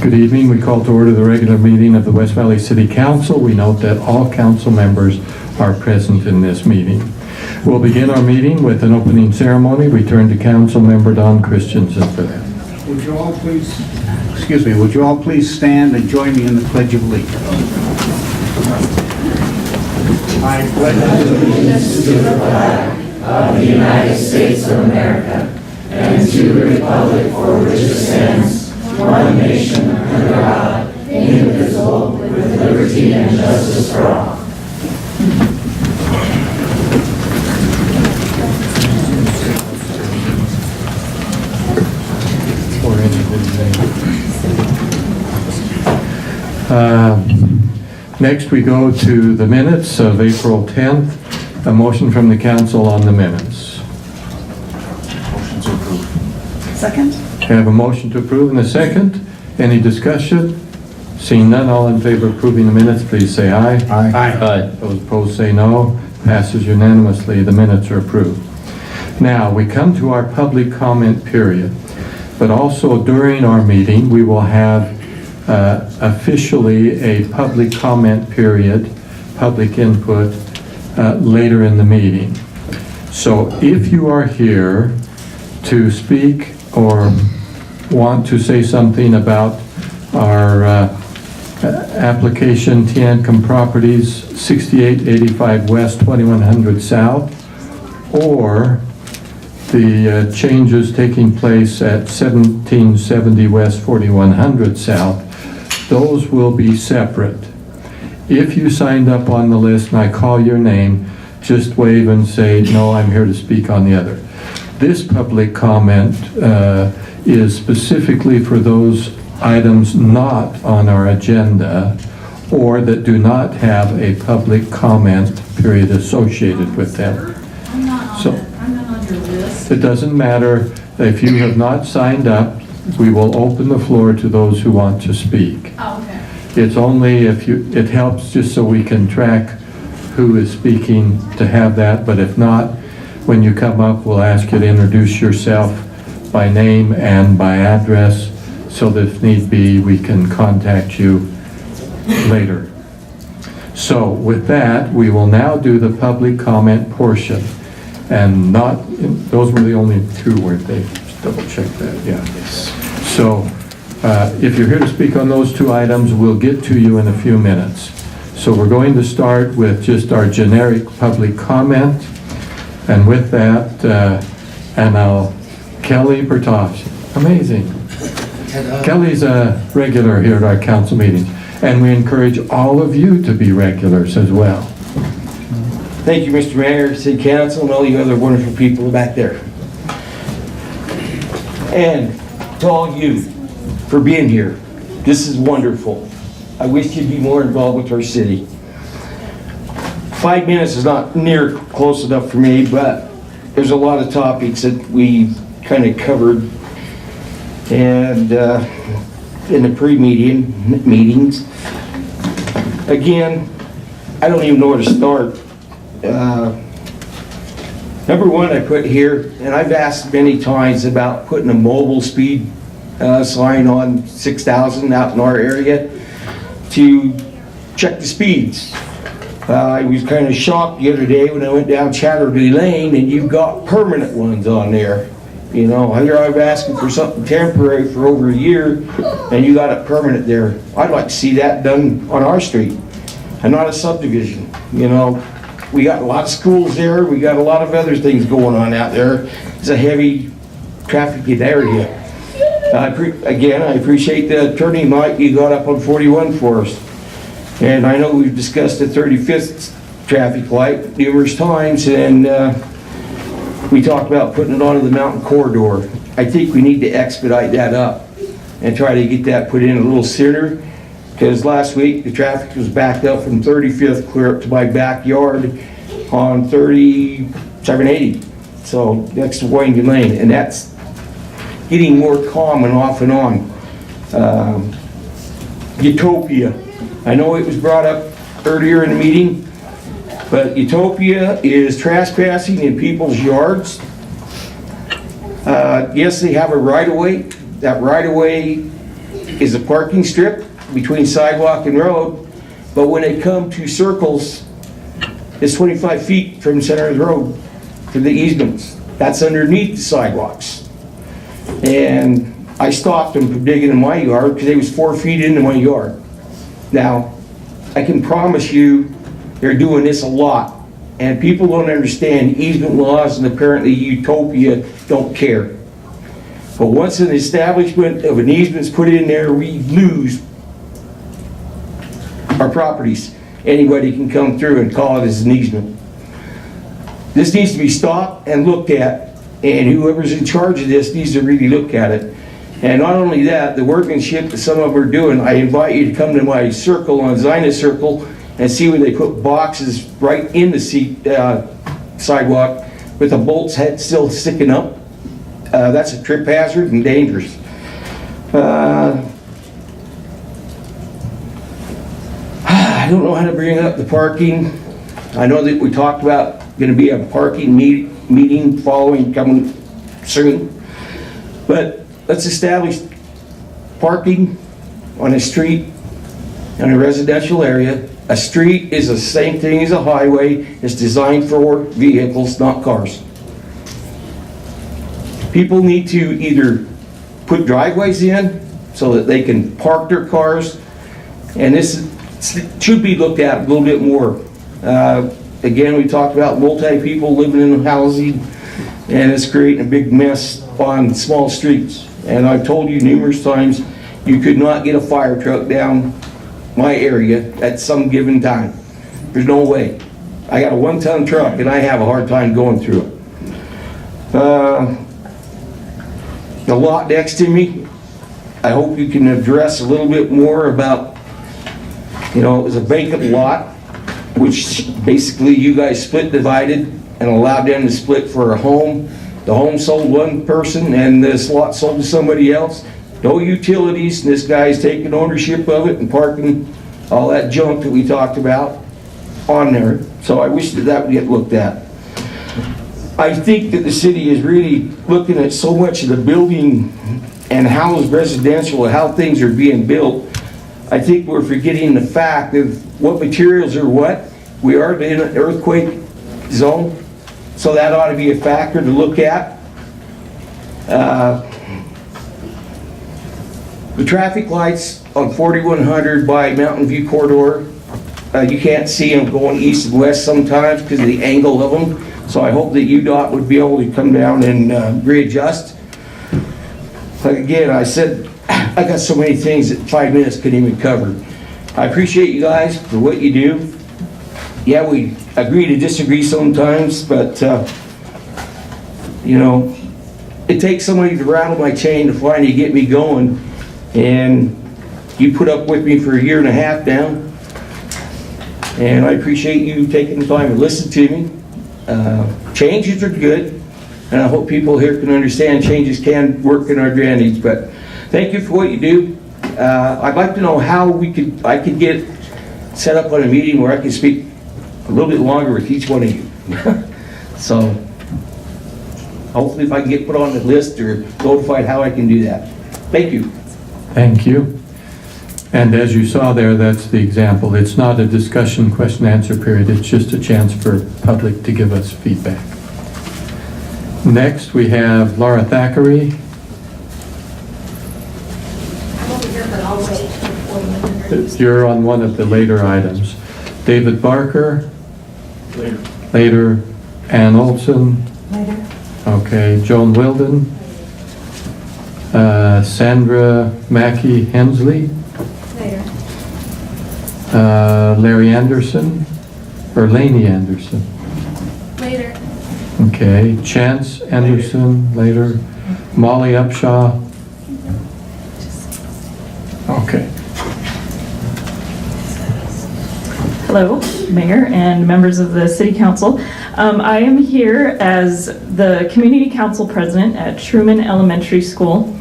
Good evening. We call to order the regular meeting of the West Valley City Council. We note that all council members are present in this meeting. We'll begin our meeting with an opening ceremony. We turn to Council Member Don Christensen for that. Would you all please stand and join me in the Pledge of Allegiance? I pledge allegiance to the flag of the United States of America and to the republic for which it stands, one nation under God, indivisible, with liberty and justice for all. Next, we go to the minutes of April 10th. A motion from the council on the minutes. Motion to approve. Second? We have a motion to approve and a second. Any discussion? Seeing none, all in favor of approving the minutes, please say aye. Aye. Those opposed say no. Passes unanimously. The minutes are approved. Now, we come to our public comment period. But also during our meeting, we will have officially a public comment period, public input, later in the meeting. So if you are here to speak or want to say something about our application Tiancum Properties 6885 West 2100 South, or the changes taking place at 1770 West 4100 South, those will be separate. If you signed up on the list and I call your name, just wave and say, no, I'm here to speak on the other. This public comment is specifically for those items not on our agenda or that do not have a public comment period associated with them. I'm not on your list. It doesn't matter. If you have not signed up, we will open the floor to those who want to speak. Oh, okay. It's only if it helps just so we can track who is speaking to have that, but if not, when you come up, we'll ask you to introduce yourself by name and by address, so that if need be, we can contact you later. So with that, we will now do the public comment portion. And those were the only two, weren't they? Just double check that, yeah. So if you're here to speak on those two items, we'll get to you in a few minutes. So we're going to start with just our generic public comment. And with that, Kelly Bertosh. Amazing. Kelly's a regular here at our council meetings. And we encourage all of you to be regulars as well. Thank you, Mr. Mayor, City Council, and all you other wonderful people back there. And to all you for being here. This is wonderful. I wish you'd be more involved with our city. 5 minutes is not near close enough for me, but there's a lot of topics that we kind of covered and in the meetings. Again, I don't even know where to start. Number one, I put here, and I've asked many times about putting a mobile speed sign on 6,000 out in our area to check the speeds. I was kind of shocked the other day when I went down Chatterley Lane and you've got permanent ones on there. You know, here I've asking for something temporary for over a year and you got it permanent there. I'd like to see that done on our street and not a subdivision. You know, we got a lot of schools there, we got a lot of other things going on out there. It's a heavy traffic area. Again, I appreciate the turning light you got up on 41 for us. And I know we've discussed the 35th traffic light numerous times, and we talked about putting it onto the mountain corridor. I think we need to expedite that up and try to get that put in a little sooner, because last week the traffic was backed up from 35th clear up to my backyard on 3780. So next to Wayne Lane, and that's getting more common off and on. Utopia. I know it was brought up earlier in the meeting, but Utopia is trespassing in people's yards. Yes, they have a right-of-way. That right-of-way is a parking strip between sidewalk and road, but when they come to circles, it's 25 feet from the center of the road for the easements. That's underneath the sidewalks. And I stopped them from digging in my yard because they was 4 feet into my yard. Now, I can promise you, they're doing this a lot. And people don't understand easement laws, and apparently Utopia don't care. But once an establishment of an easement's put in there, we lose our properties. Anybody can come through and call it as an easement. This needs to be stopped and looked at, and whoever's in charge of this needs to really look at it. And not only that, the workmanship that some of them are doing, I invite you to come to my circle on Zina Circle and see where they put boxes right in the sidewalk with the bolts head still sticking up. That's a trip hazard and dangerous. I don't know how to bring up the parking. I know that we talked about going to be a parking meeting coming soon. But let's establish parking on a street, in a residential area. A street is the same thing as a highway. It's designed for vehicles, not cars. People need to either put driveways in so that they can park their cars, and this should be looked at a little bit more. Again, we talked about multi-people living in housing, and it's creating a big mess on small streets. And I've told you numerous times, you could not get a fire truck down my area at some given time. There's no way. I got a 1-ton truck and I have a hard time going through it. The lot next to me, I hope you can address a little bit more about, it was a vacant lot, which basically you guys split divided and allowed them to split for a home. The home sold one person and this lot sold to somebody else. No utilities, and this guy's taking ownership of it and parking all that junk that we talked about on there. So I wish that would get looked at. I think that the city is really looking at so much of the building and how is residential, how things are being built. I think we're forgetting the fact of what materials are what. We are in an earthquake zone, so that ought to be a factor to look at. The traffic lights on 4100 by Mountain View Corridor, you can't see them going east and west sometimes because of the angle of them. So I hope that UDOT would be able to come down and readjust. Like again, I said, I got so many things that 5 minutes couldn't even cover. I appreciate you guys for what you do. Yeah, we agree to disagree sometimes, but it takes somebody to rattle my chain to finally get me going. And you put up with me for 1.5 years now. And I appreciate you taking the time to listen to me. Changes are good, and I hope people here can understand changes can work in our advantage. But thank you for what you do. I'd like to know how I could get set up on a meeting where I can speak a little bit longer with each one of you. So hopefully if I can get put on the list or notified how I can do that. Thank you. Thank you. And as you saw there, that's the example. It's not a discussion, question, answer period. It's just a chance for public to give us feedback. Next, we have Laura Thackeray. You're on one of the later items. David Barker. Later. Ann Olson. Later. Okay. Joan Wilden. Sandra Mackey Hensley. Later. Larry Anderson, or Laney Anderson. Later. Okay. Chance Anderson, later. Molly Upshaw. Okay. Hello, Mayor and members of the City Council. I am here as the Community Council President at Truman Elementary School.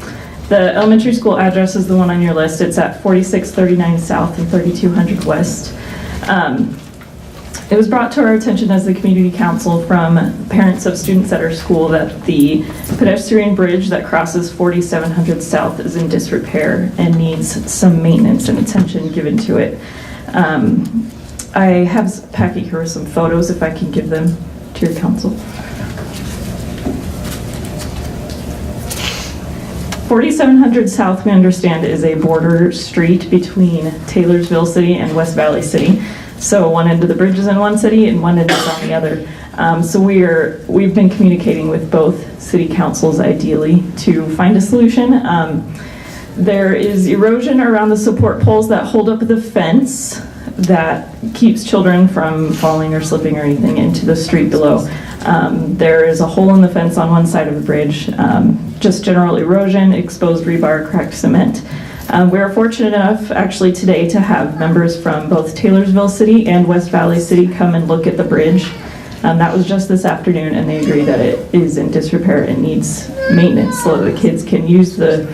The elementary school address is the one on your list. It's at 4639 South and 3200 West. It was brought to our attention as the community council from parents of students at our school that the pedestrian bridge that crosses 4700 South is in disrepair and needs some maintenance and attention given to it. I have a packet here with some photos if I can give them to your council. 4700 South, we understand, is a border street between Taylorsville City and West Valley City. So one end of the bridge is in one city and one end is on the other. So we've been communicating with both city councils ideally to find a solution. There is erosion around the support poles that hold up the fence that keeps children from falling or slipping or anything into the street below. There is a hole in the fence on one side of the bridge, just general erosion, exposed rebar, cracked cement. We are fortunate enough actually today to have members from both Taylorsville City and West Valley City come and look at the bridge. That was just this afternoon, and they agree that it is in disrepair and needs maintenance so that the kids can use the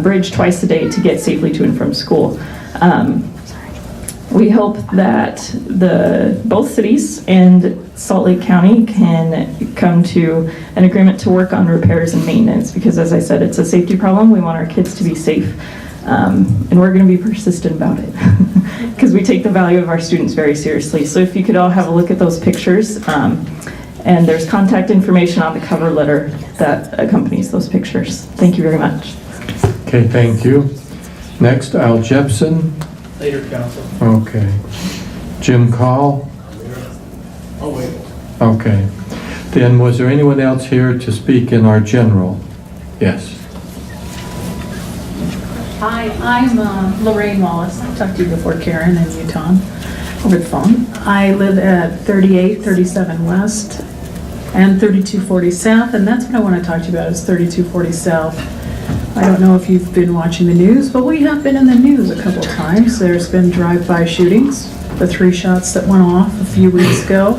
bridge twice a day to get safely to and from school. We hope that both cities and Salt Lake County can come to an agreement to work on repairs and maintenance because, as I said, it's a safety problem. We want our kids to be safe, and we're going to be persistent about it because we take the value of our students very seriously. So if you could all have a look at those pictures, and there's contact information on the cover letter that accompanies those pictures. Thank you very much. Okay, thank you. Next, Al Jepson. Later, council. Okay. Jim Call. Oh, wait. Okay. Then was there anyone else here to speak in our general? Yes. Hi, I'm Lorraine Wallace. I've talked to you before, Karen and you, Tom, over the phone. I live at 3837 West and 3240 South, and that's what I want to talk to you about is 3240 South. I don't know if you've been watching the news, but we have been in the news a couple times. There's been drive-by shootings, the 3 shots that went off a few weeks ago.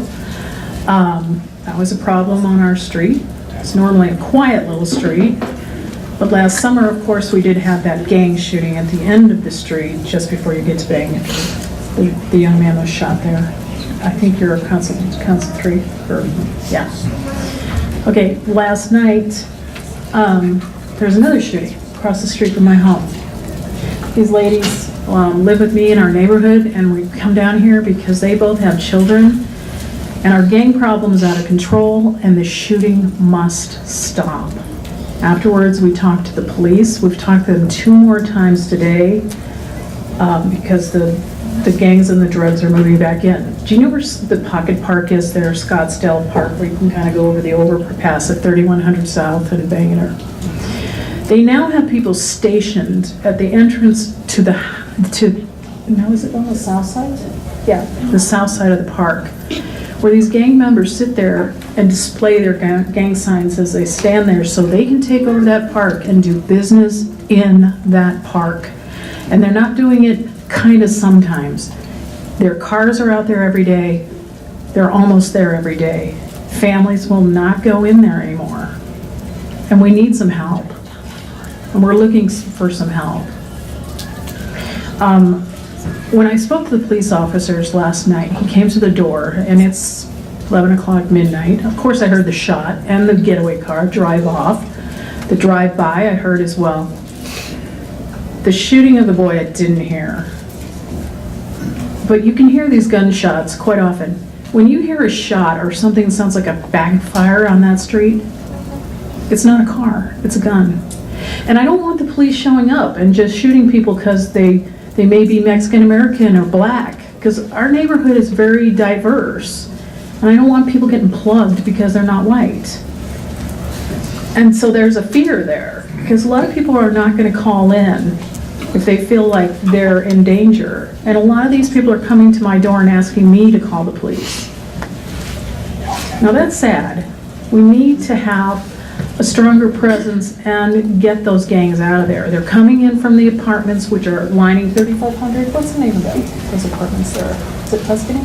That was a problem on our street. It's normally a quiet little street. But last summer, of course, we did have that gang shooting at the end of the street, just before you get to Bang. The young man was shot there. I think you're Council 3, or, yeah. Okay, last night, there's another shooting across the street from my home. These ladies live with me in our neighborhood, and we come down here because they both have children, and our gang problem is out of control, and the shooting must stop. Afterwards, we talked to the police. We've talked to them 2 more times today because the gangs and the drugs are moving back in. Do you know where the Pocket Park is there, Scottsdale Park, where you can kind of go over the overpass at 3100 South and Bangor? They now have people stationed at the entrance now is it on the south side? Yeah, the south side of the park, where these gang members sit there and display their gang signs as they stand there so they can take over that park and do business in that park. And they're not doing it kind of sometimes. Their cars are out there every day. They're almost there every day. Families will not go in there anymore. And we need some help. And we're looking for some help. When I spoke to the police officers last night, he came to the door, and it's 11 o'clock midnight. Of course, I heard the shot and the getaway car drive off. The drive-by I heard as well. The shooting of the boy I didn't hear. But you can hear these gunshots quite often. When you hear a shot or something sounds like a backfire on that street, it's not a car, it's a gun. And I don't want the police showing up and just shooting people because they may be Mexican American or black, because our neighborhood is very diverse. And I don't want people getting plugged because they're not white. And so there's a fear there, because a lot of people are not going to call in if they feel like they're in danger. And a lot of these people are coming to my door and asking me to call the police. Now that's sad. We need to have a stronger presence and get those gangs out of there. They're coming in from the apartments, which are lining 3500. What's the name of those apartments there? Is it Tuscany?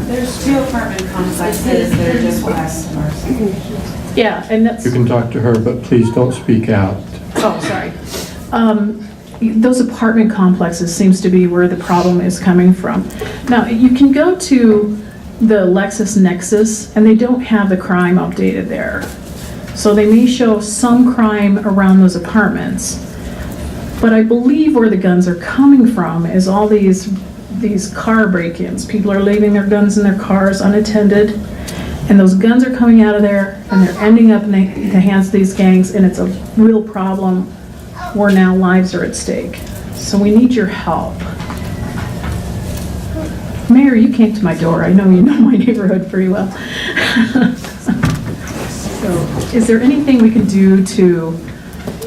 There's 2 apartment complexes that are just west of ours. Yeah, and that's... You can talk to her, but please don't speak out. Oh, sorry. those apartment complexes seems to be where the problem is coming from. Now, you can go to the LexisNexis, and they don't have the crime updated there. So they may show some crime around those apartments. But I believe where the guns are coming from is all these car break-ins. People are leaving their guns in their cars unattended, and those guns are coming out of there, and they're ending up in the hands of these gangs, and it's a real problem where now lives are at stake. So we need your help. Mayor, you came to my door. I know you know my neighborhood pretty well. So, is there anything we can do to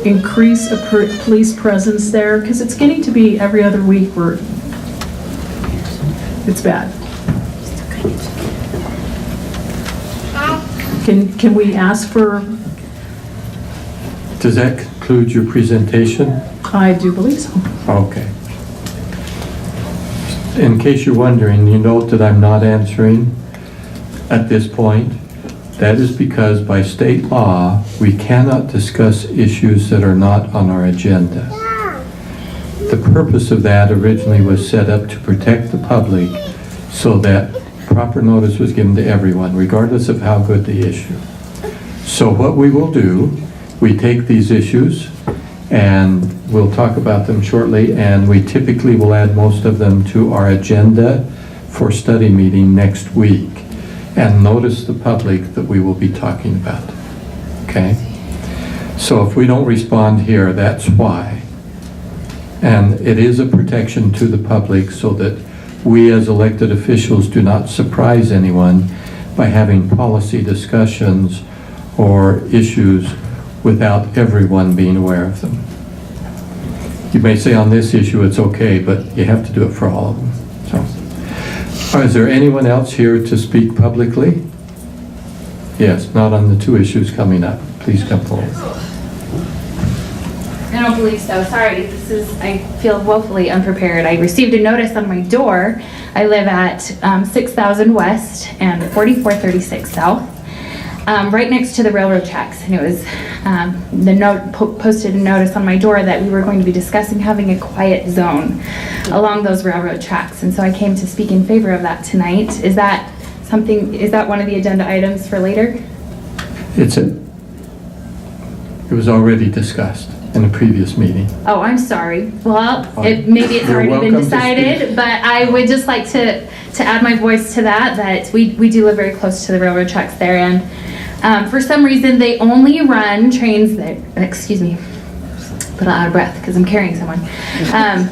increase a police presence there? Because it's getting to be every other week where it's bad. Can we ask for? Does that conclude your presentation? I do believe so. Okay. In case you're wondering, you note that I'm not answering at this point. That is because by state law, we cannot discuss issues that are not on our agenda. The purpose of that originally was set up to protect the public so that proper notice was given to everyone, regardless of how good the issue. So what we will do, we take these issues and we'll talk about them shortly, and we typically will add most of them to our agenda for study meeting next week and notice the public that we will be talking about. Okay? So if we don't respond here, that's why. And it is a protection to the public so that we as elected officials do not surprise anyone by having policy discussions or issues without everyone being aware of them. You may say on this issue it's okay, but you have to do it for all of them. So, is there anyone else here to speak publicly? Yes, not on the two issues coming up. Please come forward. I don't believe so. Sorry, I feel woefully unprepared. I received a notice on my door. I live at 6000 West and 4436 South, right next to the railroad tracks. And it was, the note posted a notice on my door that we were going to be discussing having a quiet zone along those railroad tracks. And so I came to speak in favor of that tonight. Is that one of the agenda items for later? It was already discussed in a previous meeting. Oh, I'm sorry. Well, maybe it's You're already been welcome to decided, but I would just like to add my voice to that we do live very close to the railroad tracks there, and for some reason they only run trains that, excuse me, a little out of breath because I'm carrying someone.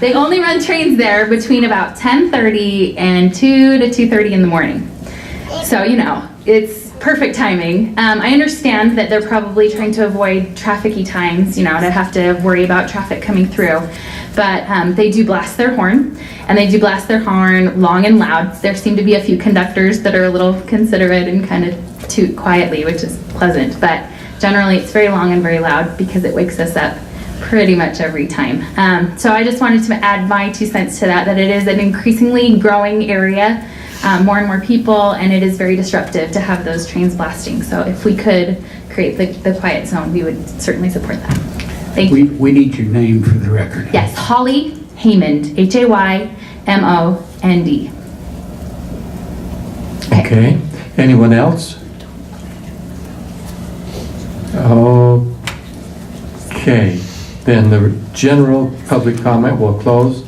They only run trains there between about 10:30 and 2 to 2:30 in the morning. So, it's perfect timing. I understand that they're probably trying to avoid trafficy times, to have to worry about traffic coming through. But they do blast their horn, and they do blast their horn long and loud. There seem to be a few conductors that are a little considerate and kind of toot quietly, which is pleasant. But generally, it's very long and very loud because it wakes us up pretty much every time. So I just wanted to add my 2 cents to that it is an increasingly growing area. More and more people, and it is very disruptive to have those trains blasting. So if we could create the quiet zone, we would certainly support that. Thank you. We need your name for the record. Yes, Holly Haymond, Haymond. Okay. Anyone else? Okay. Then the general public comment will close.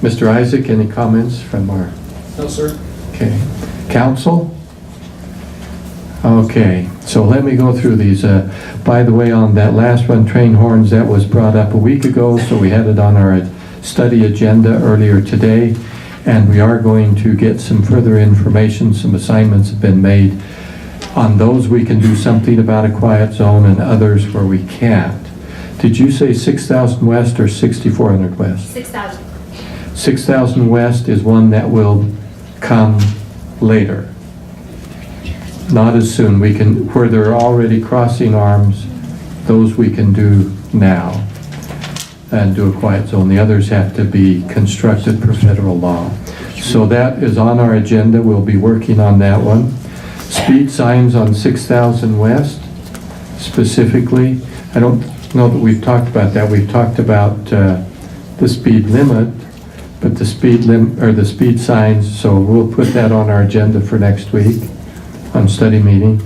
Mr. Isaac, any comments from our... No, sir. Okay. Council? Okay, so let me go through these. By the way, on that last one, train horns, that was brought up a week ago, so we had it on our study agenda earlier today, and we are going to get some further information. Some assignments have been made. On those, we can do something about a quiet zone, and others where we can't. Did you say 6000 West or 6400 West? 6,000. 6000 West is one that will come later. Not as soon. We can, where they're already crossing arms, those we can do now and do a quiet zone. The others have to be constructed per federal law. So that is on our agenda. We'll be working on that one. Speed signs on 6000 West specifically. I don't know that we've talked about that. We've talked about the speed limit, but the the speed signs, so we'll put that on our agenda for next week on study meeting.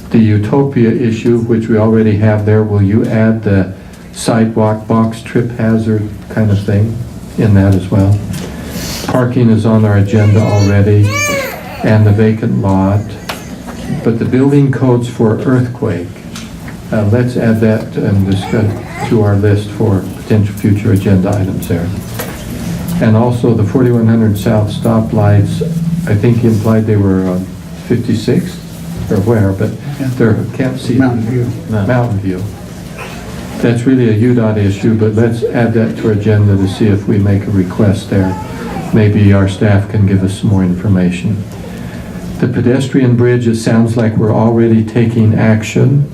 The Utopia issue, which we already have there, will you add the sidewalk box trip hazard kind of thing in that as well? Parking is on our agenda already, and the vacant lot. But the building codes for earthquake, let's add that and discuss to our list for potential future agenda items there. And also the 4100 South stoplights, I think he implied they were on 56 or where, but they're, can't see. Mountain View. Mountain View. That's really a UDOT issue, but let's add that to our agenda to see if we make a request there. Maybe our staff can give us some more information. The pedestrian bridge, it sounds like we're already taking action.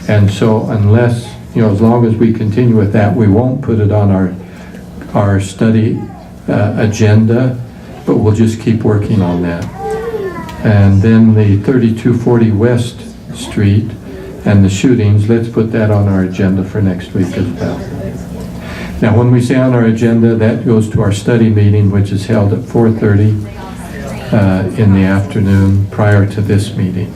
And so unless, as long as we continue with that, we won't put it on our study agenda, but we'll just keep working on that. And then the 3240 West Street and the shootings, let's put that on our agenda for next week as well. Now, when we say on our agenda, that goes to our study meeting, which is held at 4:30 in the afternoon prior to this meeting.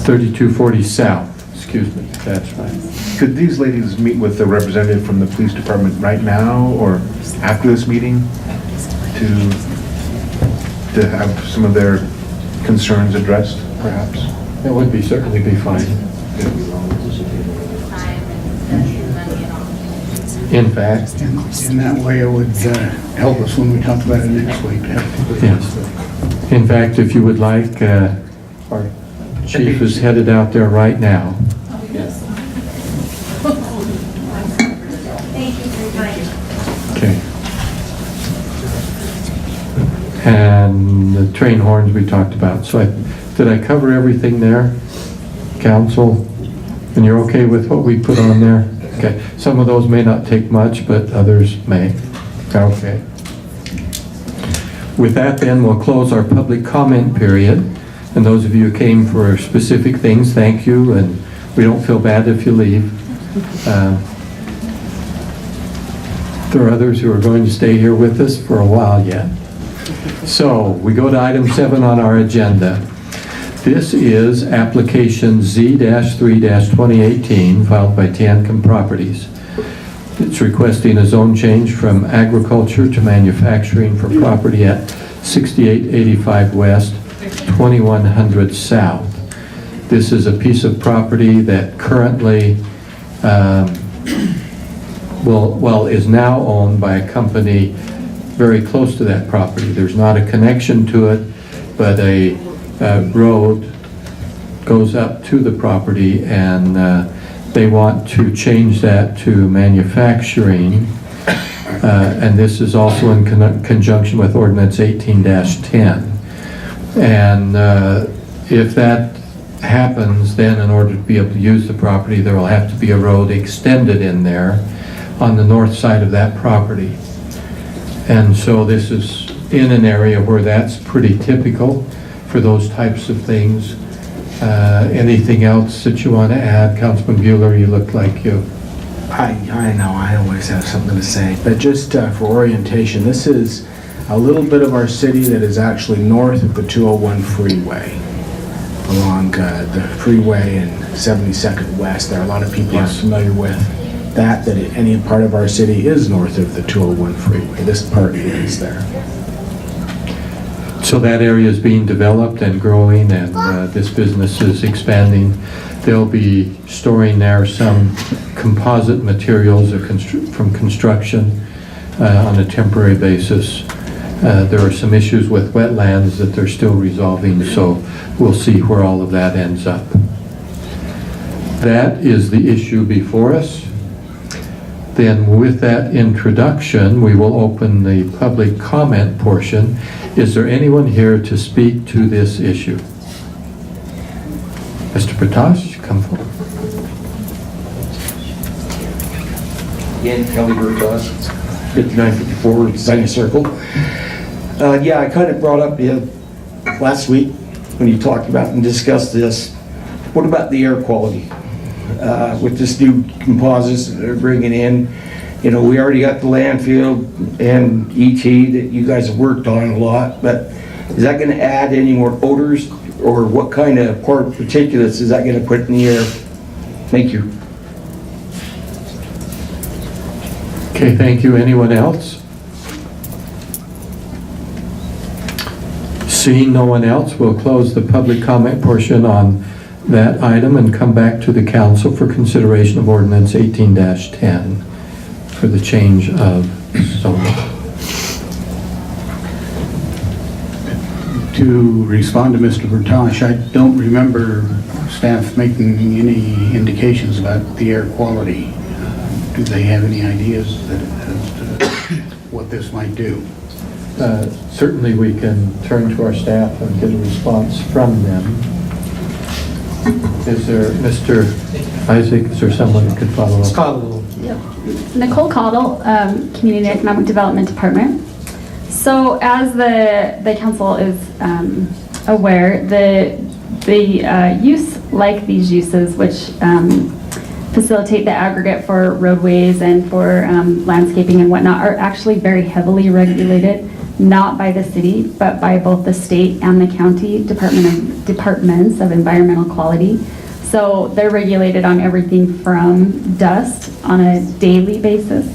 3240 South, excuse me, that's right. Could these ladies meet with the representative from the police department right now or after this meeting to have some of their concerns addressed, perhaps? That would certainly be fine. In fact, In that way, it would help us when we talk about it next week. yes. In fact, if you would like, our chief is headed out there right now. Okay. And the train horns we talked about. So did I cover everything there, council? And you're okay with what we put on there? Okay. Some of those may not take much, but others may. Okay. With that, then, we'll close our public comment period. And those of you who came for specific things, thank you, and we don't feel bad if you leave. There are others who are going to stay here with us for a while yet. So, we go to item 7 on our agenda. This is application Z-3-2018 filed by Tiancum Properties. It's requesting a zone change from agriculture to manufacturing for property at 6885 West, 2100 South. This is a piece of property that currently is now owned by a company very close to that property. There's not a connection to it, but a road goes up to the property, and they want to change that to manufacturing. And this is also in conjunction with Ordinance 18-10. And if that happens, then in order to be able to use the property, there will have to be a road extended in there on the north side of that property. And so this is in an area where that's pretty typical for those types of things. Anything else that you want to add? Councilman Bueller, you look like you. I know, I always have something to say, but just for orientation, this is a little bit of our city that is actually north of the 201 freeway, along the freeway and 72nd West. There are a lot of people aren't familiar with that any part of our city is north of the 201 freeway. This part is there. So that area is being developed and growing, and this business is expanding. They'll be storing there some composite materials from construction on a temporary basis. There are some issues with wetlands that they're still resolving, so we'll see where all of that ends up. That is the issue before us. Then with that introduction, we will open the public comment portion. Is there anyone here to speak to this issue? Mr. Pratash, come forward. Again, Kelly Bertas, 5954 Penny Circle. Yeah, I kind of brought up last week when you talked about and discussed this. What about the air quality? with this new composites that they're bringing in. You know, we already got the landfill and ET that you guys have worked on a lot, but is that gonna add any more odors, or what kind of particulates is that gonna put in the air? Thank you. Okay, thank you. Anyone else? Seeing no one else, we'll close the public comment portion on that item and come back to the council for consideration of ordinance 18-10 for the change of zoning. To respond to Mr. Bertosh, I don't remember staff making any indications about the air quality. Do they have any ideas as to what this might do? Certainly we can turn to our staff and get a response from them. Is there, Mr. Isaac, is there someone who could follow up? Nicole Caudill, Community and Economic Development Department. So as the council is aware, the use like these uses, which facilitate the aggregate for roadways and for landscaping and whatnot, are actually very heavily regulated, not by the city, but by both the state and the county departments of environmental quality. So they're regulated on everything from dust on a daily basis,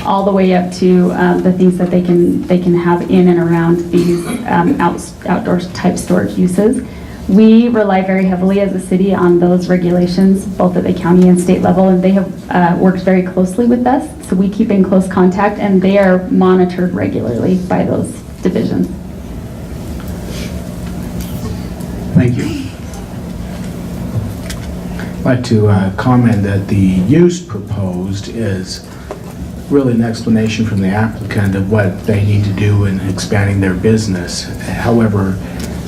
all the way up to the things that they can have in and around these outdoor type storage uses. We rely very heavily as a city on those regulations, both at the county and state level, and they have worked very closely with us. So we keep in close contact, and they are monitored regularly by those divisions. Thank you. I'd like to comment that the use proposed is really an explanation from the applicant of what they need to do in expanding their business. However,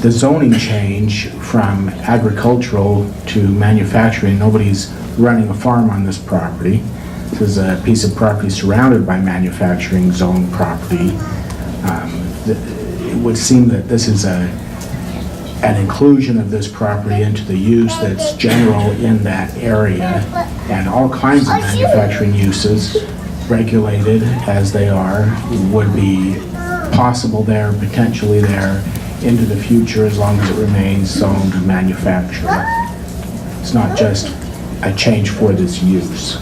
the zoning change from agricultural to manufacturing, nobody's running a farm on this property. This is a piece of property surrounded by manufacturing zone property. It would seem that this is an inclusion of this property into the use that's general in that area, and all kinds of manufacturing uses, regulated as they are, would be possible there, potentially there, into the future, as long as it remains zoned manufacturing. It's not just a change for this use.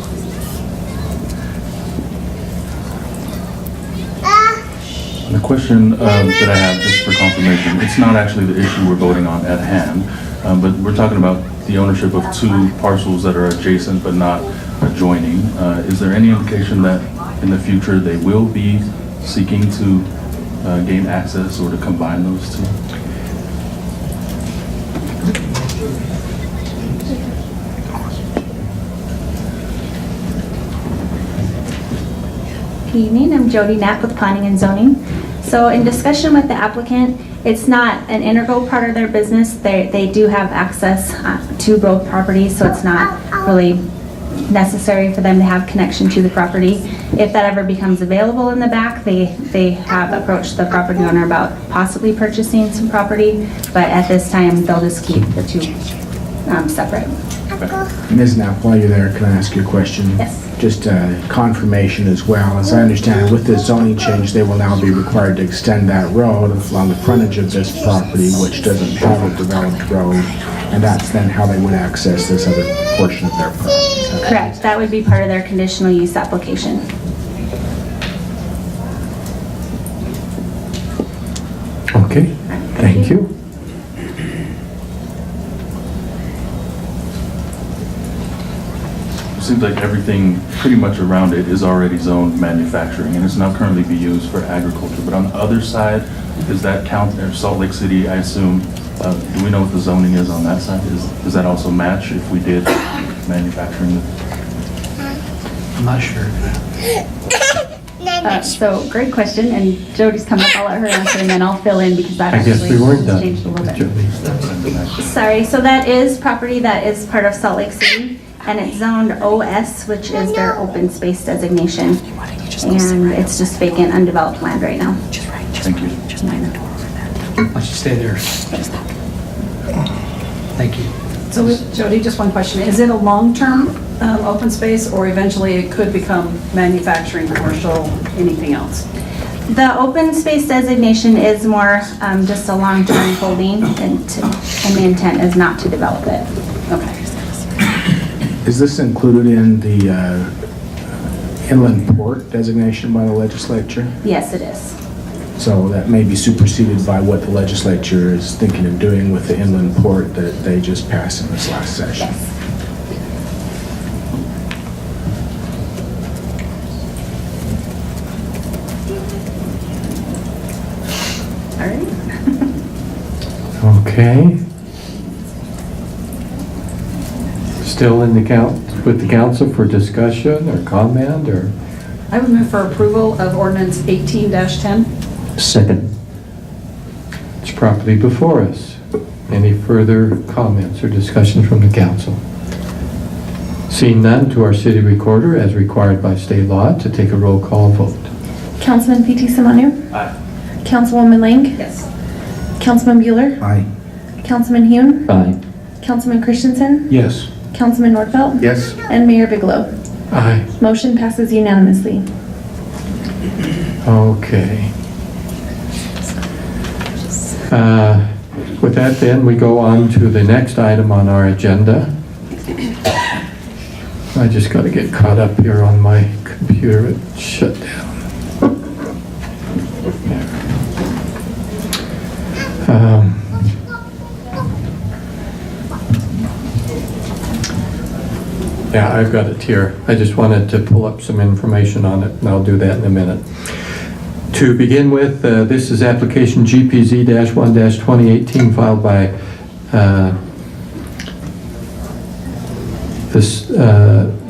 The question that I have, just for confirmation, it's not actually the issue we're voting on at hand, but we're talking about the ownership of two parcels that are adjacent but not adjoining. Is there any indication that in the future they will be seeking to gain access or to combine those two? Good evening, I'm Jody Knapp with Planning and Zoning. So in discussion with the applicant, it's not an integral part of their business. They do have access to both properties, so it's not really necessary for them to have connection to the property. If that ever becomes available in the back, they have approached the property owner about possibly purchasing some property, but at this time, they'll just keep the two separate. Ms. Knapp, while you're there, can I ask you a question? Yes. Just confirmation as well. As I understand, with this zoning change, they will now be required to extend that road along the frontage of this property, which doesn't have a developed road, and that's then how they would access this other portion of their property. Correct, that would be part of their conditional use application. Okay, thank you. It seems like everything pretty much around it is already zoned manufacturing, and it's now currently being used for agriculture. But on the other side, does that count, or Salt Lake City, I assume, do we know what the zoning is on that side? Does that also match if we did manufacturing? I'm not sure. So great question, and Jody's coming up. I'll let her answer, and then I'll fill in because that I guess actually we weren't done. changed a little bit. Jody. Sorry, so that is property that is part of Salt Lake City, and it's zoned OS, which is their open space designation. And it's just vacant, undeveloped land right now. Thank you. Why don't you stay there? Thank you. So Jody, just one question. Is it a long-term open space, or eventually it could become manufacturing, commercial, anything else? The open space designation is more just a long-term holding, and the intent is not to develop it. Okay. Is this included in the inland port designation by the legislature? Yes, it is. So that may be superseded by what the legislature is thinking of doing with the inland port that they just passed in this last session. Yes. All right. Okay. Still in the with the council for discussion or comment or? I would move for approval of ordinance 18-10. Second. It's properly before us. Any further comments or discussions from the council? Seeing none, to our city recorder, as required by state law, to take a roll call vote. Councilman P.T. Simonu? Aye. Councilwoman Lang? Yes. Councilman Bueller? Aye. Councilman Hune? Aye. Councilman Christensen? Yes. Councilman Nordfeld? Yes. And Mayor Bigelow? Aye. Motion passes unanimously. Okay. With that then, we go on to the next item on our agenda. I just got to get caught up here on my computer. It shut down. Yeah, I've got it here. I just wanted to pull up some information on it, and I'll do that in a minute. To begin with, this is application GPZ-1-2018 filed by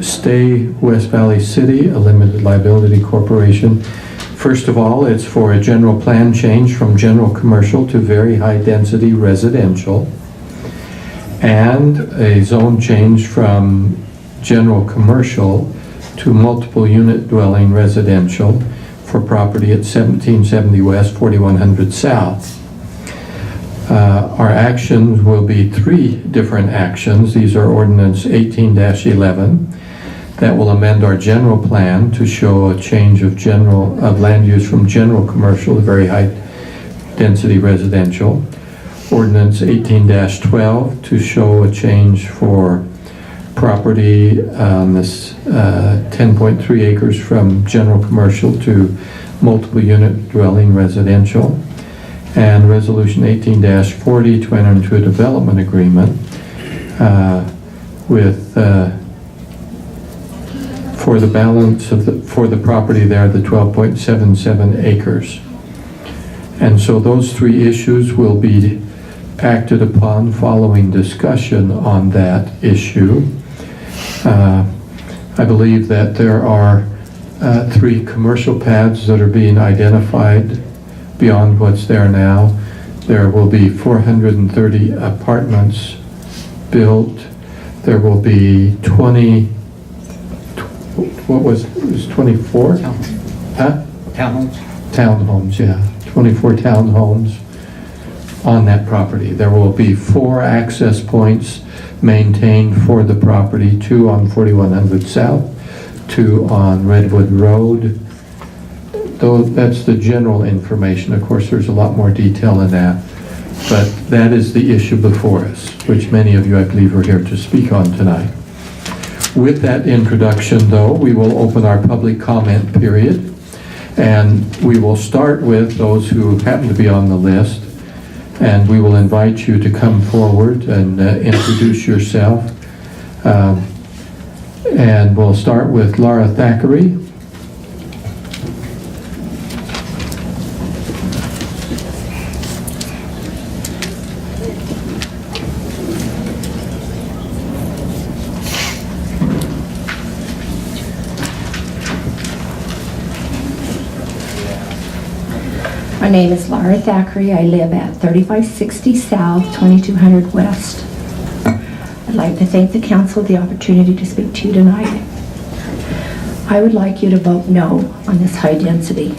Stay West Valley City, a limited liability corporation. First of all, it's for a general plan change from general commercial to very high density residential, and a zone change from general commercial to multiple unit dwelling residential for property at 1770 West, 4100 South. Our actions will be three different actions. These are ordinance 18-11 that will amend our general plan to show a change of land use from general commercial to very high density residential. Ordinance 18-12 to show a change for property on this 10.3 acres from general commercial to multiple unit dwelling residential. And resolution 18-40 to enter into a development agreement for the balance of for the property there, the 12.77 acres. And so those three issues will be acted upon following discussion on that issue. I believe that there are three commercial pads that are being identified beyond what's there now. There will be 430 apartments built. There will be 20, what was it, 24? Huh? Townhomes? Townhomes, yeah. 24 townhomes on that property. There will be 4 access points maintained for the property, 2 on 4100 South, 2 on Redwood Road. Though that's the general information. Of course, there's a lot more detail in that. But that is the issue before us, which many of you, I believe, are here to speak on tonight. With that introduction, though, we will open our public comment period. And we will start with those who happen to be on the list. And we will invite you to come forward and introduce yourself. And we'll start with Laura Thackeray. My name is Laura Thackeray. I live at 3560 South, 2200 West. I'd like to thank the council for the opportunity to speak to you tonight. I would like you to vote no on this high density.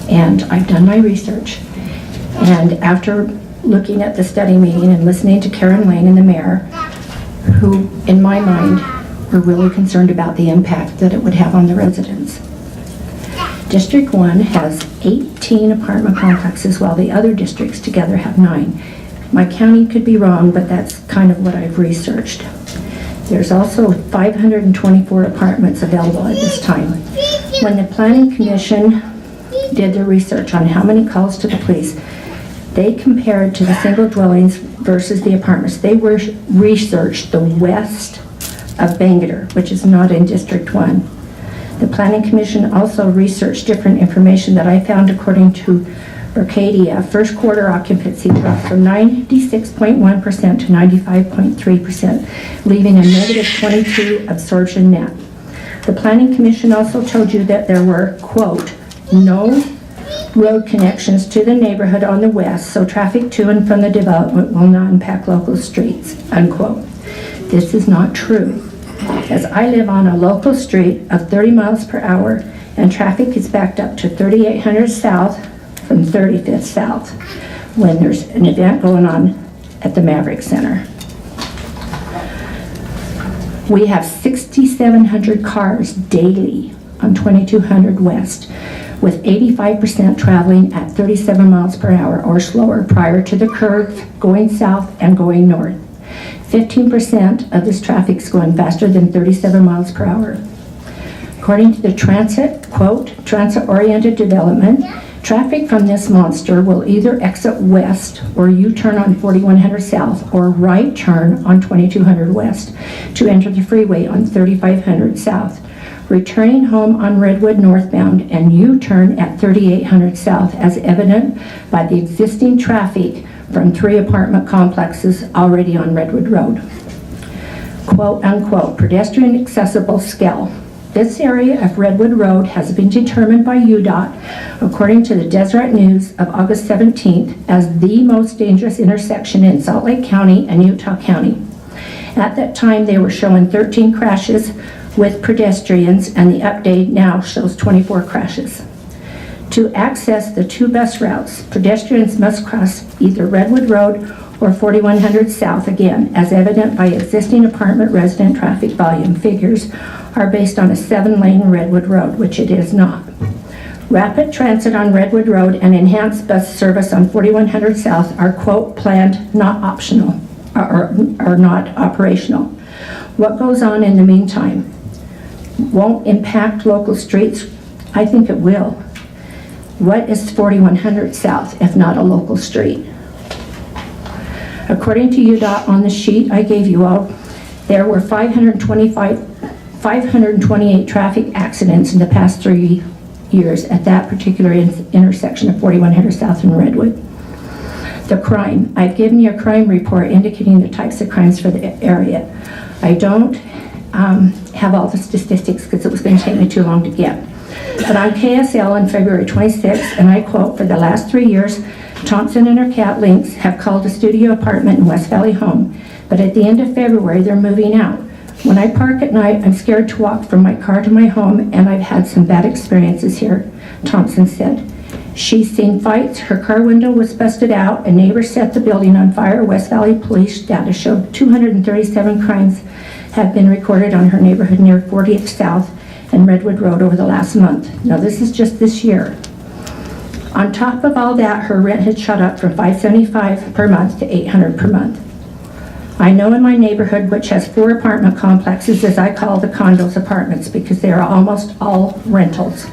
And I've done my research. And after looking at the study meeting and listening to Karen Wayne and the mayor, who, in my mind, were really concerned about the impact that it would have on the residents. District 1 has 18 apartment complexes, while the other districts together have 9. My county could be wrong, but that's kind of what I've researched. There's also 524 apartments available at this time. When the Planning Commission did their research on how many calls to the police, they compared to the single dwellings versus the apartments. They researched the west of Bangor, which is not in District 1. The Planning Commission also researched different information that I found according to Arcadia. First quarter occupancy dropped from 96.1% to 95.3%, leaving a negative 22 absorption net. The Planning Commission also told you that there were, quote, no road connections to the neighborhood on the west, so traffic to and from the development will not impact local streets, unquote. This is not true, as I live on a local street of 30 miles per hour and traffic is backed up to 3800 South from 35th South when there's an event going on at the Maverick Center. We have 6,700 cars daily on 2200 West, with 85% traveling at 37 miles per hour or slower prior to the curve going south and going north. 15% of this traffic is going faster than 37 miles per hour. According to the transit, quote, transit-oriented development, traffic from this monster will either exit west or U-turn on 4100 South or right turn on 2200 West to enter the freeway on 3500 South, returning home on Redwood northbound and U-turn at 3800 South, as evident by the existing traffic from 3 apartment complexes already on Redwood Road. Quote unquote, pedestrian accessible scale. This area of Redwood Road has been determined by UDOT, according to the Deseret News of August 17th, as the most dangerous intersection in Salt Lake County and Utah County. At that time, they were showing 13 crashes with pedestrians, and the update now shows 24 crashes. To access the 2 bus routes, pedestrians must cross either Redwood Road or 4100 South again, as evident by existing apartment resident traffic volume figures are based on a 7-lane Redwood Road, which it is not. Rapid transit on Redwood Road and enhanced bus service on 4100 South are, quote, planned, not optional, or not operational. What goes on in the meantime won't impact local streets? I think it will. What is 4100 South if not a local street? According to UDOT on the sheet I gave you all, there were 528 traffic accidents in the past 3 years at that particular intersection of 4100 South and Redwood. The crime, I've given you a crime report indicating the types of crimes for the area. I don't have all the statistics because it was going to take me too long to get. But on KSL on February 26th, and I quote, for the last 3 years, Thompson and her cat Lynx have called a studio apartment in West Valley home, but at the end of February, they're moving out. When I park at night, I'm scared to walk from my car to my home, and I've had some bad experiences here, Thompson said. She's seen fights, her car window was busted out, a neighbor set the building on fire. West Valley police data showed 237 crimes have been recorded on her neighborhood near 40th South and Redwood Road over the last month. Now this is just this year. On top of all that, her rent had shot up from $575 per month to $800 per month. I know in my neighborhood, which has 4 apartment complexes, as I call the condos apartments because they are almost all rentals.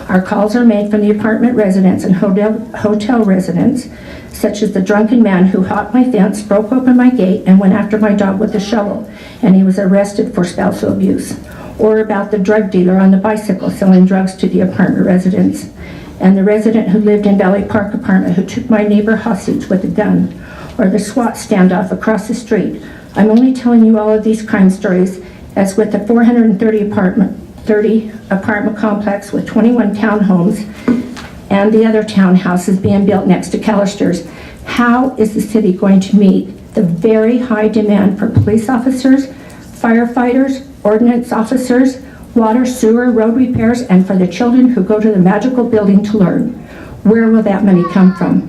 Our calls are made from the apartment residents and hotel residents, such as the drunken man who hopped my fence, broke open my gate, and went after my dog with a shovel, and he was arrested for spousal abuse. Or about the drug dealer on the bicycle selling drugs to the apartment residents, and the resident who lived in Valley Park apartment who took my neighbor hostage with a gun, or the SWAT standoff across the street. I'm only telling you all of these crime stories as with the 430 apartment complex with 21 townhomes and the other townhouses being built next to Callister's. How is the city going to meet the very high demand for police officers, firefighters, ordnance officers, water, sewer, road repairs, and for the children who go to the magical building to learn? Where will that money come from?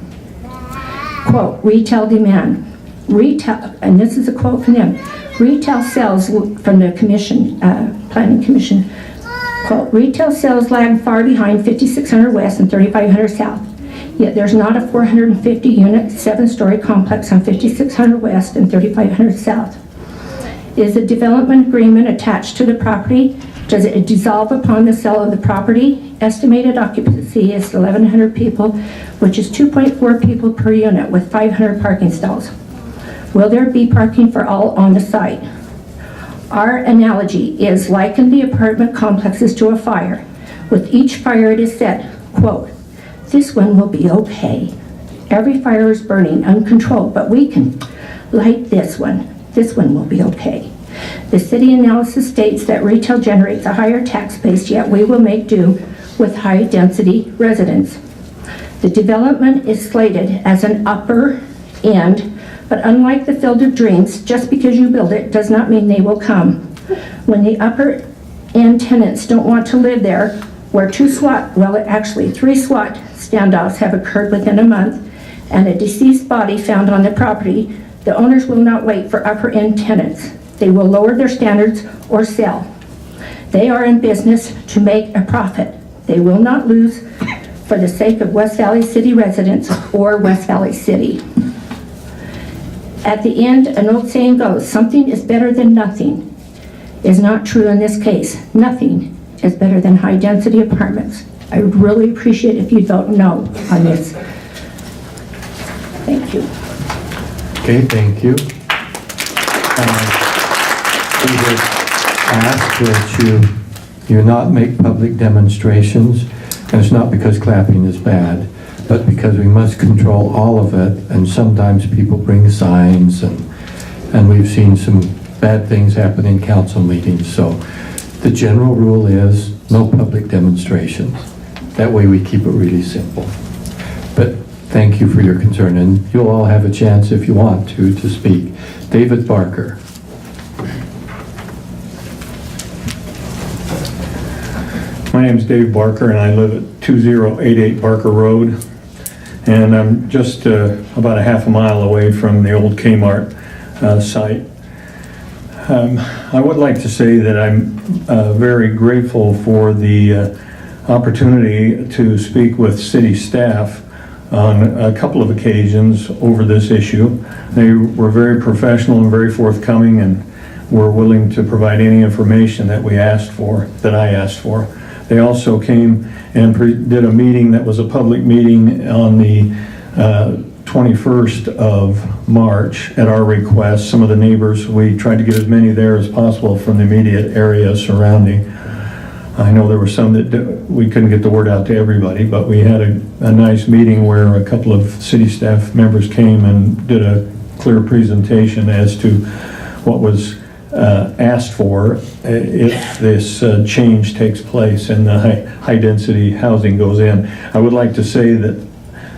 Quote, retail demand. retail, and this is a quote from them, retail sales from the commission, planning commission, quote, retail sales lag far behind 5600 West and 3500 South. Yet there's not a 450-unit, 7-story complex on 5600 West and 3500 South. Is the development agreement attached to the property? Does it dissolve upon the sale of the property? Estimated occupancy is 1,100 people, which is 2.4 people per unit with 500 parking stalls. Will there be parking for all on the site? Our analogy is liken the apartment complexes to a fire. With each fire it is said, quote, this one will be okay. Every fire is burning uncontrolled, but we can light this one. This one will be okay. The city analysis states that retail generates a higher tax base, yet we will make do with high-density residents. The development is slated as an upper end, but unlike the Field of Dreams, just because you build it does not mean they will come. When the upper end tenants don't want to live there, where 3 SWAT standoffs have occurred within a month, and a deceased body found on the property, the owners will not wait for upper end tenants. They will lower their standards or sell. They are in business to make a profit. They will not lose for the sake of West Valley City residents or West Valley City. At the end, an old saying goes, something is better than nothing. Is not true in this case. Nothing is better than high-density apartments. I would really appreciate if you'd vote no on this. Thank you. Okay, thank you. We would ask that you not make public demonstrations, and it's not because clapping is bad, but because we must control all of it, and sometimes people bring signs, and we've seen some bad things happen in council meetings. So the general rule is no public demonstrations. That way we keep it really simple. But thank you for your concern, and you'll all have a chance if you want to speak. David Barker. My name is Dave Barker, and I live at 2088 Barker Road. And I'm just about a half a mile away from the old Kmart site. I would like to say that I'm very grateful for the opportunity to speak with city staff on a couple of occasions over this issue. They were very professional and very forthcoming, and were willing to provide any information that I asked for. They also came and did a meeting that was a public meeting on the 21st of March at our request. Some of the neighbors, we tried to get as many there as possible from the immediate area surrounding. I know there were some that we couldn't get the word out to everybody, but we had a nice meeting where a couple of city staff members came and did a clear presentation as to what was asked for if this change takes place and the high-density housing goes in. I would like to say that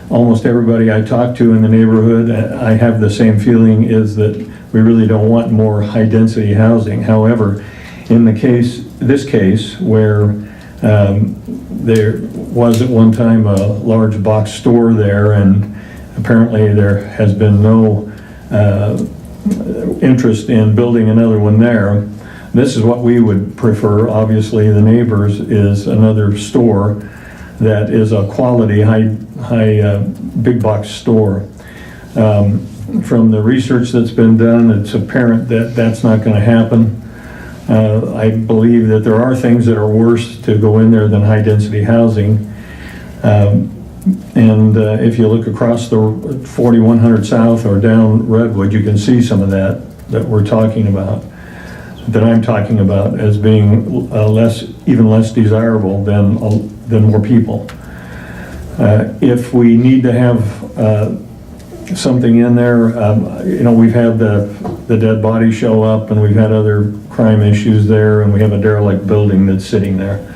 almost everybody I talk to in the neighborhood, I have the same feeling, is that we really don't want more high-density housing. However, in this case, where there was at one time a large box store there, and apparently there has been no interest in building another one there. This is what we would prefer. Obviously, the neighbors is another store that is a quality high big box store. From the research that's been done, it's apparent that that's not going to happen. I believe that there are things that are worse to go in there than high density housing. And if you look across the 4100 South or down Redwood, you can see some of that we're talking about, that I'm talking about as being even less desirable than more people. If we need to have something in there, we've had the dead body show up, and we've had other crime issues there, and we have a derelict building that's sitting there.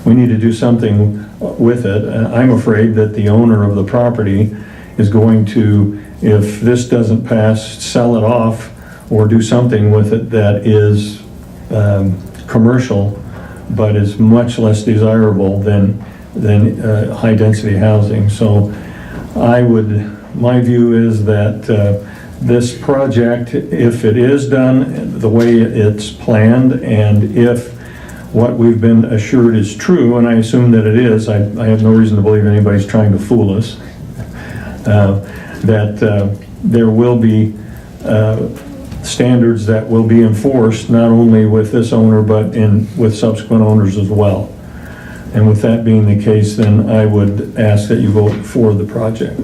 We need to do something with it. I'm afraid that the owner of the property is going to, if this doesn't pass, sell it off or do something with it that is commercial, but is much less desirable than high density housing. So my view is that this project, if it is done the way it's planned, and if what we've been assured is true, and I assume that it is, I have no reason to believe anybody's trying to fool us, that there will be standards that will be enforced, not only with this owner, but with subsequent owners as well. And with that being the case, then I would ask that you vote for the project.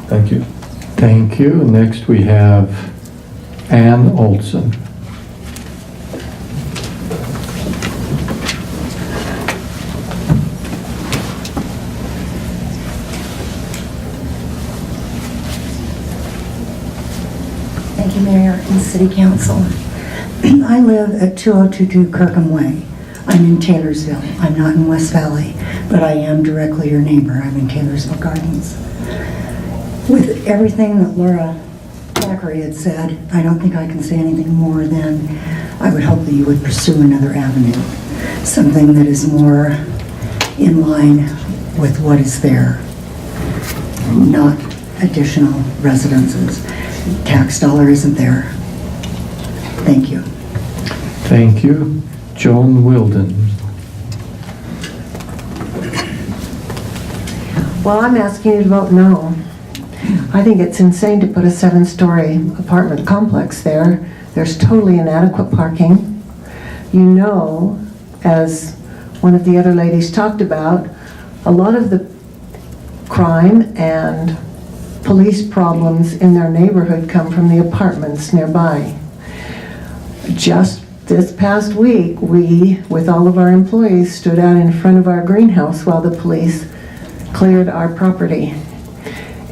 Thank you. Thank you. Next we have Ann Olson. Thank you, Mayor and City Council. I live at 2022 Kirkham Way. I'm in Taylorsville. I'm not in West Valley, but I am directly your neighbor. I'm in Taylorsville Gardens. With everything that Laura Thackeray had said, I don't think I can say anything more than I would hope that you would pursue another avenue, something that is more in line with what is there, not additional residences. Tax dollar isn't there. Thank you. Thank you. Joan Wilden. Well, I'm asking you to vote no. I think it's insane to put a 7-story apartment complex there. There's totally inadequate parking. You know, as one of the other ladies talked about, a lot of the crime and police problems in their neighborhood come from the apartments nearby. Just this past week, we, with all of our employees, stood out in front of our greenhouse while the police cleared our property.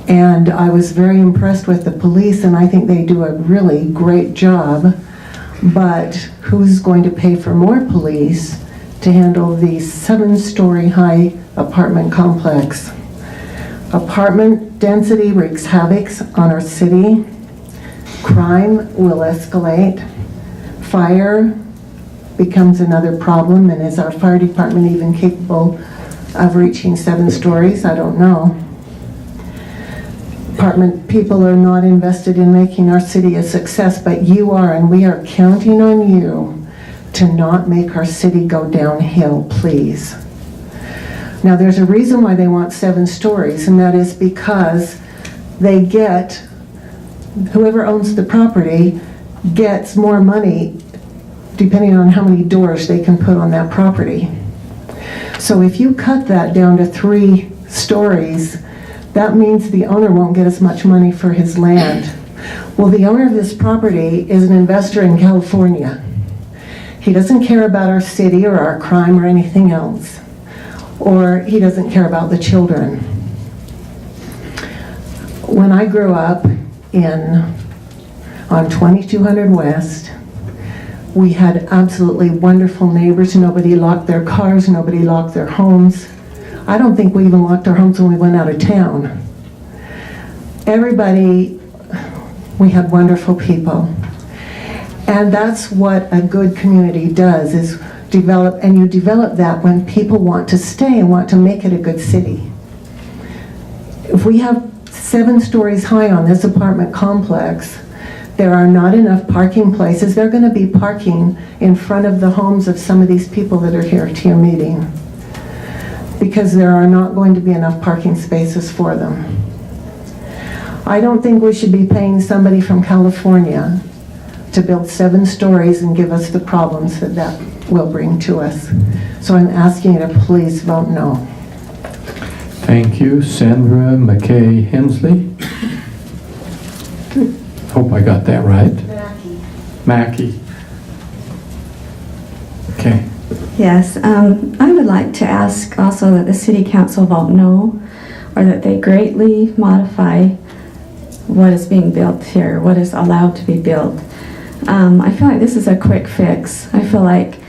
And I was very impressed with the police, and I think they do a really great job. But who's going to pay for more police to handle the 7-story high apartment complex? Apartment density wreaks havoc on our city. Crime will escalate. Fire becomes another problem, and is our fire department even capable of reaching 7 stories? I don't know. Apartment people are not invested in making our city a success, but you are, and we are counting on you to not make our city go downhill, please. Now, there's a reason why they want 7 stories, and that is because they get, whoever owns the property gets more money depending on how many doors they can put on that property. So if you cut that down to 3 stories, that means the owner won't get as much money for his land. Well, the owner of this property is an investor in California. He doesn't care about our city or our crime or anything else. Or he doesn't care about the children. When I grew up on 2200 West, we had absolutely wonderful neighbors. Nobody locked their cars, nobody locked their homes. I don't think we even locked our homes when we went out of town. Everybody, we had wonderful people. And that's what a good community does, is develop, and you develop that when people want to stay and want to make it a good city. If we have 7 stories high on this apartment complex, there are not enough parking places. They're going to be parking in front of the homes of some of these people that are here to your meeting, because there are not going to be enough parking spaces for them. I don't think we should be paying somebody from California to build 7 stories and give us the problems that that will bring to us. So I'm asking you to please vote no. Thank you. Sandra McKay Hensley. Hope I got that right. Mackey. Okay. Yes, I would like to ask also that the City Council vote no, or that they greatly modify what is being built here, what is allowed to be built. I feel like this is a quick fix. I feel like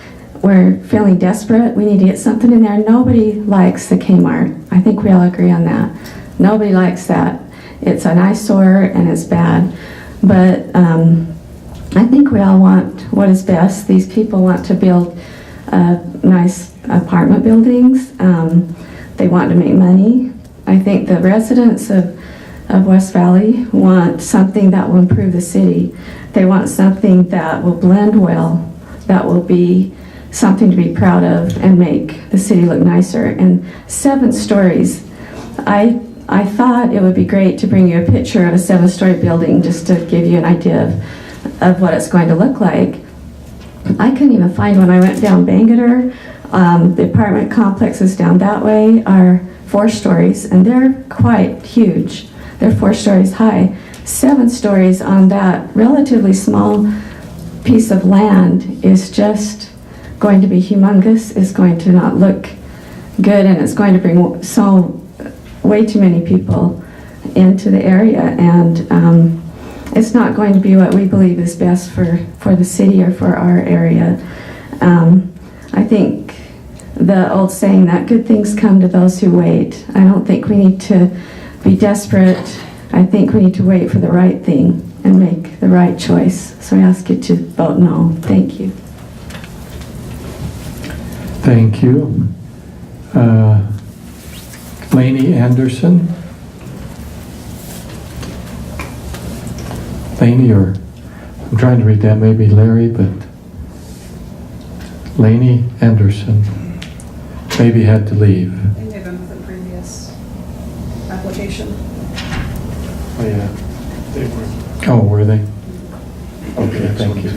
we're feeling desperate. We need to get something in there. Nobody likes the Kmart. I think we all agree on that. Nobody likes that. It's an eyesore and it's bad. But I think we all want what is best. These people want to build nice apartment buildings. They want to make money. I think the residents of of West Valley want something that will improve the city. They want something that will blend well, that will be something to be proud of and make the city look nicer. And 7 stories, I thought it would be great to bring you a picture of a 7-story building just to give you an idea of what it's going to look like. I couldn't even find one. I went down Bangerter. The apartment complexes down that way are 4 stories, and they're quite huge. They're 4 stories high. 7 stories on that relatively small piece of land is just going to be humongous. It's going to not look good, and it's going to bring way too many people into the area, and it's not going to be what we believe is best for the city or for our area. I think the old saying that good things come to those who wait. I don't think we need to be desperate. I think we need to wait for the right thing and make the right choice. So I ask you to vote no. Thank you. Thank you. Lainey Anderson? Lainey, or I'm trying to read that, maybe Larry, but Lainey Anderson maybe had to leave. I think they've been with the previous application. Oh, yeah. They were. Oh, were they? Okay, thank you.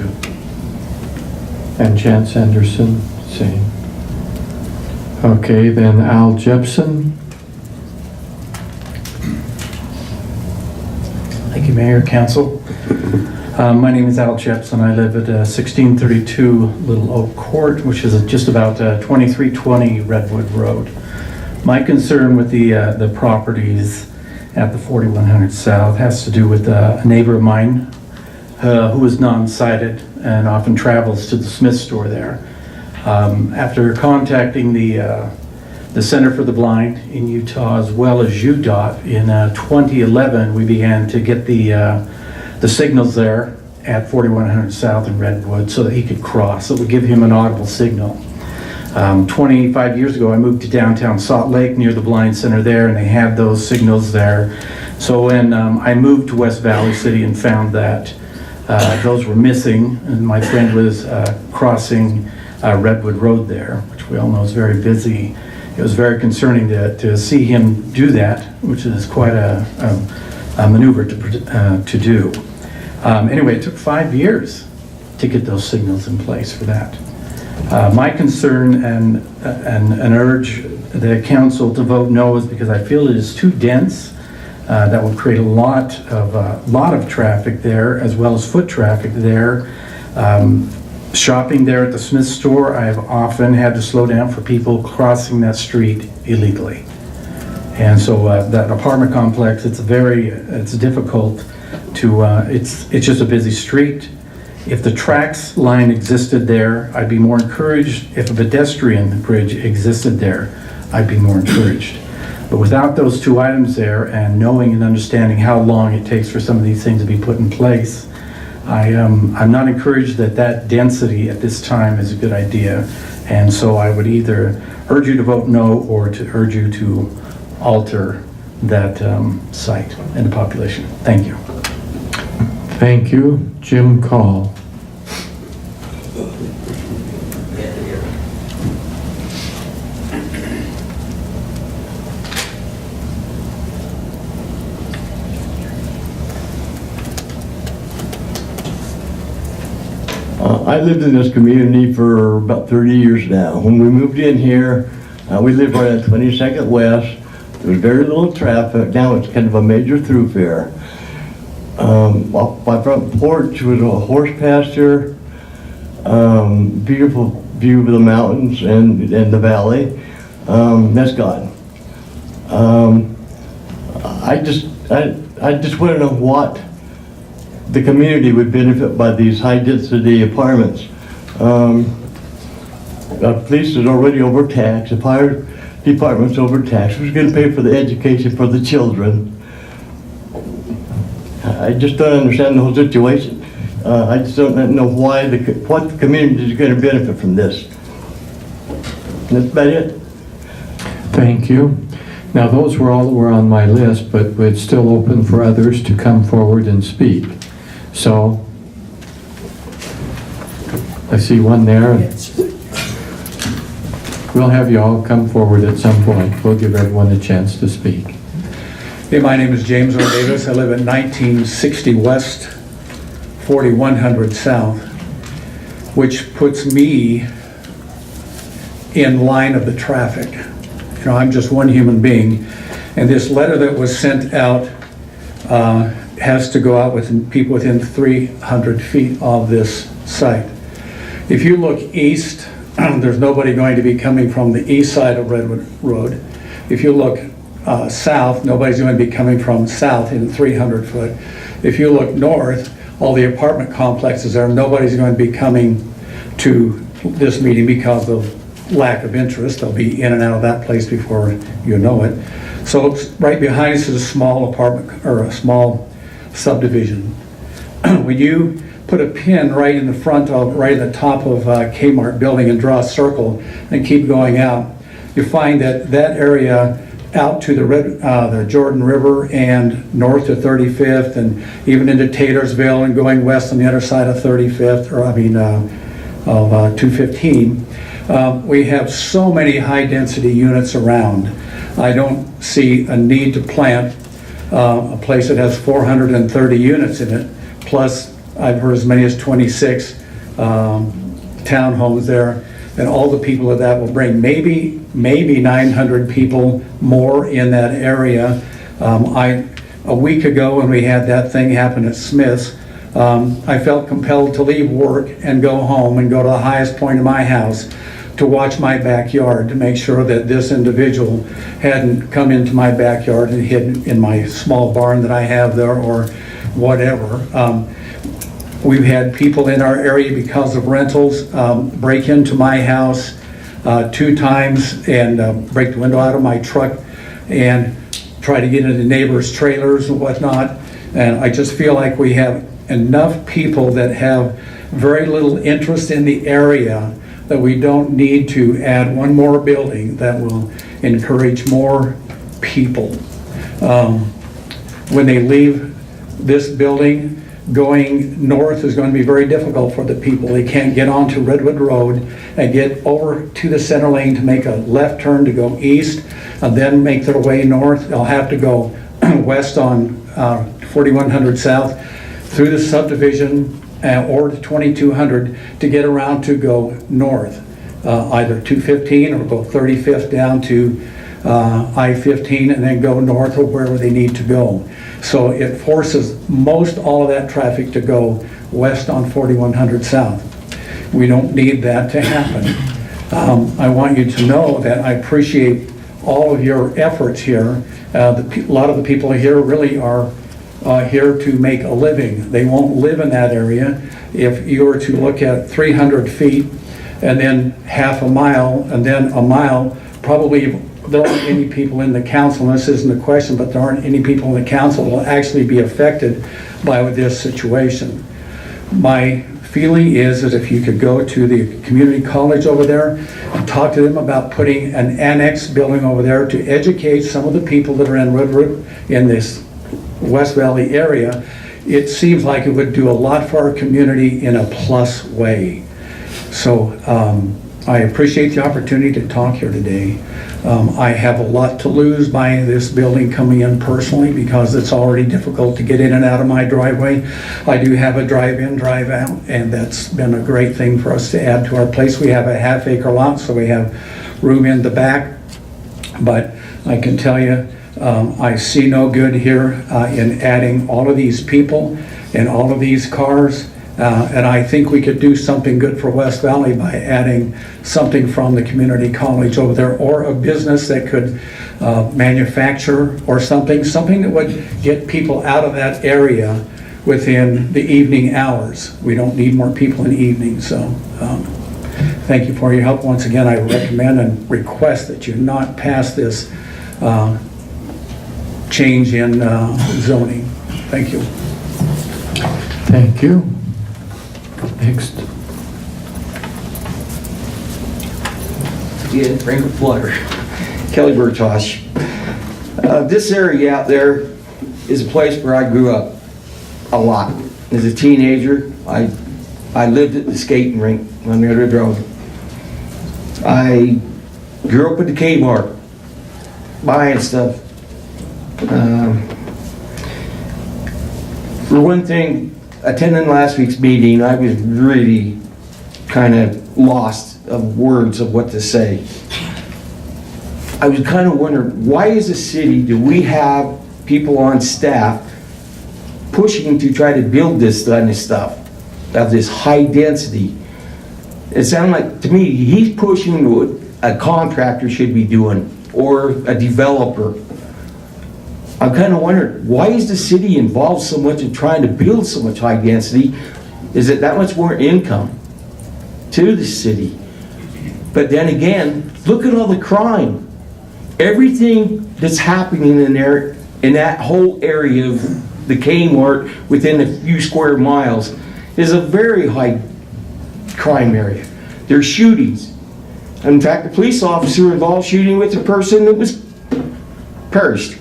And Chance Anderson, same. Okay, then Al Jepson. Thank you, Mayor, Council. My name is Al Jepson. I live at 1632 Little Oak Court, which is just about 2320 Redwood Road. My concern with the properties at the 4100 South has to do with a neighbor of mine who is non-sighted and often travels to the Smith store there. After contacting the Center for the Blind in Utah, as well as UDOT, in 2011, we began to get the signals there at 4100 South in Redwood so that he could cross. It would give him an audible signal. 25 years ago, I moved to downtown Salt Lake near the Blind Center there, and they had those signals there. So when I moved to West Valley City and found that those were missing, and my friend was crossing Redwood Road there, which we all know is very busy, it was very concerning to see him do that, which is quite a maneuver to do. Anyway, it took 5 years to get those signals in place for that. My concern and urge the council to vote no is because I feel it is too dense. That will create a lot of traffic there, as well as foot traffic there. Shopping there at the Smith store, I have often had to slow down for people crossing that street illegally. And so that apartment complex, it's difficult to, it's just a busy street. If the tracks line existed there, I'd be more encouraged. If a pedestrian bridge existed there, I'd be more encouraged. But without those 2 items there, and knowing and understanding how long it takes for some of these things to be put in place, I'm not encouraged that density at this time is a good idea. And so I would either urge you to vote no or to urge you to alter that site and the population. Thank you. Thank you. Jim Call. I lived in this community for about 30 years now. When we moved in here, we lived right at 22nd West. There was very little traffic. Now it's kind of a major thoroughfare. My front porch was a horse pasture, beautiful view of the mountains and the valley. That's gone. I just want to know what the community would benefit by these high-density apartments. The police is already overtaxed, the fire department's overtaxed. Who's going to pay for the education for the children? I just don't understand the whole situation. I just don't know what the community is going to benefit from this. That's about it. Thank you. Now, those were all that were on my list, but it's still open for others to come forward and speak. So, I see one there. We'll have you all come forward at some point. We'll give everyone a chance to speak. Hey, my name is James R. Davis. I live at 1960 West, 4100 South, which puts me in line of the traffic. You know, I'm just one human being, and this letter that was sent out has to go out with people within 300 feet of this site. If you look east, there's nobody going to be coming from the east side of Redwood Road. If you look south, nobody's going to be coming from south in 300 foot. If you look north, all the apartment complexes there, nobody's going to be coming to this meeting because of lack of interest. They'll be in and out of that place before you know it. So right behind us is a small apartment, or a small subdivision. When you put a pin right in the front of, right at the top of Kmart building and draw a circle and keep going out, you find that that area out to the Jordan River and north to 35th and even into Taylorsville and going west on the other side of 35th, or of 215, we have so many high-density units around. I don't see a need to plant a place that has 430 units in it, plus I've heard as many as 26 townhomes there, and all the people that will bring. Maybe 900 people more in that area. A week ago when we had that thing happen at Smith's, I felt compelled to leave work and go home and go to the highest point of my house to watch my backyard to make sure that this individual hadn't come into my backyard and hidden in my small barn that I have there or whatever. We've had people in our area because of rentals break into my house 2 times and break the window out of my truck and try to get into neighbors' trailers and whatnot. And I just feel like we have enough people that have very little interest in the area that we don't need to add one more building that will encourage more people. When they leave this building, going north is going to be very difficult for the people. They can't get onto Redwood Road and get over to the center lane to make a left turn to go east and then make their way north. They'll have to go west on 4100 South through the subdivision or to 2200 to get around to go north, either 215 or go 35th down to I-15 and then go north or wherever they need to go. So it forces most all of that traffic to go west on 4100 South. We don't need that to happen. I want you to know that I appreciate all of your efforts here. A lot of the people here really are here to make a living. They won't live in that area. If you were to look at 300 feet and then half a mile and then a mile, probably there aren't any people in the council, and this isn't a question, but there aren't any people in the council that will actually be affected by this situation. My feeling is that if you could go to the community college over there and talk to them about putting an annex building over there to educate some of the people that are in Redwood, in this West Valley area, it seems like it would do a lot for our community in a plus way. So I appreciate the opportunity to talk here today. I have a lot to lose by this building coming in personally because it's already difficult to get in and out of my driveway. I do have a drive-in, drive-out, and that's been a great thing for us to add to our place. We have a half-acre lot, so we have room in the back, but I can tell you, I see no good here in adding all of these people and all of these cars. And I think we could do something good for West Valley by adding something from the community college over there, or a business that could manufacture or something that would get people out of that area within the evening hours. We don't need more people in the evening, so thank you for your help. Once again, I recommend and request that you not pass this change in zoning. Thank you. Thank you. Next. Again, drink of water. Kelly Bertosh. This area out there is a place where I grew up a lot. As a teenager, I lived at the skating rink on Redwood Road. I grew up at the Kmart, buying stuff. For one thing, attending last week's meeting, I was really kind of lost of words of what to say. I was kind of wondering, why as a city do we have people on staff pushing to try to build this kind of stuff, of this high density? It sounded like, to me, he's pushing what a contractor should be doing, or a developer. I'm kind of wondering, why is the city involved so much in trying to build so much high density? Is it that much more income to the city? But then again, look at all the crime. Everything that's happening in there, in that whole area of the Kmart within a few square miles, is a very high crime area. There's shootings. In fact, the police officer involved shooting with a person that was perished.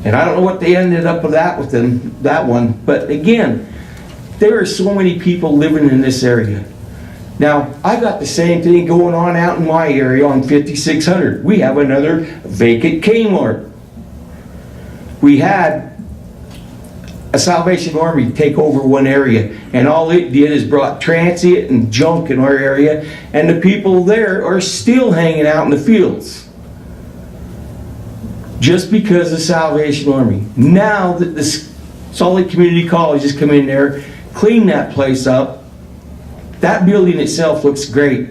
And I don't know what they ended up with that one. But again, there are so many people living in this area. Now, I got the same thing going on out in my area on 5600. We have another vacant Kmart. We had a Salvation Army take over one area, and all it did is brought transient and junk in our area, and the people there are still hanging out in the fields. Just because of Salvation Army. Now that the Salt Lake Community College has come in there, cleaned that place up, that building itself looks great.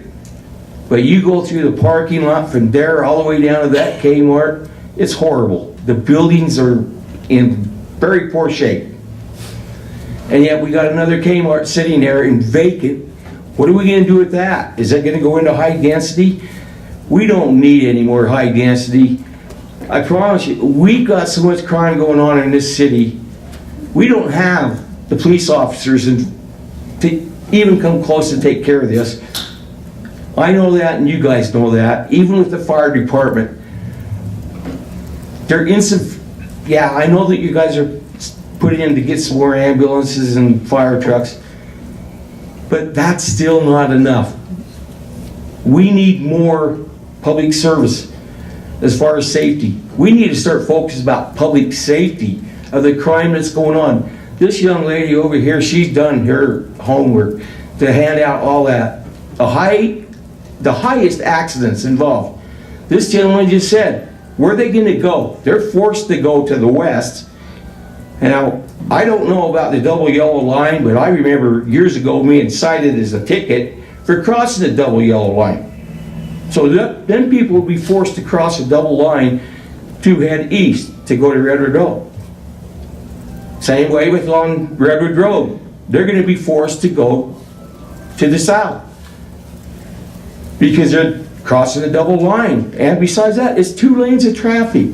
But you go through the parking lot from there all the way down to that Kmart, it's horrible. The buildings are in very poor shape. And yet we got another Kmart sitting there and vacant. What are we going to do with that? Is that going to go into high density? We don't need any more high density. I promise you, we've got so much crime going on in this city. We don't have the police officers to even come close to take care of this. I know that, and you guys know that. Even with the fire department, they're yeah, I know that you guys are putting in to get some more ambulances and fire trucks, but that's still not enough. We need more public service as far as safety. We need to start focusing about public safety of the crime that's going on. This young lady over here, she's done her homework to hand out all that. The highest accidents involved. This gentleman just said, where are they going to go? They're forced to go to the west. Now, I don't know about the double yellow line, but I remember years ago being cited as a ticket for crossing the double yellow line. So then people will be forced to cross a double line to head east to go to Redwood Road. Same way with on Redwood Road. They're going to be forced to go to the south because they're crossing the double line. And besides that, it's 2 lanes of traffic.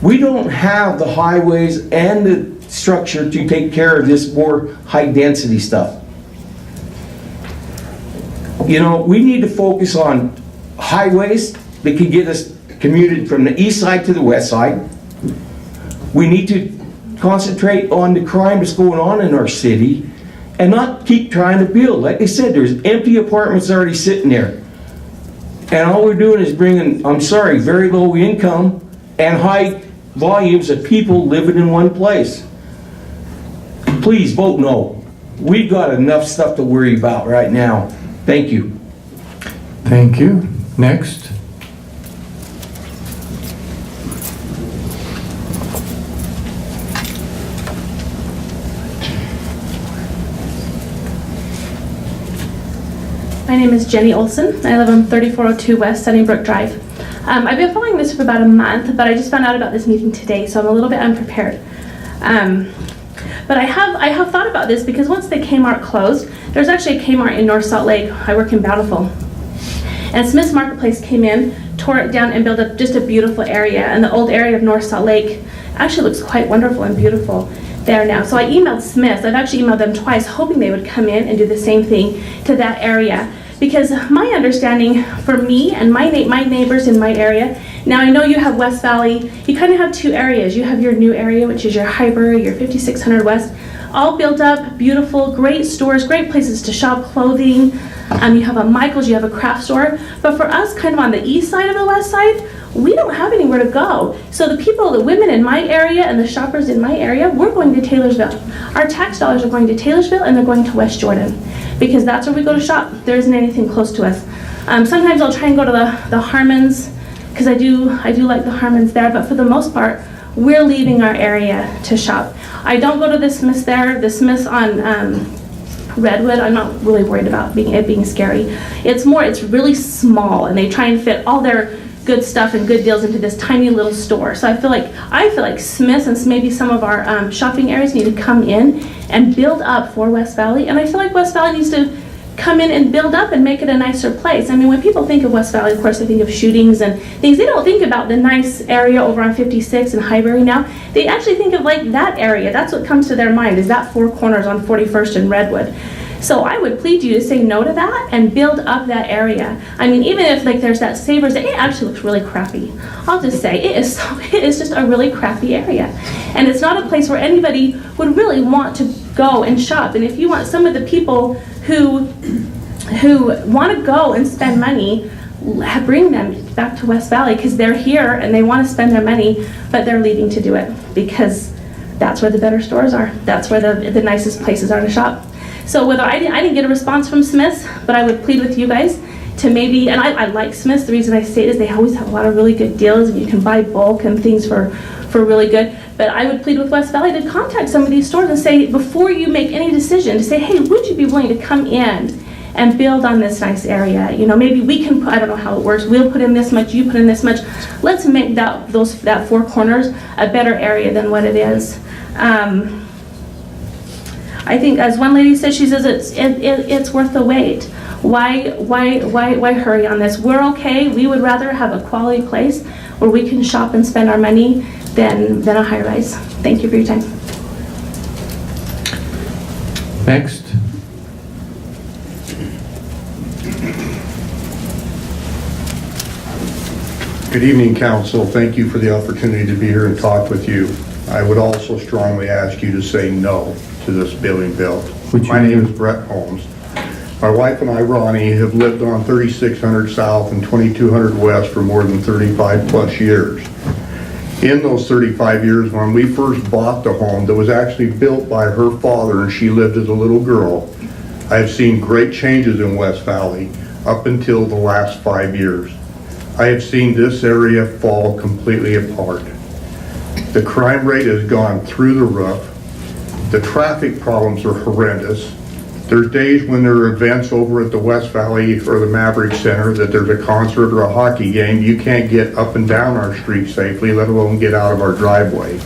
We don't have the highways and the structure to take care of this more high density stuff. You know, we need to focus on highways that can get us commuted from the east side to the west side. We need to concentrate on the crime that's going on in our city and not keep trying to build. Like I said, there's empty apartments already sitting there. And all we're doing is bringing, I'm sorry, very low income and high volumes of people living in one place. Please vote no. We've got enough stuff to worry about right now. Thank you. Thank you. Next. My name is Jenny Olson. I live on 3402 West Sunnybrook Drive. I've been following this for about a month, but I just found out about this meeting today, so I'm a little bit unprepared. But I have thought about this because once the Kmart closed, there's actually a Kmart in North Salt Lake. I work in Bountiful. And Smith's Marketplace came in, tore it down, and built up just a beautiful area. And the old area of North Salt Lake actually looks quite wonderful and beautiful there now. So I emailed Smith's. I've actually emailed them twice, hoping they would come in and do the same thing to that area Because my understanding for me and my neighbors in my area, now I know you have West Valley, you kind of have two areas. You have your new area, which is your Highbury, your 5600 West, all built up, beautiful, great stores, great places to shop clothing. You have a Michael's, you have a craft store. But for us, kind of on the east side of the west side, we don't have anywhere to go. So the people, the women in my area and the shoppers in my area, we're going to Taylorsville. Our tax dollars are going to Taylorsville and they're going to West Jordan because that's where we go to shop. There isn't anything close to us. Sometimes I'll try and go to the Harmons because I do like the Harmons there, but for the most part, we're leaving our area to shop. I don't go to the Smiths there. The Smiths on Redwood, I'm not really worried about it being scary. It's really small and they try and fit all their good stuff and good deals into this tiny little store. So I feel like Smiths and maybe some of our shopping areas need to come in and build up for West Valley. And I feel like West Valley needs to come in and build up and make it a nicer place. I mean, when people think of West Valley, of course, they think of shootings and things. They don't think about the nice area over on 56 and Highbury now. They actually think of like that area. That's what comes to their mind, is that Four Corners on 41st and Redwood. So I would plead you to say no to that and build up that area. I mean, even if like there's that Savers, it actually looks really crappy. I'll just say it is just a really crappy area. And it's not a place where anybody would really want to go and shop. And if you want some of the people who want to go and spend money, bring them back to West Valley because they're here and they want to spend their money, but they're leaving to do it because that's where the better stores are. That's where the nicest places are to shop. So whether I didn't get a response from Smiths, but I would plead with you guys to maybe, and I like Smiths, the reason I say it is they always have a lot of really good deals and you can buy bulk and things for really good. But I would plead with West Valley to contact some of these stores and say, before you make any decision, to say, hey, would you be willing to come in and build on this nice area? You know, maybe we can, I don't know how it works, we'll put in this much, you put in this much. Let's make that Four Corners a better area than what it is. I think, as one lady said, she says it's worth the wait. Why hurry on this? We're okay. We would rather have a quality place where we can shop and spend our money than a high rise. Thank you for your time. Next. Good evening, council. Thank you for the opportunity to be here and talk with you. I would also strongly ask you to say no to this building built. My name is Brett Holmes. My wife and I, Ronnie, have lived on 3600 South and 2200 West for more than 35 plus years. In those 35 years, when we first bought the home that was actually built by her father and she lived as a little girl, I've seen great changes in West Valley up until the last 5 years. I have seen this area fall completely apart. The crime rate has gone through the roof. The traffic problems are horrendous. There's days when there are events over at the West Valley or the Maverick Center that there's a concert or a hockey game. You can't get up and down our street safely, let alone get out of our driveway.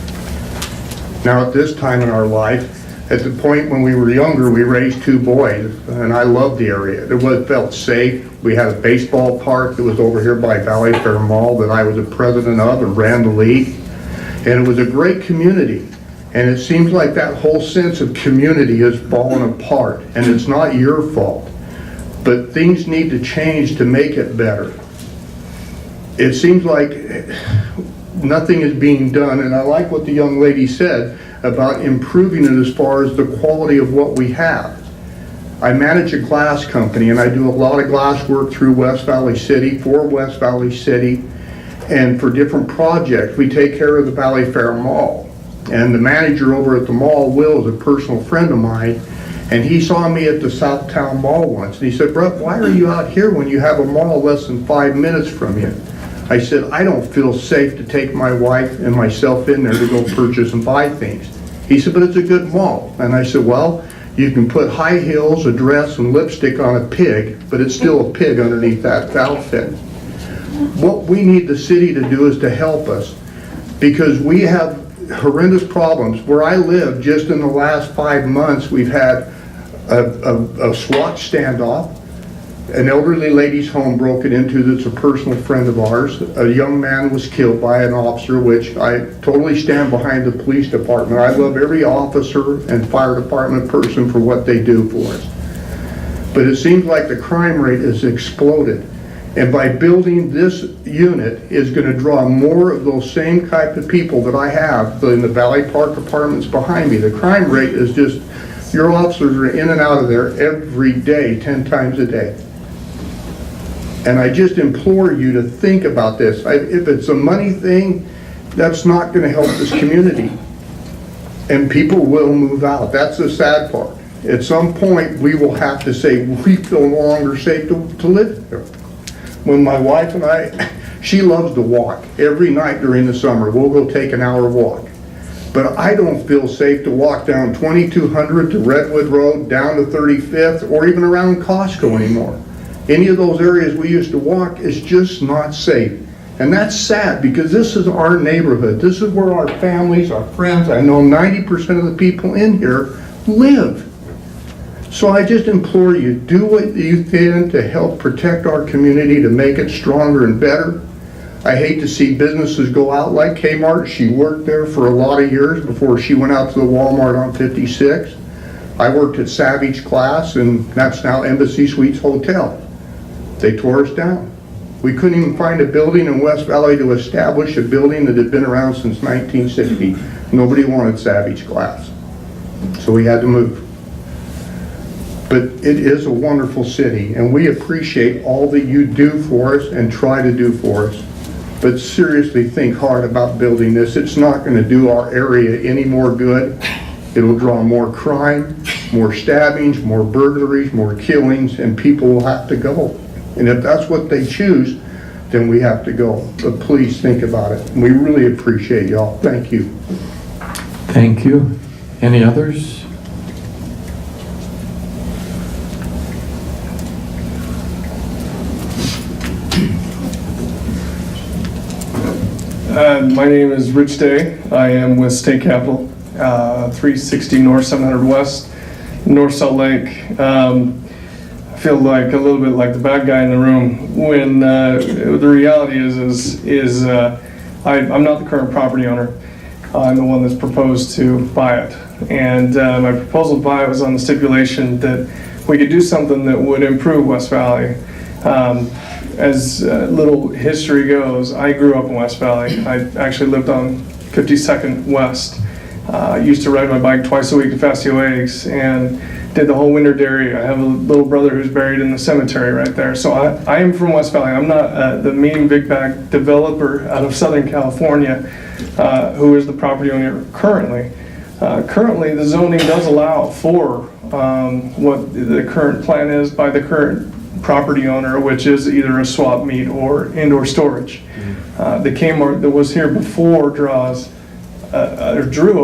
Now at this time in our life, at the point when we were younger, we raised 2 boys, and I loved the area. It felt safe. We had a baseball park that was over here by Valley Fair Mall that I was the president of and ran the league. And it was a great community. And it seems like that whole sense of community has fallen apart, and it's not your fault. But things need to change to make it better. It seems like nothing is being done, and I like what the young lady said about improving it as far as the quality of what we have. I manage a glass company, and I do a lot of glass work through West Valley City, for West Valley City, and for different projects. We take care of the Valley Fair Mall. And the manager over at the mall, Will, is a personal friend of mine, and he saw me at the Southtown Mall once, and he said, Brett, why are you out here when you have a mall less than 5 minutes from you? I said, I don't feel safe to take my wife and myself in there to go purchase and buy things. He said, but it's a good mall. And I said, well, you can put high heels, a dress, and lipstick on a pig, but it's still a pig underneath that outfit. What we need the city to do is to help us, because we have horrendous problems. Where I live, just in the last 5 months, we've had a SWAT standoff, an elderly lady's home broken into that's a personal friend of ours, a young man was killed by an officer, which I totally stand behind the police department. I love every officer and fire department person for what they do for us. But it seems like the crime rate has exploded. And by building this unit is going to draw more of those same type of people that I have in the Valley Park apartments behind me. The crime rate is just, your officers are in and out of there every day, 10 times a day. And I just implore you to think about this. If it's a money thing, that's not going to help this community. And people will move out. That's the sad part. At some point, we will have to say, we feel no longer safe to live here. When my wife and I, she loves to walk. Every night during the summer, we'll go take an hour walk. But I don't feel safe to walk down 2200 to Redwood Road, down to 35th, or even around Costco anymore. Any of those areas we used to walk is just not safe. And that's sad because this is our neighborhood. This is where our families, our friends, I know 90% of the people in here live. So I just implore you, do what you can to help protect our community, to make it stronger and better. I hate to see businesses go out like Kmart. She worked there for a lot of years before she went out to the Walmart on 56. I worked at Savage Glass, and that's now Embassy Suites Hotel. They tore us down. We couldn't even find a building in West Valley to establish a building that had been around since 1960. Nobody wanted Savage Glass. So we had to move. But it is a wonderful city, and we appreciate all that you do for us and try to do for us. But seriously, think hard about building this. It's not going to do our area any more good. It'll draw more crime, more stabbings, more burglaries, more killings, and people will have to go. And if that's what they choose, then we have to go. But please think about it. We really appreciate y'all. Thank you. Thank you. Any others? My name is Rich Day. I am with State Capital, 360 North, 700 West, North Salt Lake. I feel like a little bit like the bad guy in the room when the reality is I'm not the current property owner. I'm the one that's proposed to buy it. And my proposal to buy it was on the stipulation that we could do something that would improve West Valley. As little history goes, I grew up in West Valley. I actually lived on 52nd West. I used to ride my bike twice a week to Fastio Eggs and did the whole winter dairy. I have a little brother who's buried in the cemetery right there. So I am from West Valley. I'm not the mean big bag developer out of Southern California who is the property owner currently. Currently, the zoning does allow for what the current plan is by the current property owner, which is either a swap meet or indoor storage. The Kmart that was here before drew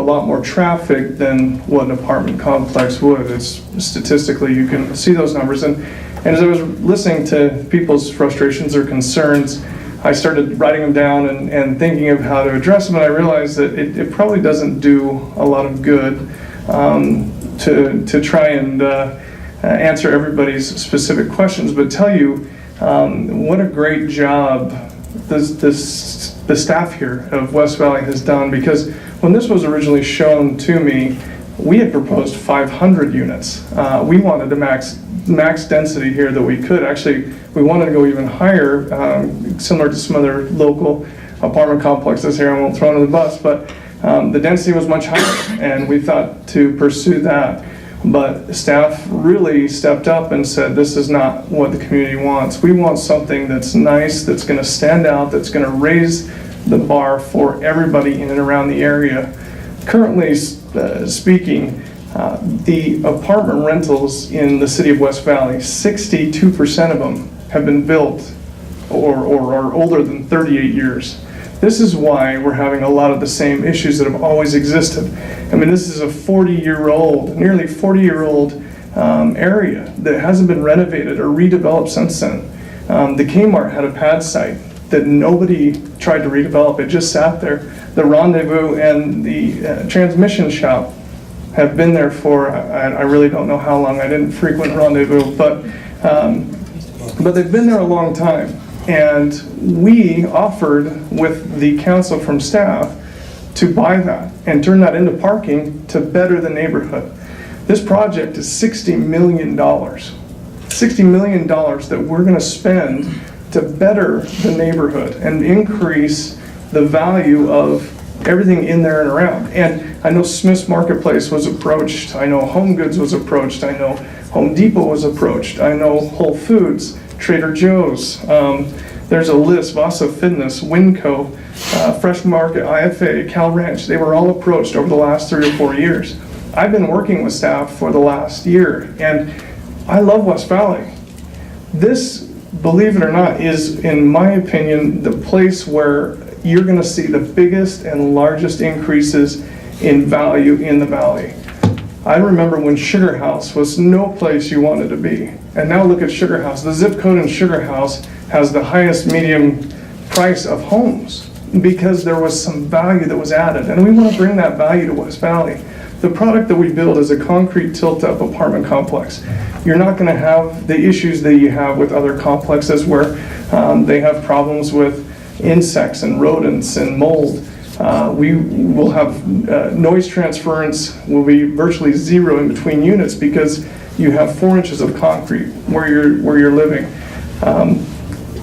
a lot more traffic than what an apartment complex would. It's statistically, you can see those numbers. And as I was listening to people's frustrations or concerns, I started writing them down and thinking of how to address them, and I realized that it probably doesn't do a lot of good to try and answer everybody's specific questions, but tell you what a great job the staff here of West Valley has done, because when this was originally shown to me, we had proposed 500 units. We wanted to max density here that we could. Actually, we wanted to go even higher, similar to some other local apartment complexes here. I won't throw under the bus, but the density was much higher, and we thought to pursue that. But staff really stepped up and said, this is not what the community wants. We want something that's nice, that's going to stand out, that's going to raise the bar for everybody in and around the area. Currently speaking, the apartment rentals in the city of West Valley, 62% of them have been built or are older than 38 years. This is why we're having a lot of the same issues that have always existed. I mean, this is a 40-year-old, nearly 40-year-old area that hasn't been renovated or redeveloped since then. The Kmart had a pad site that nobody tried to redevelop. It just sat there. The Rendezvous and the transmission shop have been there for, I really don't know how long. I didn't frequent Rendezvous, but they've been there a long time. And we offered with the council from staff to buy that and turn that into parking to better the neighborhood. This project is $60 million. $60 million that we're gonna spend to better the neighborhood and increase the value of everything in there and around. And I know Smith's Marketplace was approached, I know Home Goods was approached, I know Home Depot was approached, I know Whole Foods, Trader Joe's, there's a list, Vasa Fitness, Winco, Fresh Market, IFA, Cal Ranch, they were all approached over the last 3 or 4 years. I've been working with staff for the last year, and I love West Valley. This, believe it or not, is, in my opinion, the place where you're gonna see the biggest and largest increases in value in the valley. I remember when Sugar House was no place you wanted to be. And now look at Sugar House. The zip code in Sugar House has the highest median price of homes because there was some value that was added. And we want to bring that value to West Valley. The product that we build is a concrete tilt-up apartment complex. You're not going to have the issues that you have with other complexes where they have problems with insects and rodents and mold. We will have noise transference will be virtually zero in between units because you have 4 inches of concrete where you're living.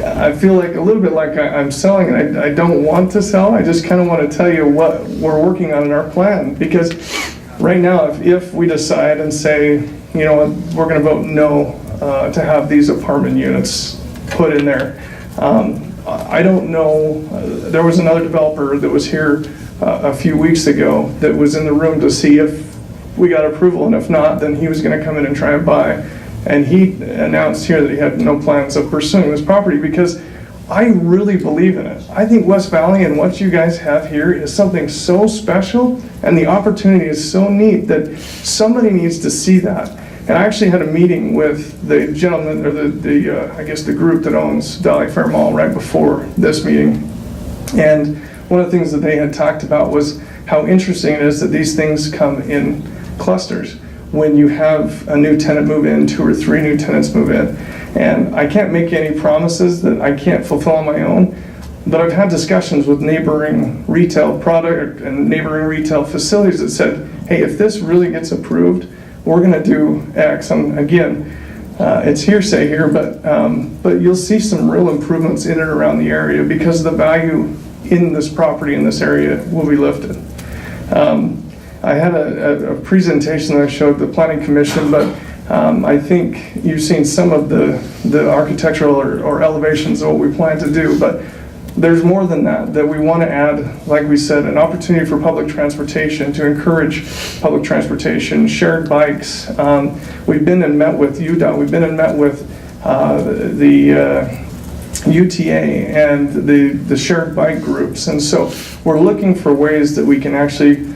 I feel like a little bit like I'm selling, and I don't want to sell. I just kind of want to tell you what we're working on in our plan, because right now, if we decide and say, you know, we're going to vote no to have these apartment units put in there. I don't know, there was another developer that was here a few weeks ago that was in the room to see if we got approval, and if not, then he was going to come in and try and buy. And he announced here that he had no plans of pursuing this property because I really believe in it. I think West Valley and what you guys have here is something so special, and the opportunity is so neat that somebody needs to see that. And I actually had a meeting with the gentleman, or I guess the group that owns Valley Fair Mall right before this meeting. And one of the things that they had talked about was how interesting it is that these things come in clusters. When you have a new tenant move in, 2 or 3 new tenants move in. And I can't make any promises that I can't fulfill on my own, but I've had discussions with neighboring retail product and neighboring retail facilities that said, hey, if this really gets approved, we're going to do X. And again, it's hearsay here, but you'll see some real improvements in and around the area because the value in this property in this area will be lifted. I had a presentation that I showed the Planning Commission, but I think you've seen some of the architectural or elevations of what we plan to do, but there's more than that we want to add, like we said, an opportunity for public transportation, to encourage public transportation, shared bikes. We've been and met with UDOT, we've been and met with the UTA and the shared bike groups, and so we're looking for ways that we can actually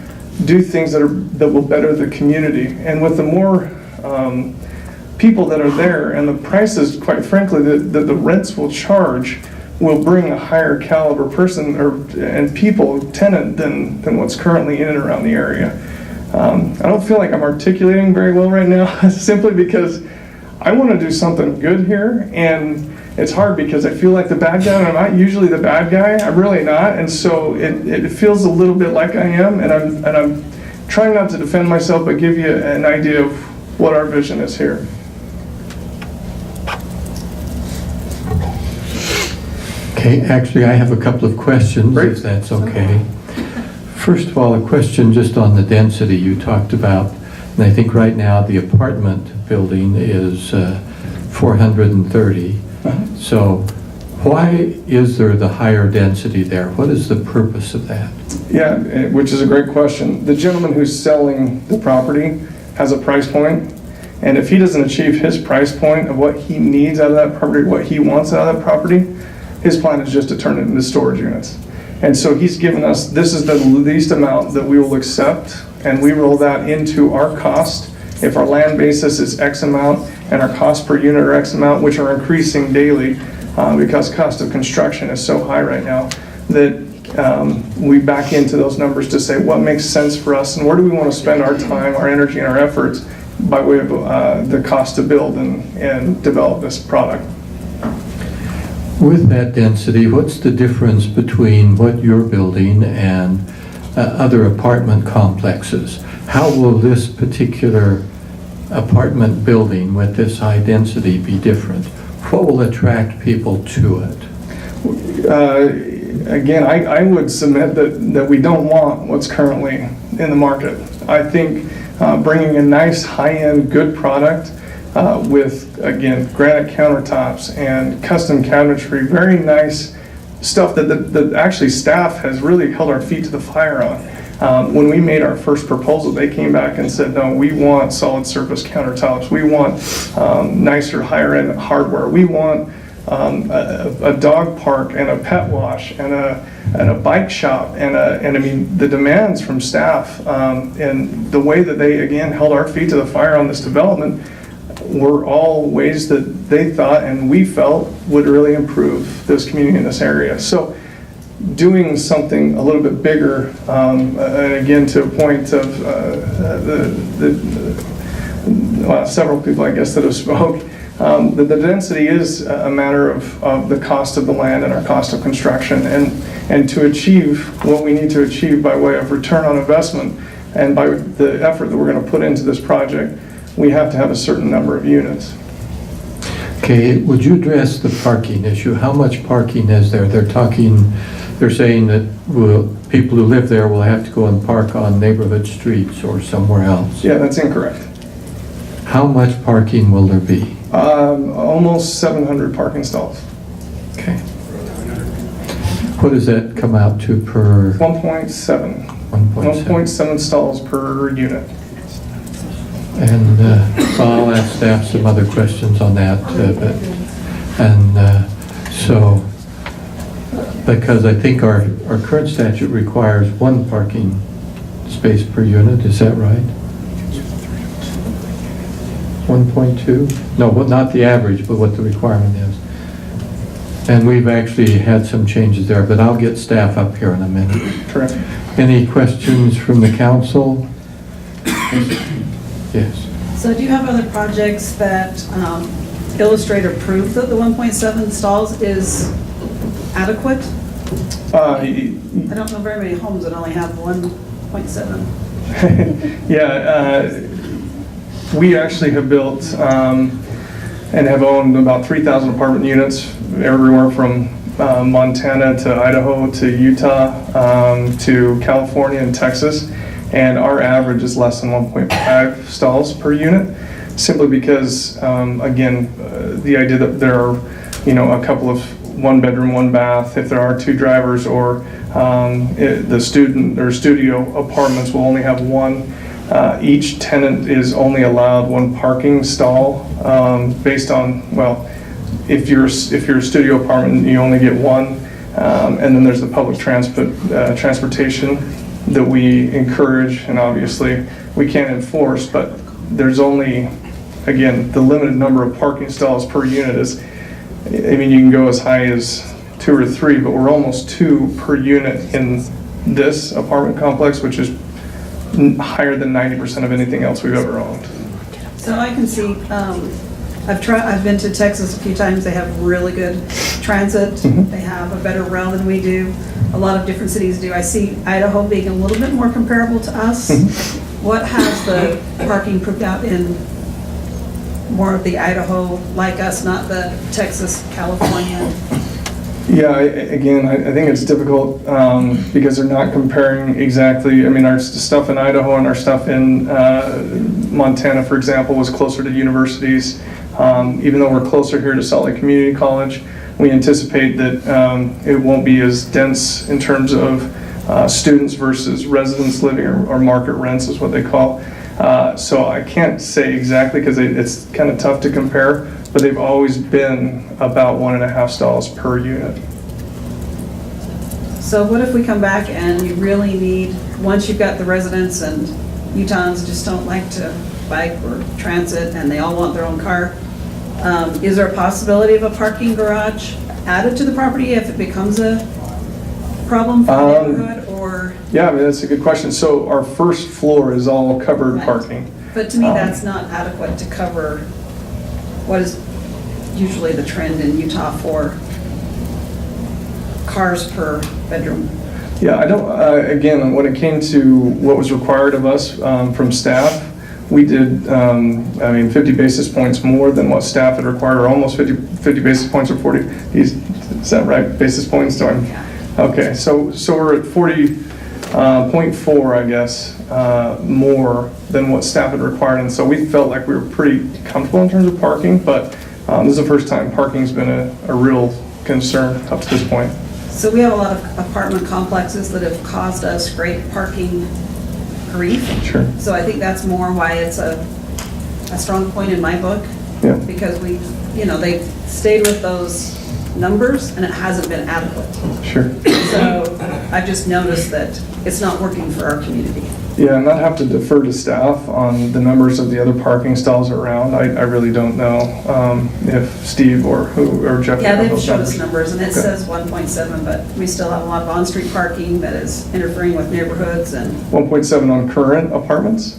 do things that will better the community. And with the more people that are there and the prices, quite frankly, that the rents will charge will bring a higher caliber person and tenant than what's currently in and around the area. I don't feel like I'm articulating very well right now, simply because I want to do something good here, and it's hard because I feel like the bad guy, and I'm not usually the bad guy, I'm really not, and so it feels a little bit like I am, and I'm trying not to defend myself, but give you an idea of what our vision is here. Okay, actually, I have a couple of questions, if that's okay. First of all, a question just on the density you talked about, and I think right now the apartment building is 430. So why is there the higher density there? What is the purpose of that? Yeah, which is a great question. The gentleman who's selling the property has a price point, and if he doesn't achieve his price point of what he needs out of that property, what he wants out of that property, his plan is just to turn it into storage units. And so he's given us, this is the least amount that we will accept, and we roll that into our cost. If our land basis is X amount and our cost per unit are X amount, which are increasing daily because cost of construction is so high right now, that we back into those numbers to say what makes sense for us and where do we want to spend our time, our energy, and our efforts by way of the cost to build and develop this product. With that density, what's the difference between what you're building and other apartment complexes? How will this particular apartment building with this high density be different? What will attract people to it? Again, I would submit that we don't want what's currently in the market. I think bringing a nice, high-end, good product with, again, granite countertops and custom cabinetry, very nice stuff that actually staff has really held our feet to the fire on. When we made our first proposal, they came back and said, no, we want solid surface countertops. We want nicer, higher-end hardware. We want a dog park and a pet wash and a bike shop and I mean the demands from staff and the way that they again held our feet to the fire on this development were all ways that they thought and we felt would really improve this community in this area. So doing something a little bit bigger, and again to a point of several people I guess that have spoke. The density is a matter of the cost of the land and our cost of construction, and to achieve what we need to achieve by way of return on investment and by the effort that we're going to put into this project, we have to have a certain number of units. Okay, would you address the parking issue? How much parking is there? They're saying that people who live there will have to go and park on neighborhood streets or somewhere else. Yeah, that's incorrect. How much parking will there be? Almost 700 parking stalls. Okay. What does that come out to per? 1.7. 1.7 stalls per unit. And I'll ask staff some other questions on that. Because I think our current statute requires one parking space per unit, is that right? 1.2? No, but not the average, but what the requirement is. And we've actually had some changes there, but I'll get staff up here in a minute. Correct. Any questions from the council? Yes. So do you have other projects that illustrate or prove that the 1.7 stalls is adequate? I don't know very many homes that only have 1.7. Yeah, we actually have built and have owned about 3,000 apartment units everywhere from Montana to Idaho to Utah to California and Texas. And our average is less than 1.5 stalls per unit, simply because, again, the idea that there are, a couple of one bedroom, one bath, if there are two drivers, or the student or studio apartments will only have one. Each tenant is only allowed one parking stall based on, well, if you're a studio apartment, you only get one, and then there's the public transportation that we encourage, and obviously we can't enforce, but there's only, again, the limited number of parking stalls per unit is, I mean, you can go as high as 2 or 3, but we're almost 2 per unit in this apartment complex, which is higher than 90% of anything else we've ever owned. So I can see, I've been to Texas a few times. They have really good transit. Mm-hmm. They have a better rail than we do. A lot of different cities do. I see Idaho being a little bit more comparable to us. Mm-hmm. What has the parking proved out in more of the Idaho like us, not the Texas, California? Yeah, again, I think it's difficult because they're not comparing exactly. I mean, our stuff in Idaho and our stuff in Montana, for example, was closer to universities. Even though we're closer here to Salt Lake Community College, we anticipate that it won't be as dense in terms of students versus residents living, or market rents is what they call. So I can't say exactly because it's kind of tough to compare, but they've always been about 1.5 stalls per unit. So what if we come back and you really need, once you've got the residents and Utahns just don't like to bike or transit and they all want their own car, is there a possibility of a parking garage added to the property if it becomes a problem for the neighborhood, or? Yeah, I mean, that's a good question. So our first floor is all covered parking. But to me, that's not adequate to cover what is usually the trend in Utah for cars per bedroom. Yeah, I don't, again, when it came to what was required of us from staff, we did, 50 basis points more than what staff had required, or almost 50 basis points or 40. Is that right? Basis points? Okay, so we're at 40.4, I guess, more than what staff had required. And so we felt like we were pretty comfortable in terms of parking, but this is the first time parking's been a real concern up to this point. So we have a lot of apartment complexes that have caused us great parking grief. Sure. So I think that's more why it's a strong point in my book. Yeah. Because they've stayed with those numbers and it hasn't been adequate. Sure. So I've just noticed that it's not working for our community. Yeah, and I'd have to defer to staff on the numbers of the other parking stalls around. I really don't know if Steve or Jeff. Yeah, have they've those showed us numbers. numbers and it Okay. says 1.7, but we still have a lot of on-street parking that is interfering with neighborhoods and 1.7 on current apartments?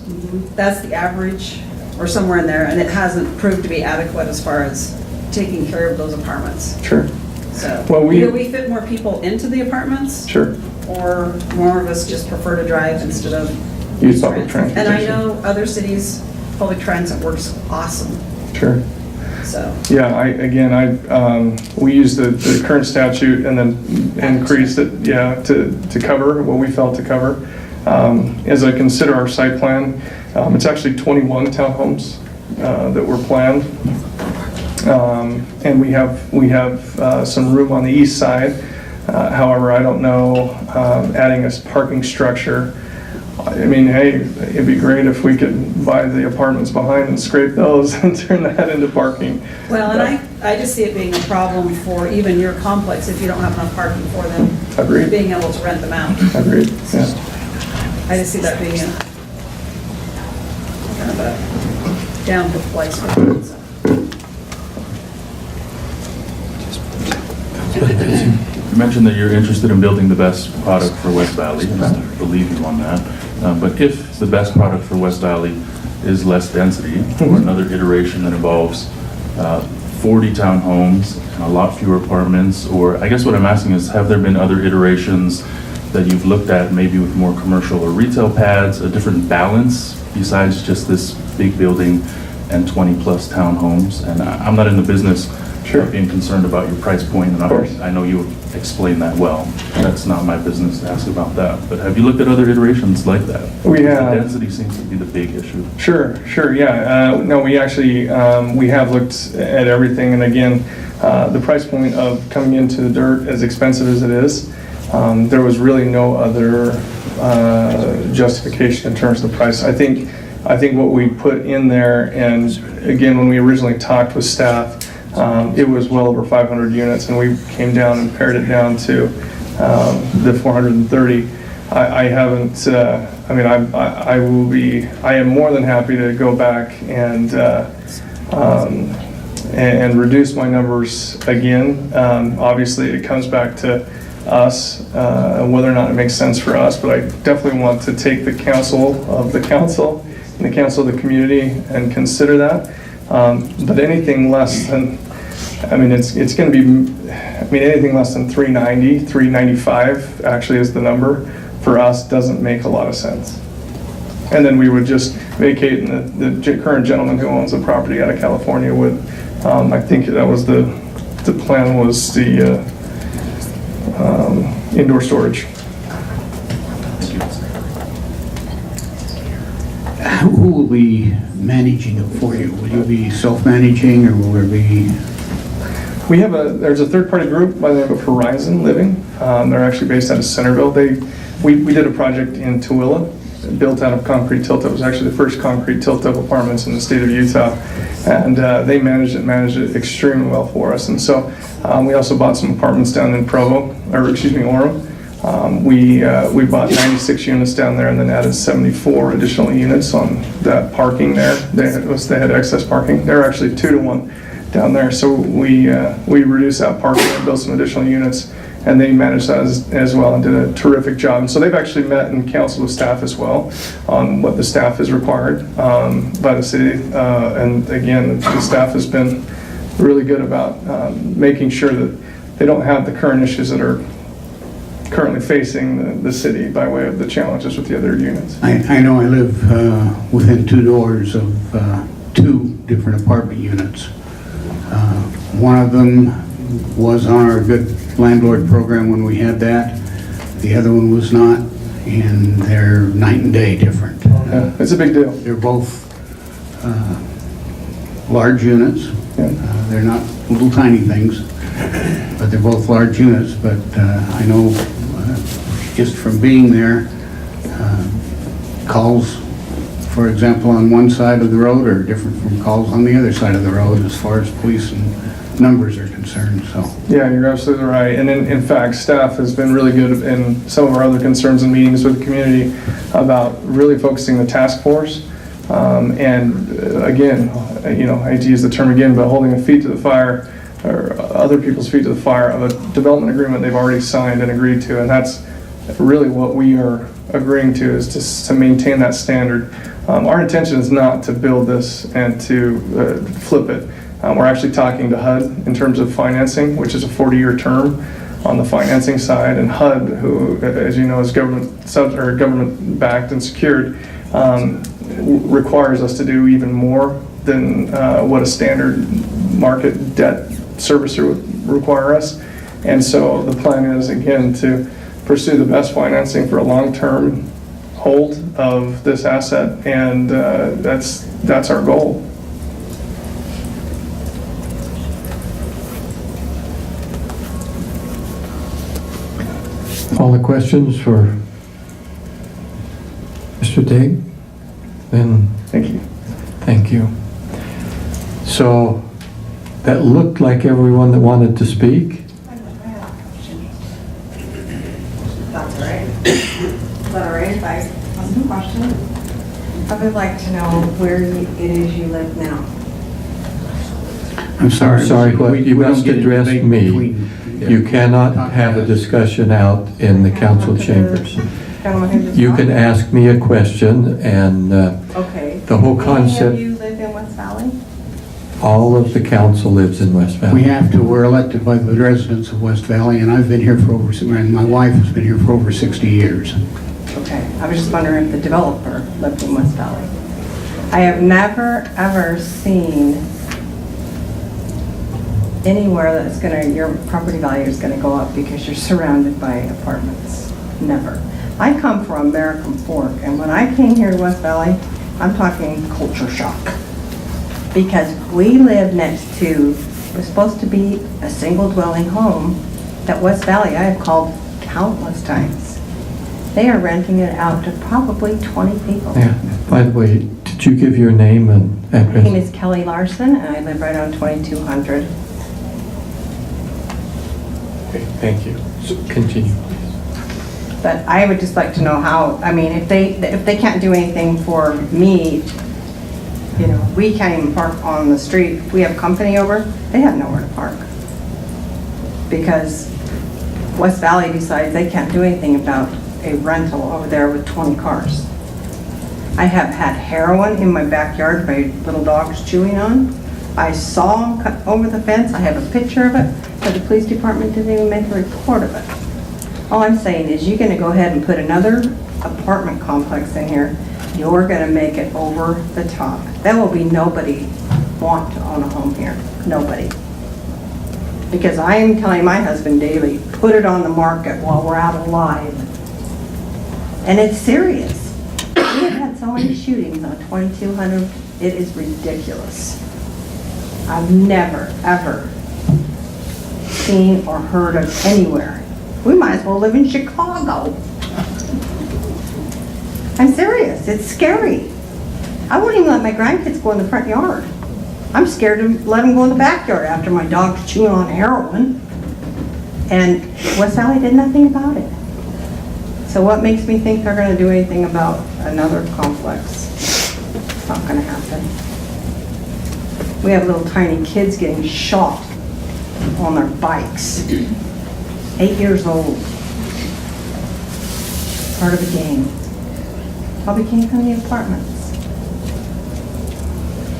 that's the average or somewhere in there, and it hasn't proved to be adequate as far as taking care of those apartments. Sure. So, Well, either we fit more people into the apartments, Sure. or more of us just prefer to drive instead of Use public transportation. And I know other cities, public transit works awesome, Sure. so. Yeah, we used the current statute and then increased it, to cover what we felt to cover. As I consider our site plan, it's actually 21 townhomes that were planned. And we have some room on the east side. However, I don't know, adding a parking structure, hey, it'd be great if we could buy the apartments behind and scrape those and turn that into parking. Well, and I just see it being a problem for even your complex if you don't have enough parking for them. Agreed. Being able to rent them out. Agreed, yeah. I just see that being a kind of a downhill place for them. So. You mentioned that you're interested in building the best product for West Valley, and I believe you on that. But if the best product for West Valley is less density, or another iteration that involves 40 townhomes and a lot fewer apartments, or I guess what I'm asking is, have there been other iterations that you've looked at, maybe with more commercial or retail pads, a different balance besides just this big building and 20 plus townhomes? And I'm not in the business of being concerned about your price point, and I know you explain that well. That's not my business to ask about that. But have you looked at other iterations like that? We have. The density seems to be the big issue. Sure, yeah. No, we actually, we have looked at everything, and again, the price point of coming into the dirt, as expensive as it is, there was really no other justification in terms of the price. I think what we put in there, and again, when we originally talked with staff, it was well over 500 units, and we came down and pared it down to the 430. I haven't, I am more than happy to go back and reduce my numbers again. Obviously, it comes back to us, whether or not it makes sense for us, but I definitely want to take the counsel of the council and the council of the community and consider that. But anything less than, it's going to be, anything less than 390, 395 actually is the number, for us doesn't make a lot of sense. And then we would just vacate, and the current gentleman who owns the property out of California would, I think that was the plan, was the indoor storage. Who will be managing it for you? Will you be self-managing, or will there be? There's a third-party group by the name of Horizon Living. They're actually based out of Centerville. We did a project in Tooele, built out of concrete tilt-up. It was actually the first concrete tilt-up apartments in the state of Utah. And they managed it extremely well for us. And so we also bought some apartments down in Orem. We bought 96 units down there and then added 74 additional units on that parking there. They had excess parking. They're actually 2-to-1 down there. So we reduced that parking and built some additional units, and they managed that as well and did a terrific job. And so they've actually met and counseled with staff as well on what the staff is required by the city. And again, the staff has been really good about making sure that they don't have the current issues that are currently facing the city by way of the challenges with the other units. I know I live within 2 doors of 2 different apartment units. One of them was on our good landlord program when we had that. The other one was not, and they're night and day different. Yeah, it's a big deal. They're both large units. They're not little tiny things, but they're both large units. But I know just from being there, calls, for example, on one side of the road are different from calls on the other side of the road as far as police and numbers are concerned, so. Yeah, you're absolutely right. And in fact, staff has been really good in some of our other concerns and meetings with the community about really focusing the task force. Again, I hate to use the term again, but holding a feet to the fire, or other people's feet to the fire of a development agreement they've already signed and agreed to. And that's really what we are agreeing to, is to maintain that standard. Our intention is not to build this and to flip it. We're actually talking to HUD in terms of financing, which is a 40-year term on the financing side. And HUD, who, as you know, is government-backed and secured, requires us to do even more than what a standard market debt servicer would require us. And so the plan is, again, to pursue the best financing for a long-term hold of this asset, and that's our goal. All the questions for Mr. Digg? Then thank you. Thank you. So that looked like everyone that wanted to speak. That's all right. Is that all right if I ask some questions? I would like to know where it is you live now. I'm sorry. What you must address me. You cannot have a discussion out in the council chambers. You can ask me a question, and Okay. the whole concept. Any of you live in West Valley? All of the council lives in West Valley. We have to, we're elected by the residents of West Valley, and I've been here for and my wife has been here for over 60 years. Okay. I was just wondering if the developer lived in West Valley. I have never, ever seen anywhere that's your property value is gonna go up because you're surrounded by apartments. Never. I come from American Fork, and when I came here to West Valley, I'm talking culture shock. Because we live next to, we're supposed to be a single dwelling home that West Valley, I have called countless times. They are renting it out to probably 20 people. Yeah. By the way, did you give your name and My address? name is Kelly Larson, and I live right on 2200. Okay, thank you. So continue. But I would just like to know how, I mean, if they can't do anything for me, we can't even park on the street. If we have company over, they have nowhere to park. Because West Valley decides they can't do anything about a rental over there with 20 cars. I have had heroin in my backyard my little dog's chewing on. I saw him cut over the fence. I have a picture of it, but the police department didn't even make a report of it. All I'm saying is you're gonna go ahead and put another apartment complex in here. You're gonna make it over the top. There will be nobody want to own a home here. Nobody. Because I am telling my husband daily, put it on the market while we're out alive. And it's serious. We have had so many shootings on 2200. It is ridiculous. I've never, ever seen or heard of anywhere. We might as well live in Chicago. I'm serious, it's scary. I wouldn't even let my grandkids go in the front yard. I'm scared to let them go in the backyard after my dog's chewing on heroin. And West Valley did nothing about it. So what makes me think they're gonna do anything about another complex? It's not gonna happen. We have little tiny kids getting shot on their bikes. 8 years old. Part of a game. Probably came from the apartments.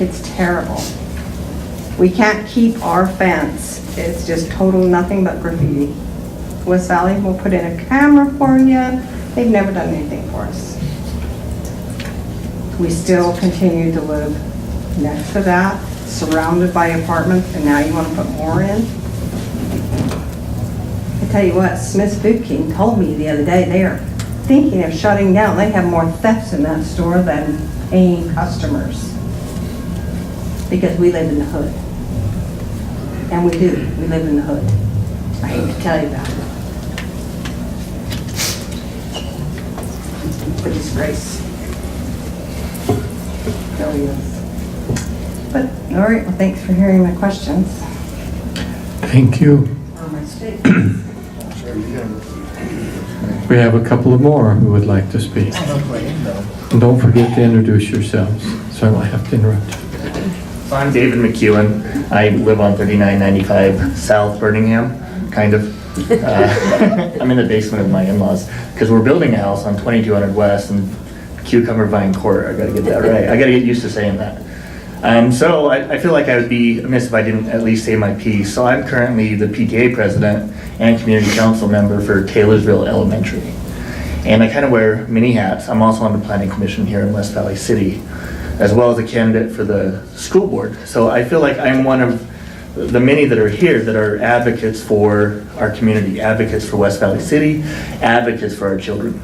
It's terrible. We can't keep our fence. It's just total nothing but graffiti. West Valley will put in a camera for you. They've never done anything for us. We still continue to live next to that, surrounded by apartments, and now you want to put more in? I tell you what, Smith's Food King told me the other day they are thinking of shutting down. They have more thefts in that store than paying customers. Because we live in the hood. And we do, we live in the hood. I hate to tell you that. It's a disgrace. It really is. But, all right, well, thanks for hearing my questions. Thank you. Or my statement. We have a couple of more who would like to speak. And don't forget to introduce yourselves, so I won't have to interrupt you. So I'm David McEwen. I live on 3995 South Birmingham, kind of. I'm in the basement of my in-laws because we're building a house on 2200 West and Cucumber Vine Court. I gotta get that right. I gotta get used to saying that. So I feel like I would be amiss if I didn't at least say my piece. So I'm currently the PTA president and community council member for Taylorsville Elementary. And I kind of wear many hats. I'm also on the planning commission here in West Valley City, as well as a candidate for the school board. So I feel like I'm one of the many that are here that are advocates for our community, advocates for West Valley City, advocates for our children.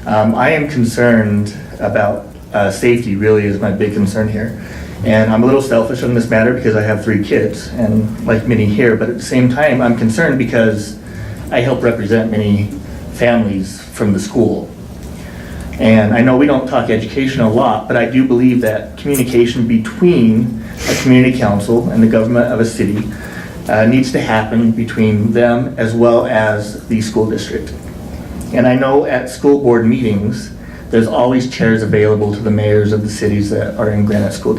I am concerned about safety, really is my big concern here. And I'm a little selfish on this matter because I have 3 kids, and like many here, but at the same time, I'm concerned because I help represent many families from the school. And I know we don't talk education a lot, but I do believe that communication between a community council and the government of a city needs to happen between them as well as the school district. And I know at school board meetings, there's always chairs available to the mayors of the cities that are in Granite School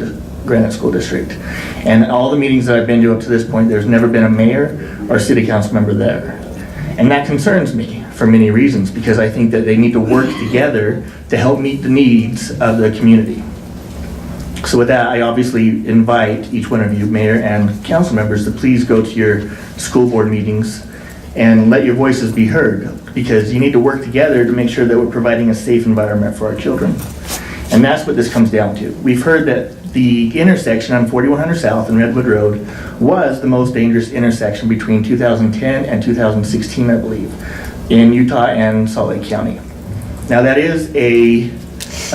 District. And all the meetings that I've been to up to this point, there's never been a mayor or city council member there. And that concerns me for many reasons, because I think that they need to work together to help meet the needs of the community. So with that, I obviously invite each one of you, mayor and council members, to please go to your school board meetings and let your voices be heard, because you need to work together to make sure that we're providing a safe environment for our children. And that's what this comes down to. We've heard that the intersection on 4100 South and Redwood Road was the most dangerous intersection between 2010 and 2016, I believe, in Utah and Salt Lake County. Now that is a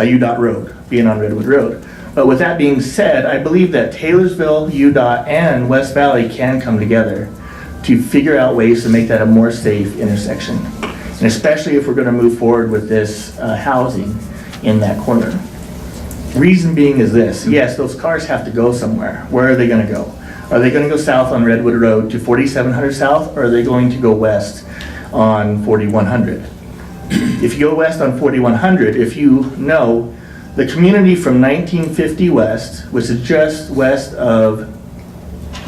UDOT road, being on Redwood Road. But with that being said, I believe that Taylorsville, UDOT, and West Valley can come together to figure out ways to make that a more safe intersection. And especially if we're going to move forward with this housing in that corner. Reason being is this: yes, those cars have to go somewhere. Where are they going to go? Are they going to go south on Redwood Road to 4700 South, or are they going to go west on 4100? If you go west on 4100, if you know, the community from 1950 west, which is just west of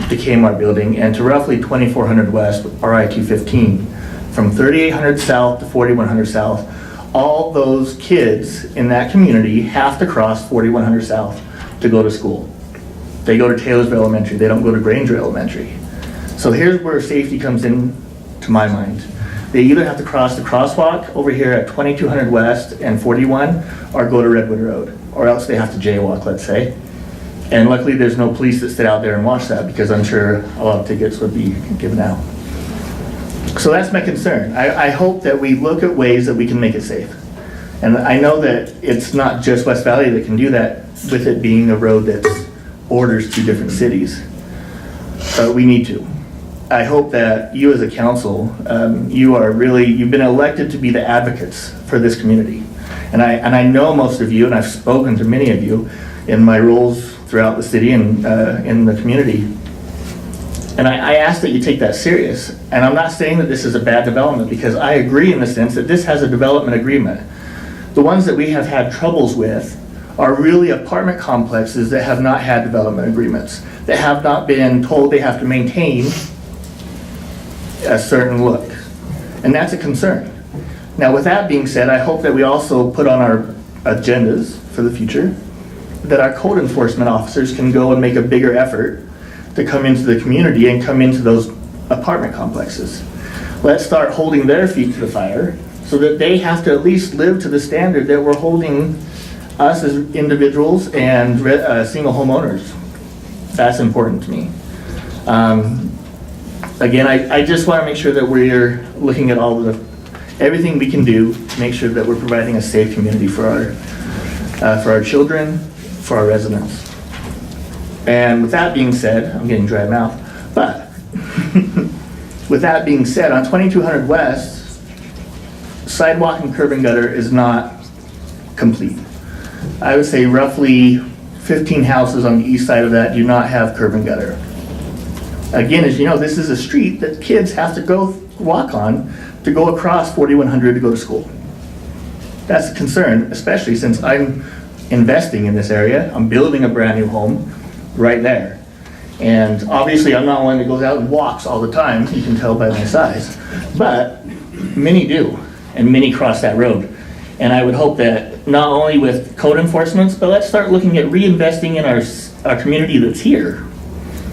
the Kmart building, and to roughly 2400 west, RI-215, from 3800 south to 4100 south, all those kids in that community have to cross 4100 South to go to school. They go to Taylorsville Elementary, they don't go to Granger Elementary. So here's where safety comes in, to my mind. They either have to cross the crosswalk over here at 2200 West and 41, or go to Redwood Road, or else they have to jaywalk, let's say. And luckily there's no police that sit out there and watch that, because I'm sure a lot of tickets would be given out. So that's my concern. I hope that we look at ways that we can make it safe. And I know that it's not just West Valley that can do that, with it being a road that borders 2 different cities. But we need to. I hope that you as a council, you've been elected to be the advocates for this community. And I know most of you, and I've spoken to many of you in my roles throughout the city and in the community. And I ask that you take that serious. And I'm not saying that this is a bad development, because I agree in the sense that this has a development agreement. The ones that we have had troubles with are really apartment complexes that have not had development agreements, that have not been told they have to maintain a certain look. And that's a concern. Now with that being said, I hope that we also put on our agendas for the future that our code enforcement officers can go and make a bigger effort to come into the community and come into those apartment complexes. let's start holding their feet to the fire so that they have to at least live to the standard that we're holding us as individuals and single homeowners. That's important to me. Again, I just want to make sure that we're looking at everything we can do to make sure that we're providing a safe community for our children, for our residents. And with that being said, I'm getting dry mouth, but with that being said, on 2200 West, sidewalk and curb and gutter is not complete. I would say roughly 15 houses on the east side of that do not have curb and gutter. Again, as you know, this is a street that kids have to go walk on to go across 4100 to go to school. That's a concern, especially since I'm investing in this area. I'm building a brand new home right there. And obviously I'm not one that goes out and walks all the time, you can tell by my size. But many do, and many cross that road. And I would hope that not only with code enforcements, but let's start looking at reinvesting in our community that's here.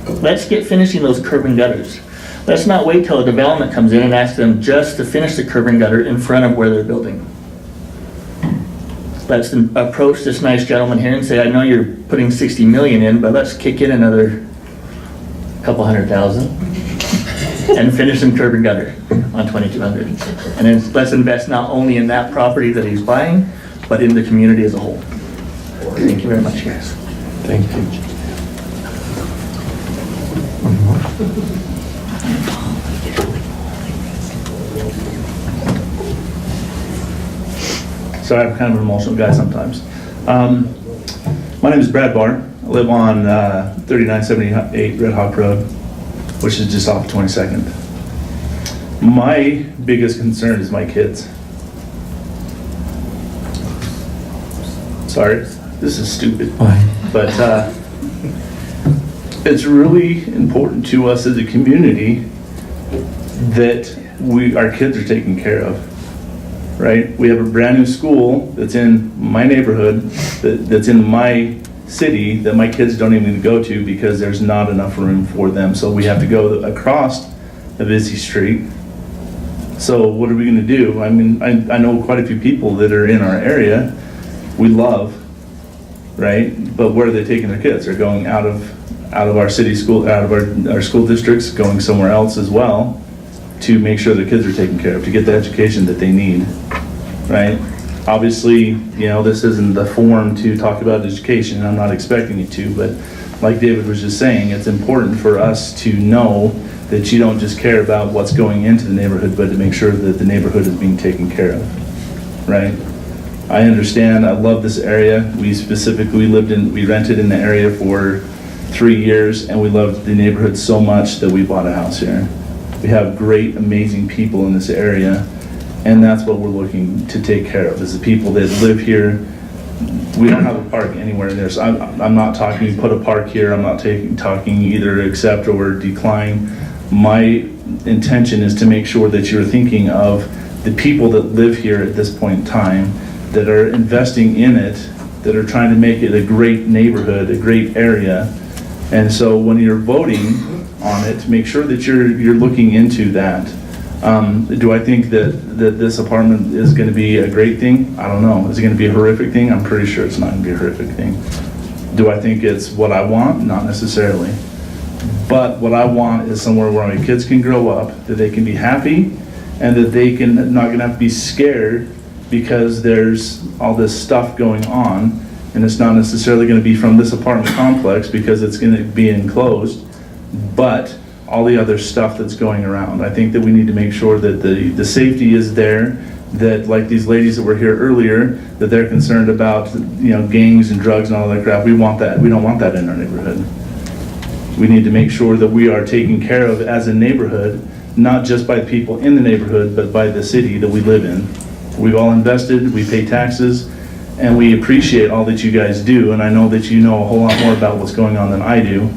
Let's get finishing those curb and gutters. Let's not wait till a development comes in and ask them just to finish the curb and gutter in front of where they're building. Let's approach this nice gentleman here and say, I know you're putting 60 million in, but let's kick in another couple $100,000 and finish some curb and gutter on 2200. And then let's invest not only in that property that he's buying, but in the community as a whole. Thank you very much, guys. Thank you. Sorry, I'm kind of an emotional guy sometimes. My name is Brad Barr. I live on 3978 Red Hawk Road, which is just off 22nd. My biggest concern is my kids. Sorry, this is stupid, but it's really important to us as a community that our kids are taken care of. Right? We have a brand new school that's in my neighborhood, that's in my city, that my kids don't even go to because there's not enough room for them. So we have to go across a busy street. So what are we going to do? I mean, I know quite a few people that are in our area we love, right? But where are they taking their kids? They're going out of our city school, out of our school districts, going somewhere else as well, to make sure their kids are taken care of, to get the education that they need, right? Obviously, you know, this isn't the forum to talk about education, and I'm not expecting you to, but like David was just saying, it's important for us to know that you don't just care about what's going into the neighborhood, but to make sure that the neighborhood is being taken care of, right? I understand, I love this area. We rented in the area for 3 years, and we loved the neighborhood so much that we bought a house here. We have great, amazing people in this area, and that's what we're looking to take care of, is the people that live here. We don't have a park anywhere there, so I'm not talking put a park here, I'm not talking either accept or decline. My intention is to make sure that you're thinking of the people that live here at this point in time, that are investing in it, that are trying to make it a great neighborhood, a great area. And so when you're voting on it, make sure that you're looking into that. Do I think that this apartment is going to be a great thing? I don't know. Is it going to be a horrific thing? I'm pretty sure it's not going to be a horrific thing. Do I think it's what I want? Not necessarily. But what I want is somewhere where my kids can grow up, that they can be happy, and that they can not going to have to be scared because there's all this stuff going on, and it's not necessarily going to be from this apartment complex because it's going to be enclosed, but all the other stuff that's going around. I think that we need to make sure that the safety is there, that like these ladies that were here earlier, that they're concerned about, you know, gangs and drugs and all that crap. We want that. We don't want that in our neighborhood. We need to make sure that we are taken care of as a neighborhood, not just by the people in the neighborhood, but by the city that we live in. We've all invested, we pay taxes, and we appreciate all that you guys do, and I know that you know a whole lot more about what's going on than I do,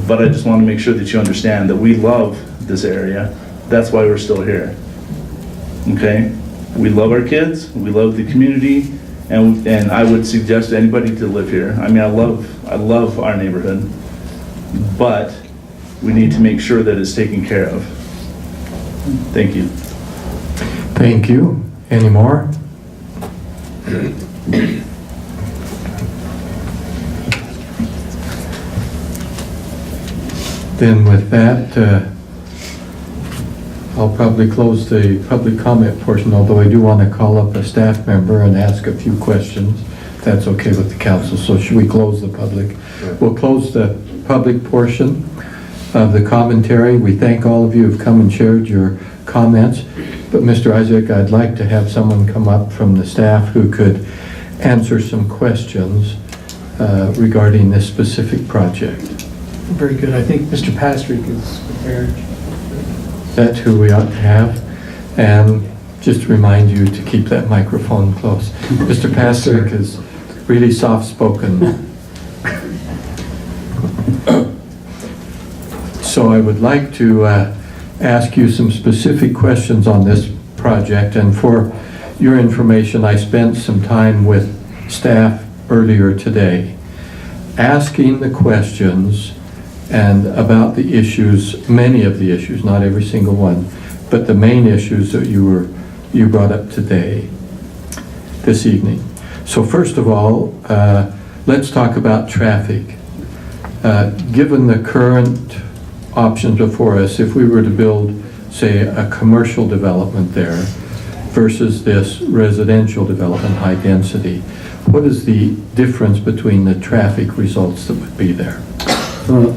but I just want to make sure that you understand that we love this area. That's why we're still here. Okay? We love our kids, we love the community, and I would suggest to anybody to live here. I mean, I love our neighborhood, but we need to make sure that it's taken care of. Thank you. Thank you. Any more? Then with that, I'll probably close the public comment portion, although I do want to call up a staff member and ask a few questions. If that's okay with the council. So should we close the public? We'll close the public portion of the commentary. We thank all of you who've come and shared your comments. But Mr. Isaac, I'd like to have someone come up from the staff who could answer some questions regarding this specific project. Very good. I think Mr. Pastrick is prepared. That's who we ought to have. And just to remind you to keep that microphone close. Mr. Pastrick is really soft-spoken. So I would like to ask you some specific questions on this project. And for your information, I spent some time with staff earlier today asking the questions and about the issues, many of the issues, not every single one, but the main issues that you brought up today, this evening. So first of all, let's talk about traffic. Given the current options before us, if we were to build, say, a commercial development there versus this residential development, high density, what is the difference between the traffic results that would be there?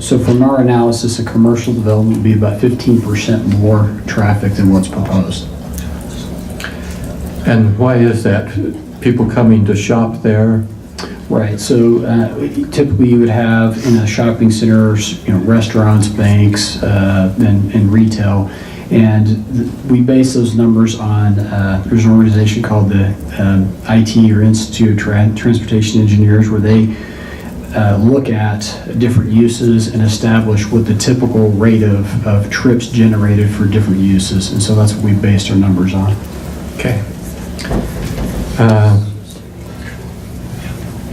So from our analysis, a commercial development would be about 15% more traffic than what's proposed. And why is that? People coming to shop there? Right, so typically you would have in a shopping center, restaurants, banks, and retail. And we base those numbers on, there's an organization called the IT, or Institute of Transportation Engineers, where they look at different uses and establish what the typical rate of trips generated for different uses. And so that's what we based our numbers on. Okay.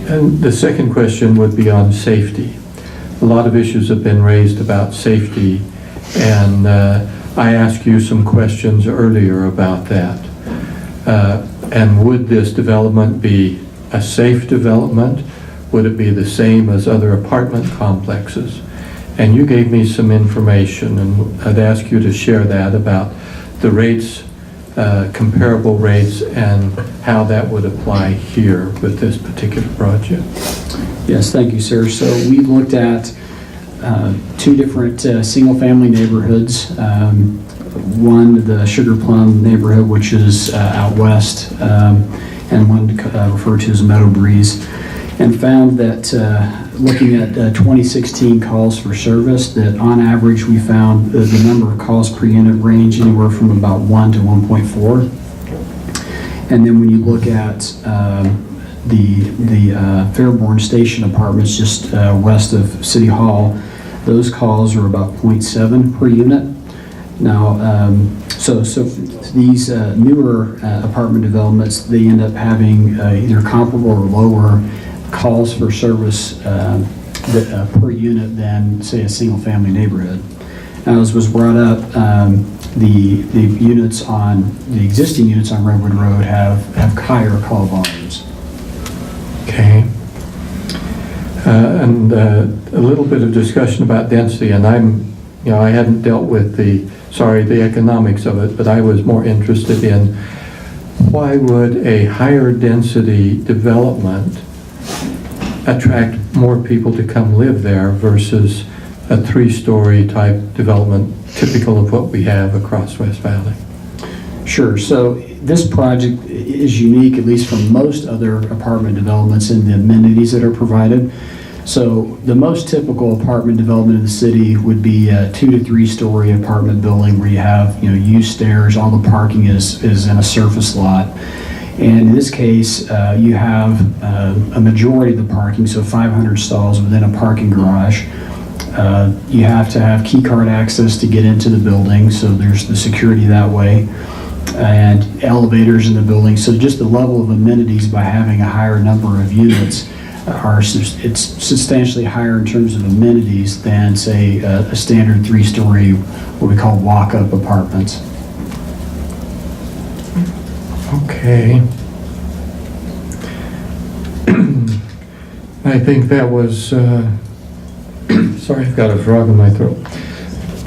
And the second question would be on safety. A lot of issues have been raised about safety, and I asked you some questions earlier about that. And would this development be a safe development? Would it be the same as other apartment complexes? And you gave me some information, and I'd ask you to share that about the rates, comparable rates, and how that would apply here with this particular project. Yes, thank you, sir. So we looked at two different single-family neighborhoods. One, the Sugar Plum neighborhood, which is out west, and one referred to as Meadow Breeze, and found that looking at 2016 calls for service, that on average we found the number of calls per unit range anywhere from about 1 to 1.4. And then when you look at the Fairborn Station apartments just west of City Hall, those calls are about 0.7 per unit. Now, so these newer apartment developments, they end up having either comparable or lower calls for service per unit than, say, a single-family neighborhood. Now, as was brought up, the existing units on Redwood Road have higher call volumes. Okay. And a little bit of discussion about density, and I hadn't dealt with the economics of it, but I was more interested in why would a higher density development attract more people to come live there versus a 3-story type development typical of what we have across West Valley? Sure. So this project is unique, at least from most other apartment developments, in the amenities that are provided. So the most typical apartment development in the city would be a 2 to 3 story apartment building where you have, used stairs, all the parking is in a surface lot. And in this case, you have a majority of the parking, so 500 stalls within a parking garage. You have to have key card access to get into the building, so there's the security that way, and elevators in the building. So just the level of amenities by having a higher number of units it's substantially higher in terms of amenities than, say, a standard 3-story, what we call walk-up apartments. Okay. I think that was, sorry, I've got a frog in my throat.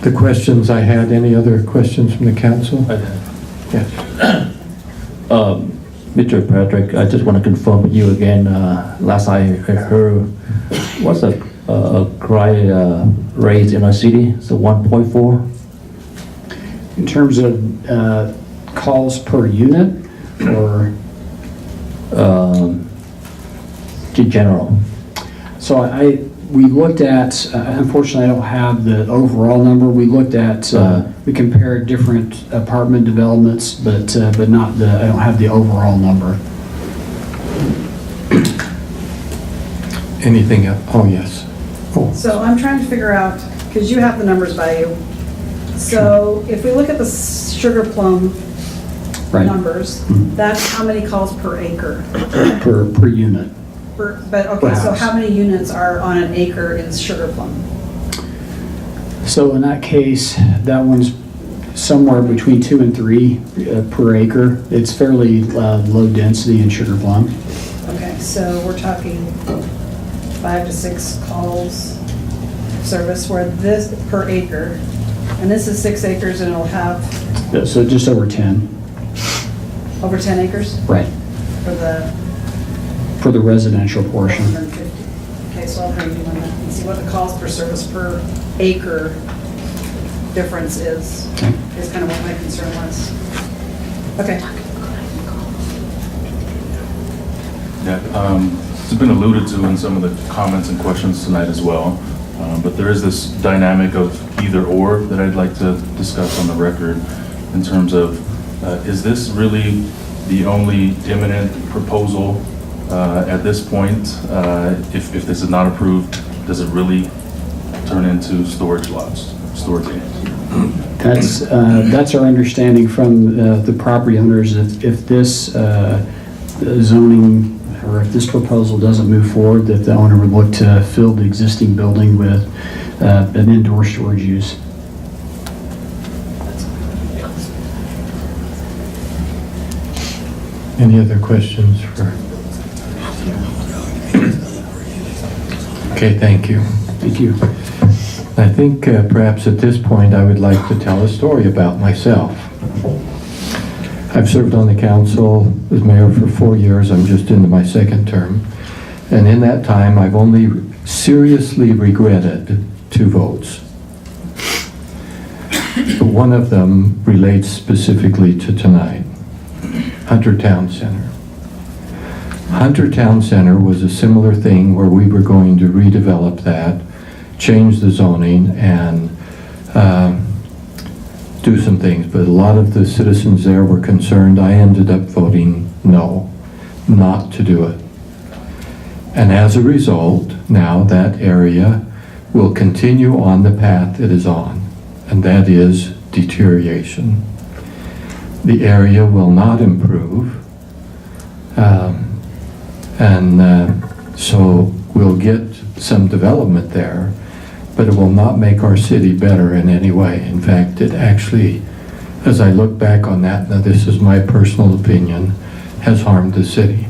The questions I had. Any other questions from the council? Yes. Mr. Patrick, I just want to confirm with you again. Last I heard, what's the crime rate in our city? It's 1.4? In terms of calls per unit, or? In general. So we looked at, unfortunately, I don't have the overall number. We looked at, we compared different apartment developments, but not I don't have the overall number. Anything else? Oh, yes. Oh. So I'm trying to figure out, because you have the numbers by you. So if we look at the Sugar Plum numbers, that's how many calls per acre? Per unit. But, okay, so how many units are on an acre in Sugar Plum? So in that case, that one's somewhere between 2 and 3 per acre. It's fairly low density in Sugar Plum. Okay, so we're talking 5 to 6 calls service where this per acre, and this is 6 acres and it'll have Yeah, so just over 10. over 10 acres Right. for the residential portion. 150. Okay, so I'll bring you one and see what the calls per service per acre difference is kind of what my concern was. Okay. Yeah, it's been alluded to in some of the comments and questions tonight as well, but there is this dynamic of either or that I'd like to discuss on the record in terms of, is this really the only imminent proposal at this point? If this is not approved, does it really turn into storage lots, storage units? That's our understanding from the property owners. If this zoning or if this proposal doesn't move forward, that the owner would look to fill the existing building with an indoor storage use. Any other questions for? Okay, thank you. Thank you. I think perhaps at this point I would like to tell a story about myself. I've served on the council as mayor for 4 years. I'm just into my 2nd term. And in that time, I've only seriously regretted 2 votes. One of them relates specifically to tonight. Hunter Town Center. Hunter Town Center was a similar thing where we were going to redevelop that, change the zoning, and do some things, but a lot of the citizens there were concerned. I ended up voting no, not to do it. And as a result, now that area will continue on the path it is on, and that is deterioration. The area will not improve, so we'll get some development there, but it will not make our city better in any way. In fact, it actually, as I look back on that, now this is my personal opinion, has harmed the city.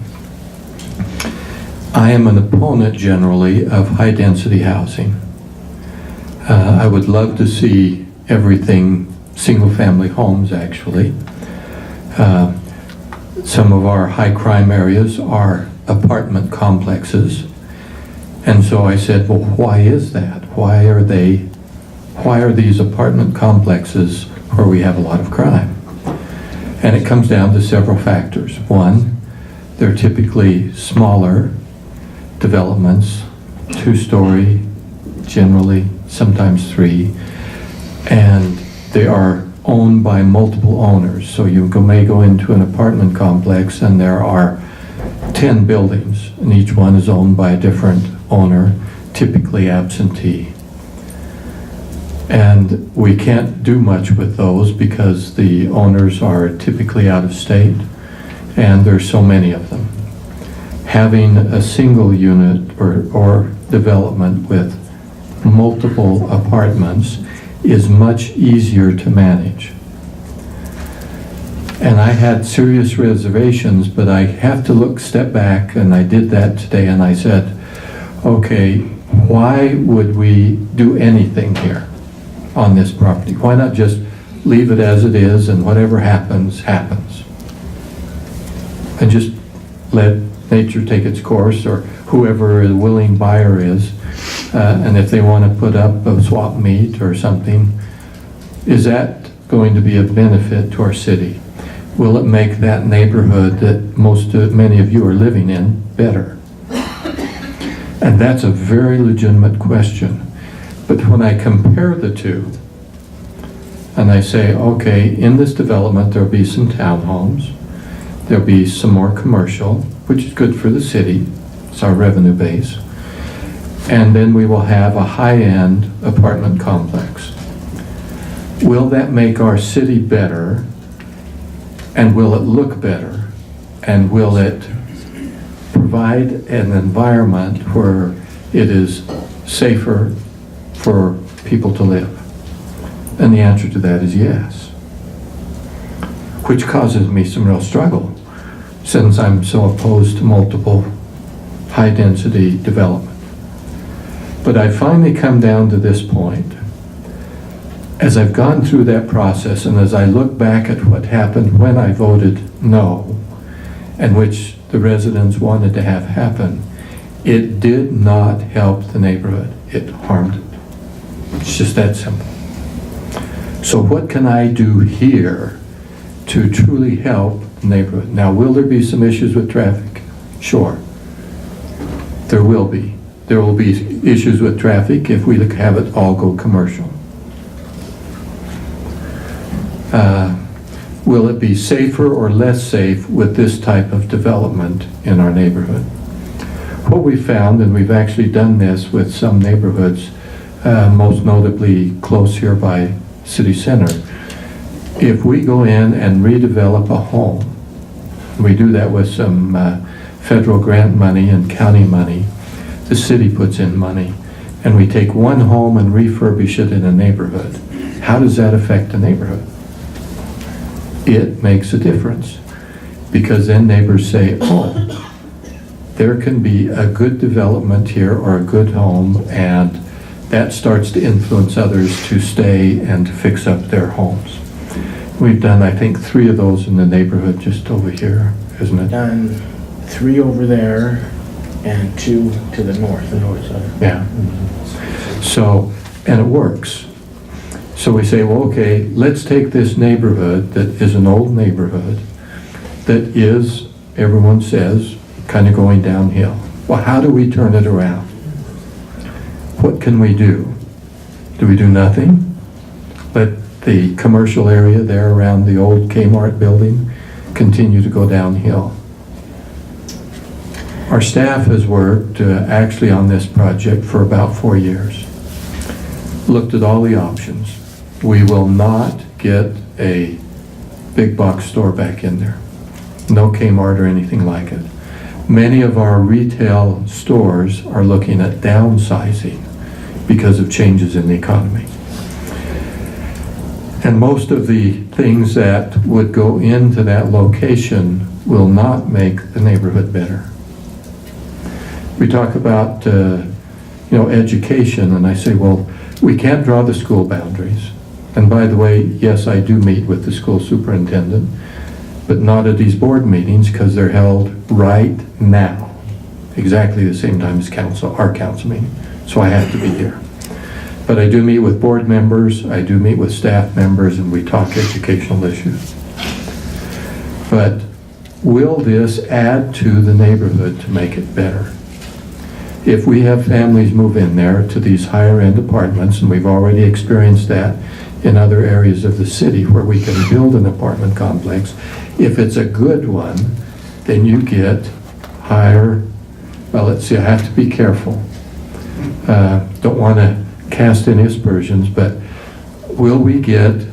I am an opponent generally of high-density housing. I would love to see everything single-family homes, actually. Some of our high-crime areas are apartment complexes. And so I said, well, why is that? Why are these apartment complexes where we have a lot of crime? And it comes down to several factors. One, they're typically smaller developments, 2-story, generally, sometimes 3, and they are owned by multiple owners. So you may go into an apartment complex and there are 10 buildings, and each one is owned by a different owner, typically absentee. And we can't do much with those because the owners are typically out of state, and there's so many of them. Having a single unit or development with multiple apartments is much easier to manage. And I had serious reservations, but I have to step back, and I did that today, and I said, okay, why would we do anything here on this property? Why not just leave it as it is, and whatever happens, happens? And just let nature take its course, or whoever the willing buyer is, and if they want to put up a swap meet or something, is that going to be a benefit to our city? Will it make that neighborhood that many of you are living in better? And that's a very legitimate question. But when I compare the two, and I say, okay, in this development, there'll be some townhomes, there'll be some more commercial, which is good for the city, it's our revenue base, and then we will have a high-end apartment complex. Will that make our city better? And will it look better? And will it provide an environment where it is safer for people to live? And the answer to that is yes. Which causes me some real struggle, since I'm so opposed to multiple high-density development. But I finally come down to this point. As I've gone through that process, and as I look back at what happened when I voted no, and which the residents wanted to have happen, it did not help the neighborhood. It harmed it. It's just that simple. So what can I do here to truly help the neighborhood? Now, will there be some issues with traffic? Sure. There will be. There will be issues with traffic if we have it all go commercial. Will it be safer or less safe with this type of development in our neighborhood? What we found, and we've actually done this with some neighborhoods, most notably close here by City Center, if we go in and redevelop a home, we do that with some federal grant money and county money, the city puts in money, and we take one home and refurbish it in a neighborhood. How does that affect the neighborhood? It makes a difference, because then neighbors say, oh, there can be a good development here or a good home, and that starts to influence others to stay and to fix up their homes. We've done, I think, 3 of those in the neighborhood just over here, isn't it? Done 3 over there and 2 to the north. The north side. Yeah. So, and it works. So we say, well, okay, let's take this neighborhood that is an old neighborhood that is, everyone says, kind of going downhill. Well, how do we turn it around? What can we do? Do we do nothing? Let the commercial area there around the old Kmart building continue to go downhill? Our staff has worked actually on this project for about 4 years. Looked at all the options. We will not get a big box store back in there. No Kmart or anything like it. Many of our retail stores are looking at downsizing because of changes in the economy. And most of the things that would go into that location will not make the neighborhood better. We talk about education, and I say, well, we can't draw the school boundaries. And by the way, yes, I do meet with the school superintendent, but not at these board meetings because they're held right now, exactly the same time as our council meeting. So I have to be here. But I do meet with board members, I do meet with staff members, and we talk educational issues. But will this add to the neighborhood to make it better? If we have families move in there to these higher end apartments, and we've already experienced that in other areas of the city where we can build an apartment complex, if it's a good one, then you get higher, well, let's see, I have to be careful. Don't want to cast any aspersions, but will we get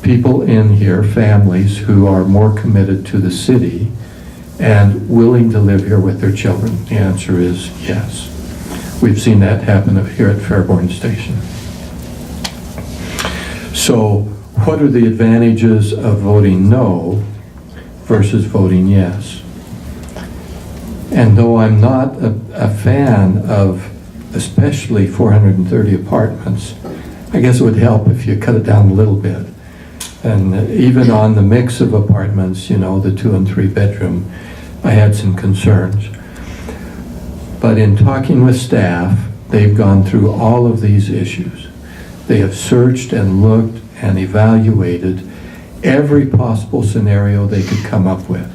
people in here, families who are more committed to the city and willing to live here with their children? The answer is yes. We've seen that happen here at Fairborn Station. So what are the advantages of voting no versus voting yes? And though I'm not a fan of especially 430 apartments, I guess it would help if you cut it down a little bit. And even on the mix of apartments, you know, the 2 and 3 bedroom, I had some concerns. But in talking with staff, they've gone through all of these issues. They have searched and looked and evaluated every possible scenario they could come up with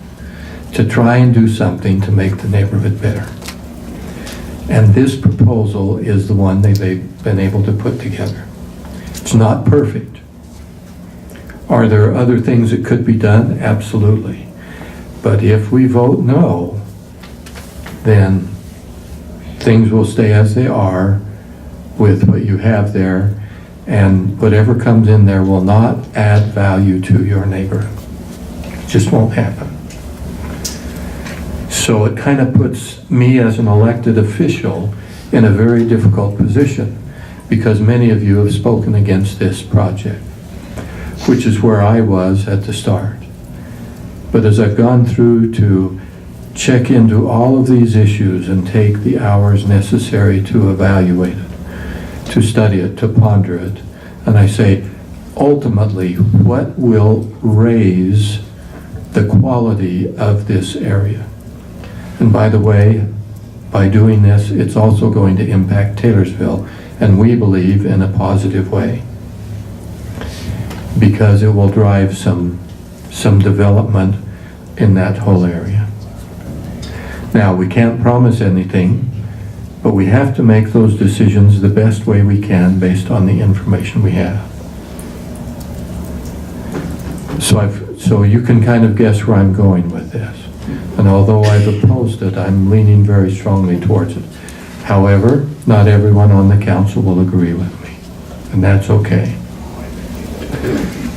to try and do something to make the neighborhood better. And this proposal is the one they've been able to put together. It's not perfect. Are there other things that could be done? Absolutely. But if we vote no, then things will stay as they are with what you have there, and whatever comes in there will not add value to your neighborhood. It just won't happen. So it kind of puts me as an elected official in a very difficult position, because many of you have spoken against this project, which is where I was at the start. But as I've gone through to check into all of these issues and take the hours necessary to evaluate it, to study it, to ponder it, and I say, ultimately, what will raise the quality of this area? And by the way, by doing this, it's also going to impact Taylorsville, and we believe in a positive way, because it will drive some development in that whole area. Now, we can't promise anything, but we have to make those decisions the best way we can based on the information we have. So you can kind of guess where I'm going with this. And although I've opposed it, I'm leaning very strongly towards it. However, not everyone on the council will agree with me, and that's okay.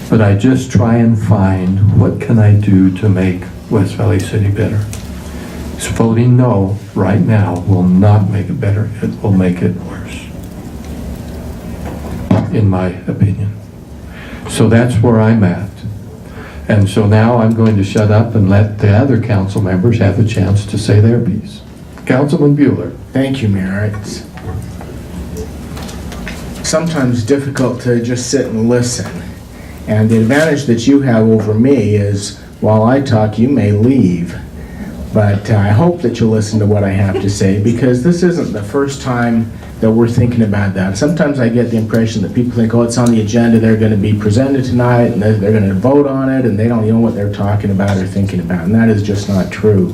But I just try and find what can I do to make West Valley City better. So voting no right now will not make it better. It will make it worse, in my opinion. So that's where I'm at. And so now I'm going to shut up and let the other council members have a chance to say their piece. Councilman Bueller. Thank you, Mayor. It's sometimes difficult to just sit and listen. And the advantage that you have over me is while I talk, you may leave. But I hope that you'll listen to what I have to say, because this isn't the first time that we're thinking about that. Sometimes I get the impression that people think, oh, it's on the agenda, they're going to be presented tonight, and they're going to vote on it, and they don't know what they're talking about or thinking about, and that is just not true.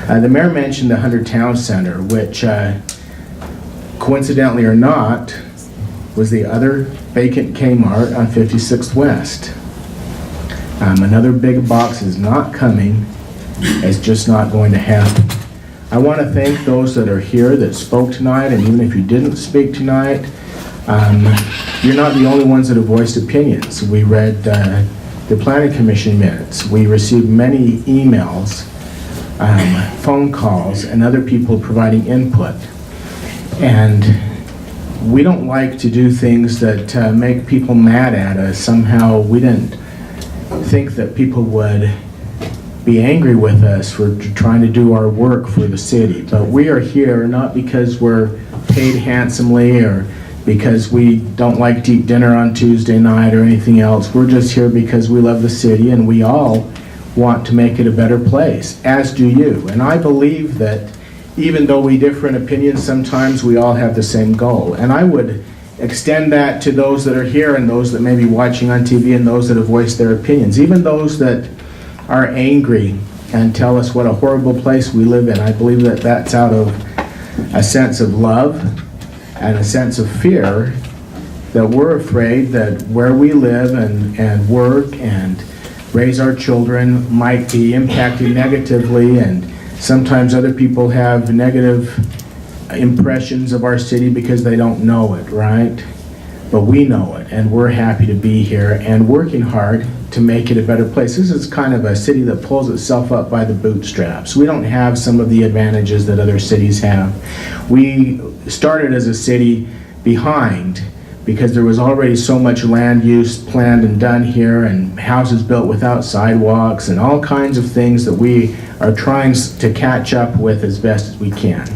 The mayor mentioned the Hunter Town Center, which, coincidentally or not, was the other vacant Kmart on 56th West. Another big box is not coming. It's just not going to happen. I want to thank those that are here that spoke tonight, and even if you didn't speak tonight, you're not the only ones that have voiced opinions. We read the Planning Commission minutes. We received many emails, phone calls, and other people providing input. And we don't like to do things that make people mad at us. Somehow we didn't think that people would be angry with us for trying to do our work for the city. But we are here not because we're paid handsomely or because we don't like to eat dinner on Tuesday night or anything else. We're just here because we love the city and we all want to make it a better place, as do you. And I believe that even though we differ in opinions, sometimes we all have the same goal. And I would extend that to those that are here and those that may be watching on TV and those that have voiced their opinions, even those that are angry and tell us what a horrible place we live in. I believe that that's out of a sense of love and a sense of fear, that we're afraid that where we live and work and raise our children might be impacted negatively, and sometimes other people have negative impressions of our city because they don't know it, right? But we know it, and we're happy to be here and working hard to make it a better place. This is kind of a city that pulls itself up by the bootstraps. We don't have some of the advantages that other cities have. We started as a city behind, because there was already so much land use planned and done here, and houses built without sidewalks, and all kinds of things that we are trying to catch up with as best as we can.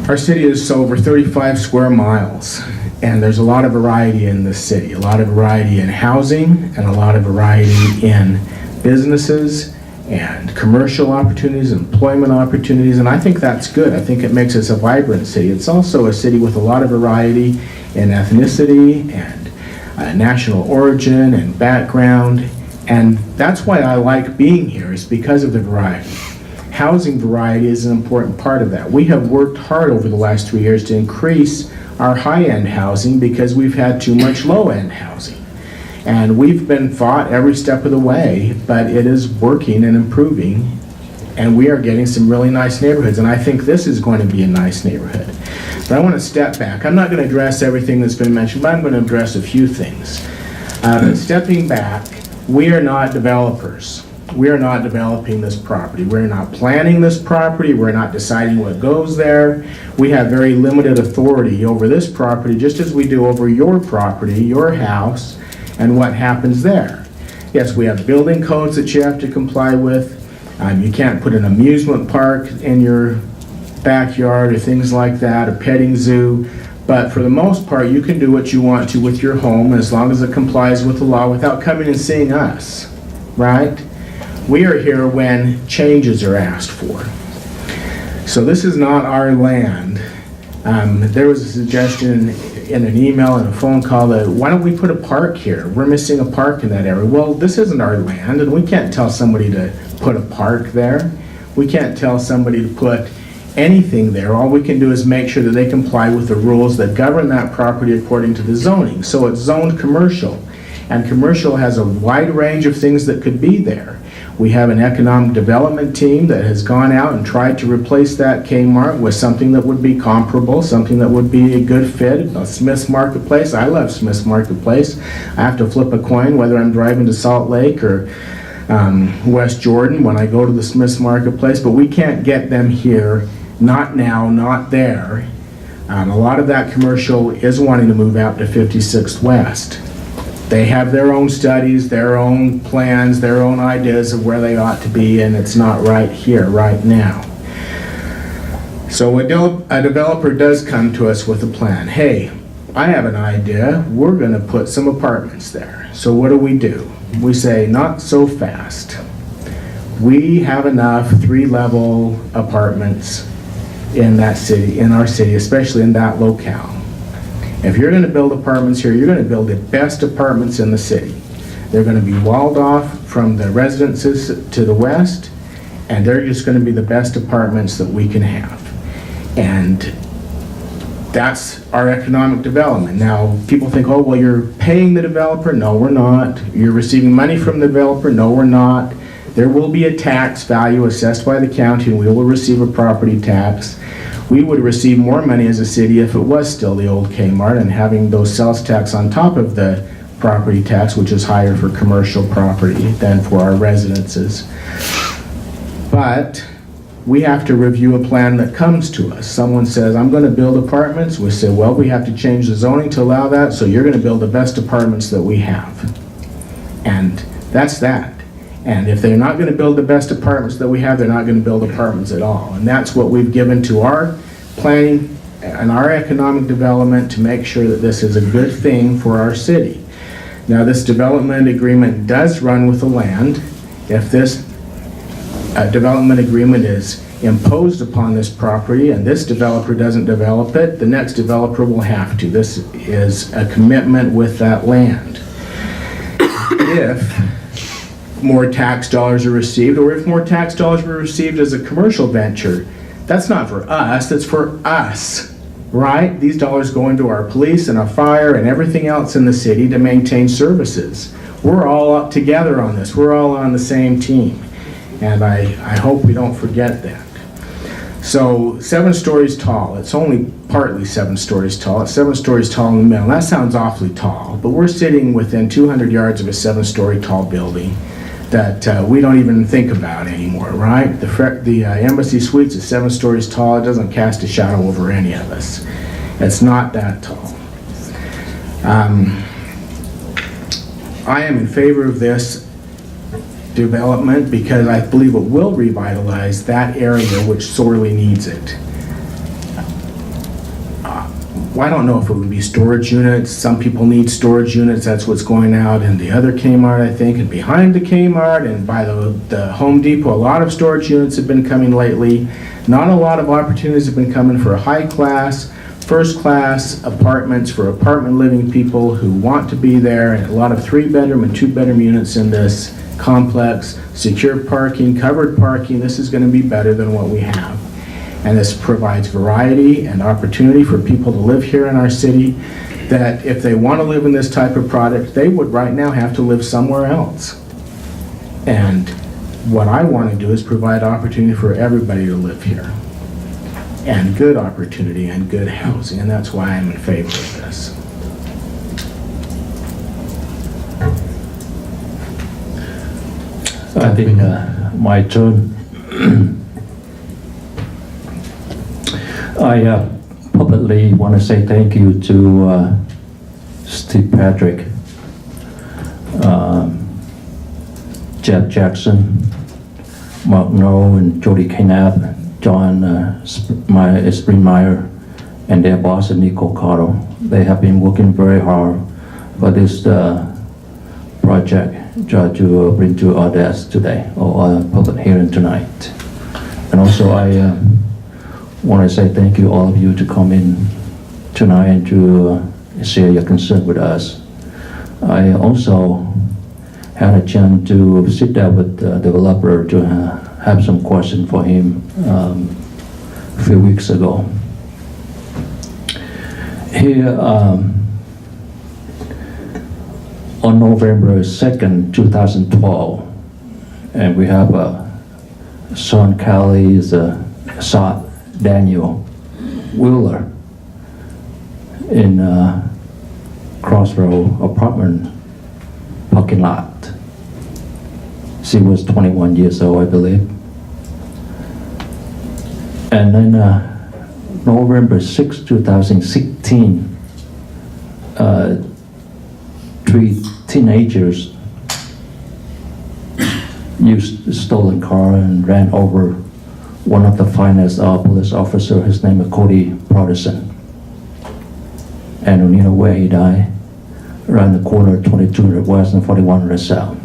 Our city is over 35 square miles, and there's a lot of variety in this city, a lot of variety in housing, and a lot of variety in businesses and commercial opportunities, employment opportunities, and I think that's good. I think it makes us a vibrant city. It's also a city with a lot of variety in ethnicity and national origin and background, and that's why I like being here, is because of the variety. Housing variety is an important part of that. We have worked hard over the last 3 years to increase our high-end housing because we've had too much low-end housing. And we've been fought every step of the way, but it is working and improving, and we are getting some really nice neighborhoods, and I think this is going to be a nice neighborhood. But I want to step back. I'm not going to address everything that's been mentioned, but I'm going to address a few things. Stepping back, we are not developers. We are not developing this property. We're not planning this property. We're not deciding what goes there. We have very limited authority over this property, just as we do over your property, your house, and what happens there. Yes, we have building codes that you have to comply with. You can't put an amusement park in your backyard or things like that, a petting zoo. But for the most part, you can do what you want to with your home as long as it complies with the law without coming and seeing us, right? We are here when changes are asked for. So this is not our land. There was a suggestion in an email and a phone call that, why don't we put a park here? We're missing a park in that area. Well, this isn't our land, and we can't tell somebody to put a park there. We can't tell somebody to put anything there. All we can do is make sure that they comply with the rules that govern that property according to the zoning. So it's zoned commercial, and commercial has a wide range of things that could be there. We have an economic development team that has gone out and tried to replace that Kmart with something that would be comparable, something that would be a good fit. A Smith's Marketplace. I love Smith's Marketplace. I have to flip a coin whether I'm driving to Salt Lake or West Jordan when I go to the Smith's Marketplace, but we can't get them here. Not now, not there. A lot of that commercial is wanting to move out to 56th West. They have their own studies, their own plans, their own ideas of where they ought to be, and it's not right here, right now. So a developer does come to us with a plan. Hey, I have an idea. We're going to put some apartments there. So what do? We say, not so fast. We have enough 3-level apartments in that city, in our city, especially in that locale. If you're going to build apartments here, you're going to build the best apartments in the city. They're going to be walled off from the residences to the west, and they're just going to be the best apartments that we can have. And that's our economic development. Now, people think, oh, well, you're paying the developer. No, we're not. You're receiving money from the developer. No, we're not. There will be a tax value assessed by the county, and we will receive a property tax. We would receive more money as a city if it was still the old Kmart and having those sales tax on top of the property tax, which is higher for commercial property than for our residences. But we have to review a plan that comes to us. Someone says, I'm going to build apartments. We say, well, we have to change the zoning to allow that, so you're going to build the best apartments that we have. And that's that. And if they're not going to build the best apartments that we have, they're not going to build apartments at all. And that's what we've given to our planning and our economic development to make sure that this is a good thing for our city. Now, this development agreement does run with the land. If this development agreement is imposed upon this property and this developer doesn't develop it, the next developer will have to. This is a commitment with that land. If more tax dollars are received, or if more tax dollars were received as a commercial venture, that's not for us, that's for us, right? These dollars go into our police and our fire and everything else in the city to maintain services. We're all up together on this. We're all on the same team. And I hope we don't forget that. So 7 stories tall. It's only partly 7 stories tall. It's 7 stories tall in the middle. That sounds awfully tall, but we're sitting within 200 yards of a 7-story tall building that we don't even think about anymore, right? The Embassy Suites is 7 stories tall. It doesn't cast a shadow over any of us. It's not that tall. I am in favor of this development because I believe it will revitalize that area which sorely needs it. I don't know if it would be storage units. Some people need storage units. That's what's going out in the other Kmart, I think, and behind the Kmart and by the Home Depot. A lot of storage units have been coming lately. Not a lot of opportunities have been coming for high-class, first-class apartments for apartment living people who want to be there, and a lot of 3-bedroom and 2-bedroom units in this complex, secure parking, covered parking. This is going to be better than what we have. And this provides variety and opportunity for people to live here in our city, that if they want to live in this type of product, they would right now have to live somewhere else. And what I want to do is provide opportunity for everybody to live here. And good opportunity and good housing, and that's why I'm in favor of this. I think my turn. I publicly want to say thank you to Steve Patrick, Jeff Jackson, Mark Noel, and Jody Knapp, John Springmeyer, and their boss, Nico Cotto. They have been working very hard for this project to bring to our desk today, or public hearing tonight. And also I want to say thank you, all of you, to come in tonight and to share your concern with us. I also had a chance to sit down with the developer to have some questions for him a few weeks ago. Here, on November 2nd, 2012, and we have Sean Kelly's son, Daniel Wheeler, in Crossroad apartment parking lot. She was 21 years old, I believe. And then November 6, 2016, 3 teenagers used a stolen car and ran over one of the finest police officer. His name is Cody Protestant. And you know where he died? Around the corner, 2200 West and 4100 South.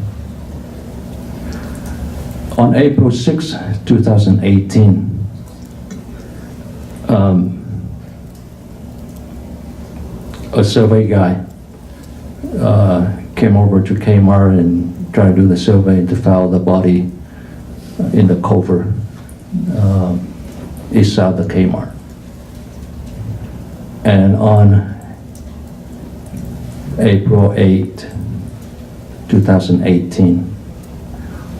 On April 6, 2018, a survey guy came over to Kmart and tried to do the survey and to found the body in the culvert east side of the Kmart. And on April 8, 2018,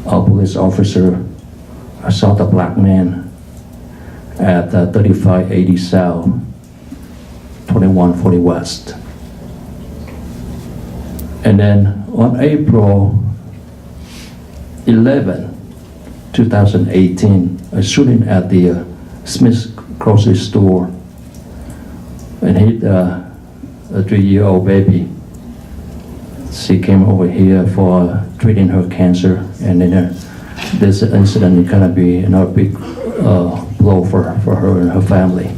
a police officer saw the black man at 3580 South, 2140 West. And then on April 11, 2018, a shooting at the Smith's grocery store and hit a 3-year-old baby. She came over here for treating her cancer, and then this incident is gonna be another big blow for her and her family.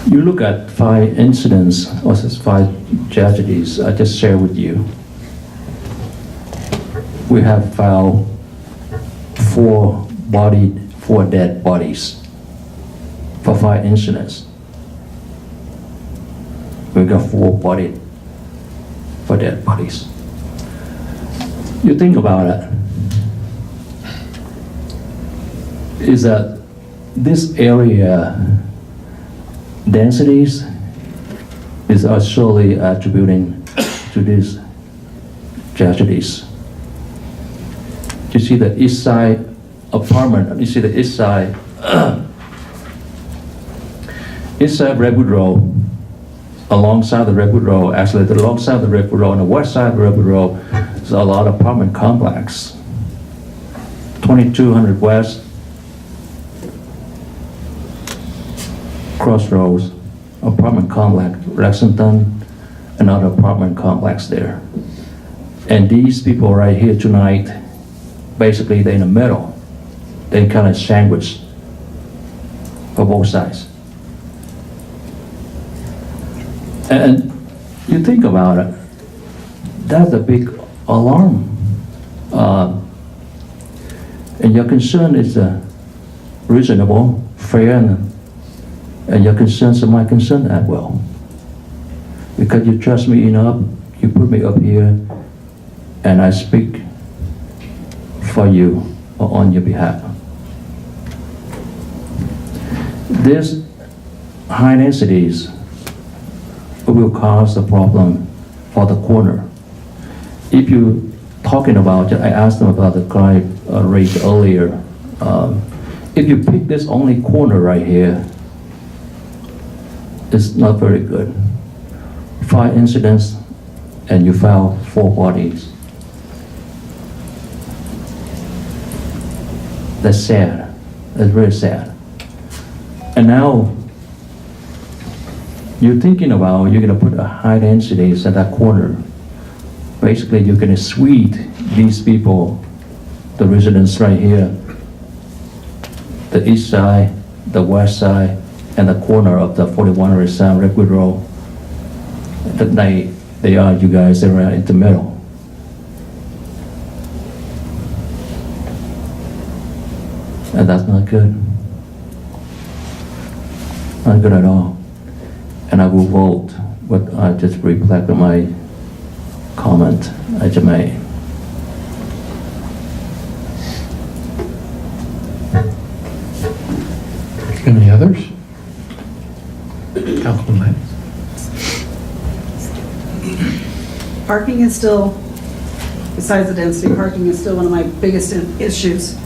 You look at 5 incidents, or 5 tragedies I just shared with you. We have found 4 dead bodies for 5 incidents. We got 4 dead bodies. You think about it, is that this area densities is actually attributing to these tragedies. You see the east side apartment, you see the east side Redwood Road, alongside the Redwood Road, actually alongside the Redwood Road, on the west side of the Redwood Road, there's a lot of apartment complex. 2200 West, Crossroads apartment complex, Lexington, another apartment complex there. And these people right here tonight, basically they're in the middle. They kind of sandwiched for both sides. And you think about it, that's a big alarm. And your concern is reasonable, fair, and your concerns are my concern as well. Because you trust me enough, you put me up here, and I speak for you or on your behalf. This high densities will cause a problem for the corner. If you talking about, I asked them about the crime rate earlier. If you pick this only corner right here, it's not very good. 5 incidents and you found 4 bodies. That's sad. That's very sad. And now you're thinking about you're going to put a high densities at that corner. Basically, you're going to sweep these people, the residents right here, the east side, the west side, and the corner of the 4100 South Redwood Road. That they are, you guys, they're right in the middle. And that's not good. Not good at all. And I will vote, but I just reflect on my comment I just made. Any others? Councilman Lance? Parking is still, besides the density, parking is still one of my biggest issues.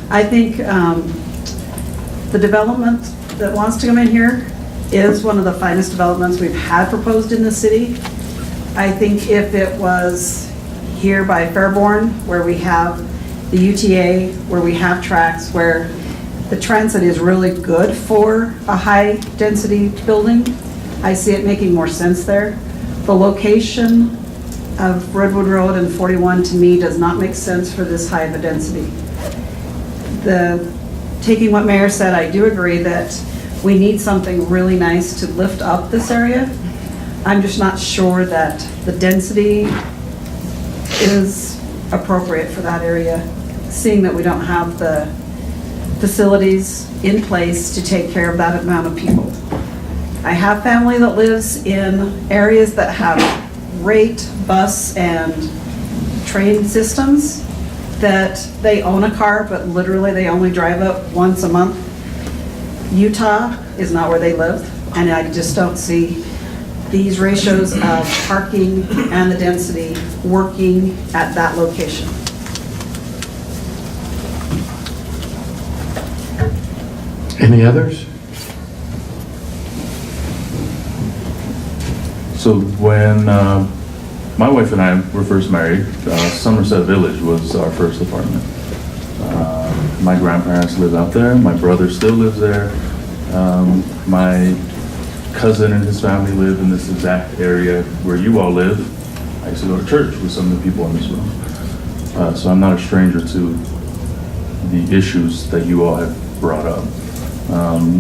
I think the development that wants to come in here is one of the finest developments we've had proposed in the city. I think if it was here by Fairborn, where we have the UTA, where we have tracks, where the transit is really good for a high-density building, I see it making more sense there. The location of Redwood Road and 41 to me does not make sense for this high of a density. Taking what Mayor said, I do agree that we need something really nice to lift up this area. I'm just not sure that the density is appropriate for that area, seeing that we don't have the facilities in place to take care of that amount of people. I have family that lives in areas that have great bus and train systems, that they own a car, but literally they only drive up once a month. Utah is not where they live, and I just don't see these ratios of parking and the density working at that location. Any others? So when my wife and I were first married, Somerset Village was our first apartment. My grandparents live out there. My brother still lives there. My cousin and his family live in this exact area where you all live. I used to go to church with some of the people in this room. So I'm not a stranger to the issues that you all have brought up.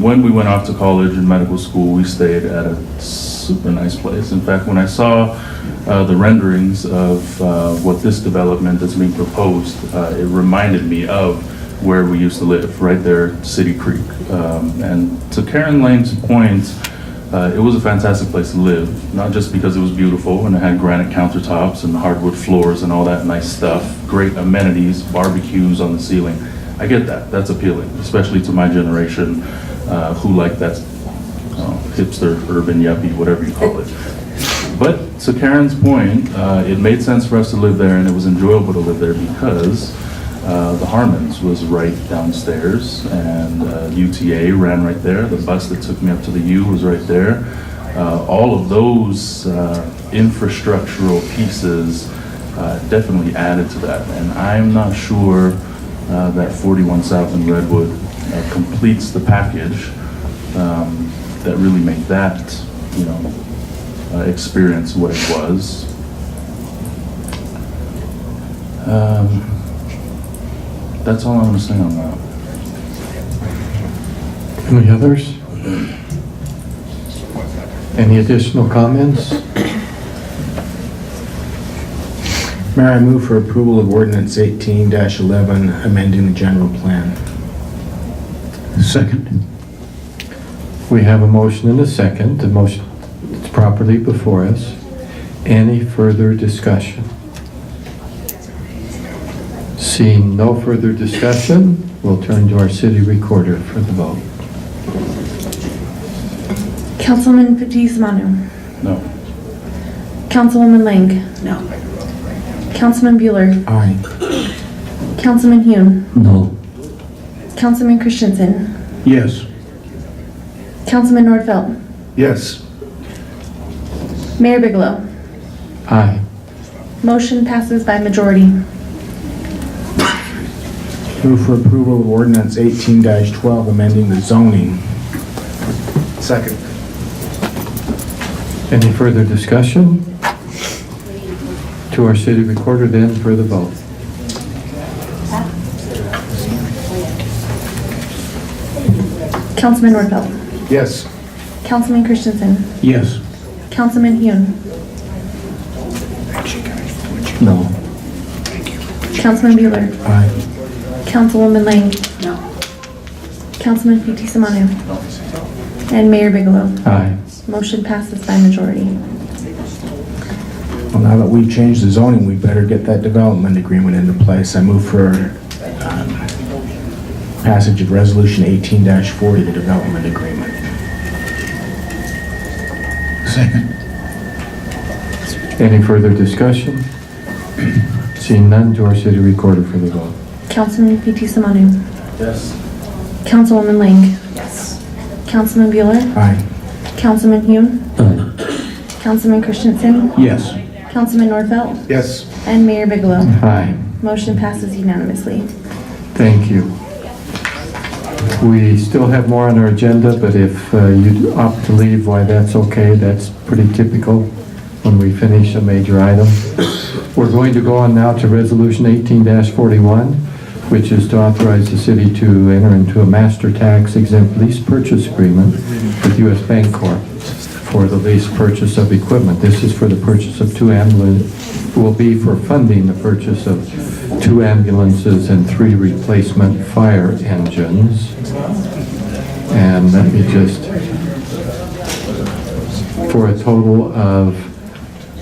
When we went off to college and medical school, we stayed at a super nice place. In fact, when I saw the renderings of what this development that's being proposed, it reminded me of where we used to live, right there, City Creek. And to Karen Lane's point, it was a fantastic place to live, not just because it was beautiful and it had granite countertops and hardwood floors and all that nice stuff, great amenities, barbecues on the ceiling. I get that, that's appealing, especially to my generation who like that hipster, urban yuppie, whatever you call it. But to Karen's point, it made sense for us to live there, and it was enjoyable to live there because the Harmons was right downstairs, and UTA ran right there. The bus that took me up to the U was right there. All of those infrastructural pieces definitely added to that, and I'm not sure that 41 South and Redwood completes the package that really make that, experience what it was. That's all I'm gonna say on that. Any others? Any additional comments? Mayor, I move for approval of ordinance 18-11, amending the general plan. Second. We have a motion and a second. The motion is properly before us. Any further discussion? Seeing no further discussion, we'll turn to our city recorder for the vote. Councilman Fatiz Manu. No. Councilwoman Lang. No. Councilman Bueller. Aye. Councilman Hune. No. Councilman Christensen. Yes. Councilman Nordfeld. Yes. Mayor Bigelow. Aye. Motion passes by majority. Move for approval of ordinance 18-12, amending the zoning. Second. Any further discussion? To our city recorder then for the vote. Councilman Nordfeld. Yes. Councilman Christensen. Yes. Councilman Hune. No. Councilman Bueller. Aye. Councilwoman Lang. No. Councilman Fatiz Manu. And Mayor Bigelow. Aye. Motion passes by majority. Well, now that we've changed the zoning, we better get that development agreement into place. I move for passage of resolution 18-40, the development agreement. Second. Any further discussion? Seeing none, to our city recorder for the vote. Councilman Fatiz Manu. Yes. Councilwoman Lang. Yes. Councilman Bueller. Aye. Councilman Hune. Aye. Councilman Christensen. Yes. Councilman Nordfeld. Yes. And Mayor Bigelow. Aye. Motion passes unanimously. Thank you. We still have more on our agenda, but if you opt to leave, why, that's okay. That's pretty typical when we finish a major item. We're going to go on now to Resolution 18-41, which is to authorize the city to enter into a master tax exempt lease purchase agreement with U.S. Bancorp for the lease purchase of equipment. This is for the purchase of will be for funding the purchase of 2 ambulances and 3 replacement fire engines. And let me just, for a total of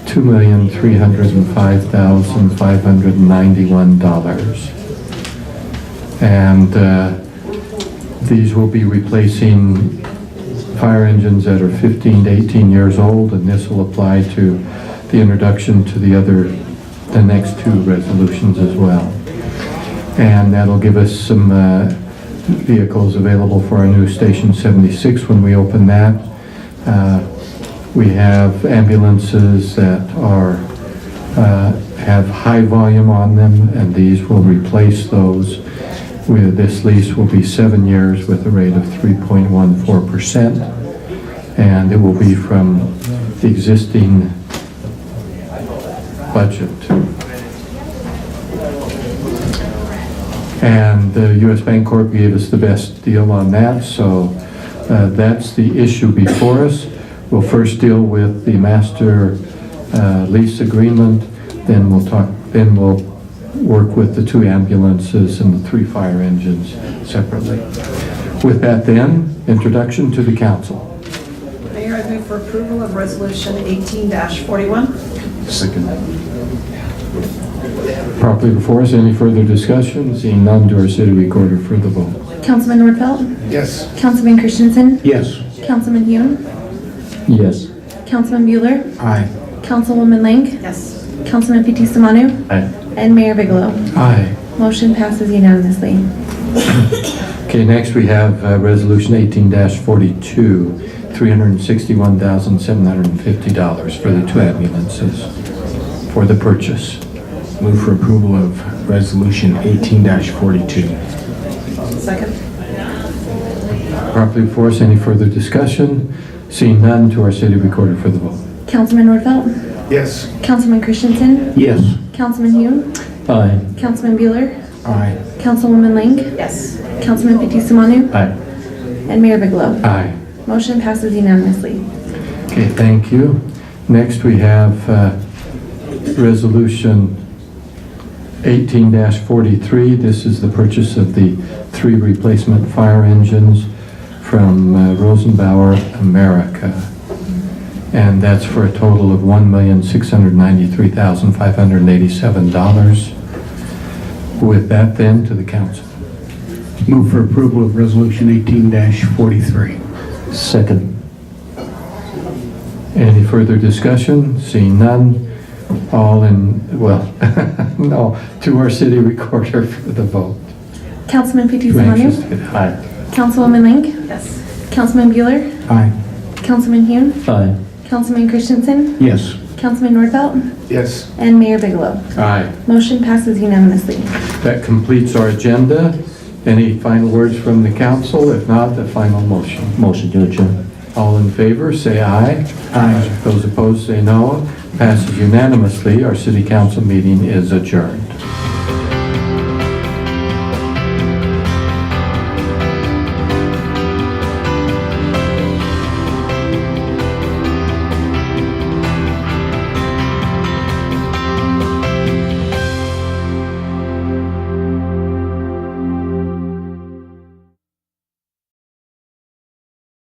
$2,305,591. And these will be replacing fire engines that are 15 to 18 years old, and this will apply to the introduction to the next 2 resolutions as well. And that'll give us some vehicles available for our new Station 76 when we open that. We have ambulances that have high volume on them, and these will replace those. This lease will be 7 years with a rate of 3.14%, and it will be from the existing budget. And U.S. Bancorp gave us the best deal on that, so that's the issue before us. We'll first deal with the master lease agreement, then we'll work with the 2 ambulances and the 3 fire engines separately. With that then, introduction to the council. Mayor, I move for approval of resolution 18-41. Second. Properly before us, any further discussion? Seeing none, to our city recorder for the vote. Councilman Nordfeld. Yes. Councilman Christensen. Yes. Councilman Hune. Yes. Councilman Bueller. Aye. Councilwoman Lang. Yes. Councilman Fatiz Manu. Aye. And Mayor Bigelow. Aye. Motion passes unanimously. Okay, next we have Resolution 18-42, $361,750 for the 2 ambulances for the purchase. Move for approval of resolution 18-42. Second. properly before us. Any further discussion? Seeing none, to our city recorder for the vote. Councilman Nordfeld? Yes. Councilman Christensen? Yes. Councilman Hune? Aye. Councilman Bueller? Aye. Councilwoman Ling? Yes. Councilman Fitzie Umanu? Aye. And Mayor Bigelow? Aye. Motion passes unanimously. Okay, thank you. Next, we have Resolution 18-43. This is the purchase of the 3 replacement fire engines from Rosenbauer America. And that's for a total of $1,693,587. With that then, to the council. Move for approval of Resolution 18-43. Second. Any further discussion? Seeing none, all in, well, no, to our city recorder for the vote. Councilman Fitzie Too anxious Umanu? to get aye. Councilwoman Ling? Yes. Councilman Bueller? Aye. Councilman Hune? Aye. Councilman Christensen? Yes. Councilman Nordfeld? Yes. And Mayor Bigelow? Aye. Motion passes unanimously. That completes our agenda. Any final words from the council? If not, the final motion. Motion to adjourn. All in favor, say aye. Aye. Those opposed, say no. Passes unanimously. Our city council meeting is adjourned.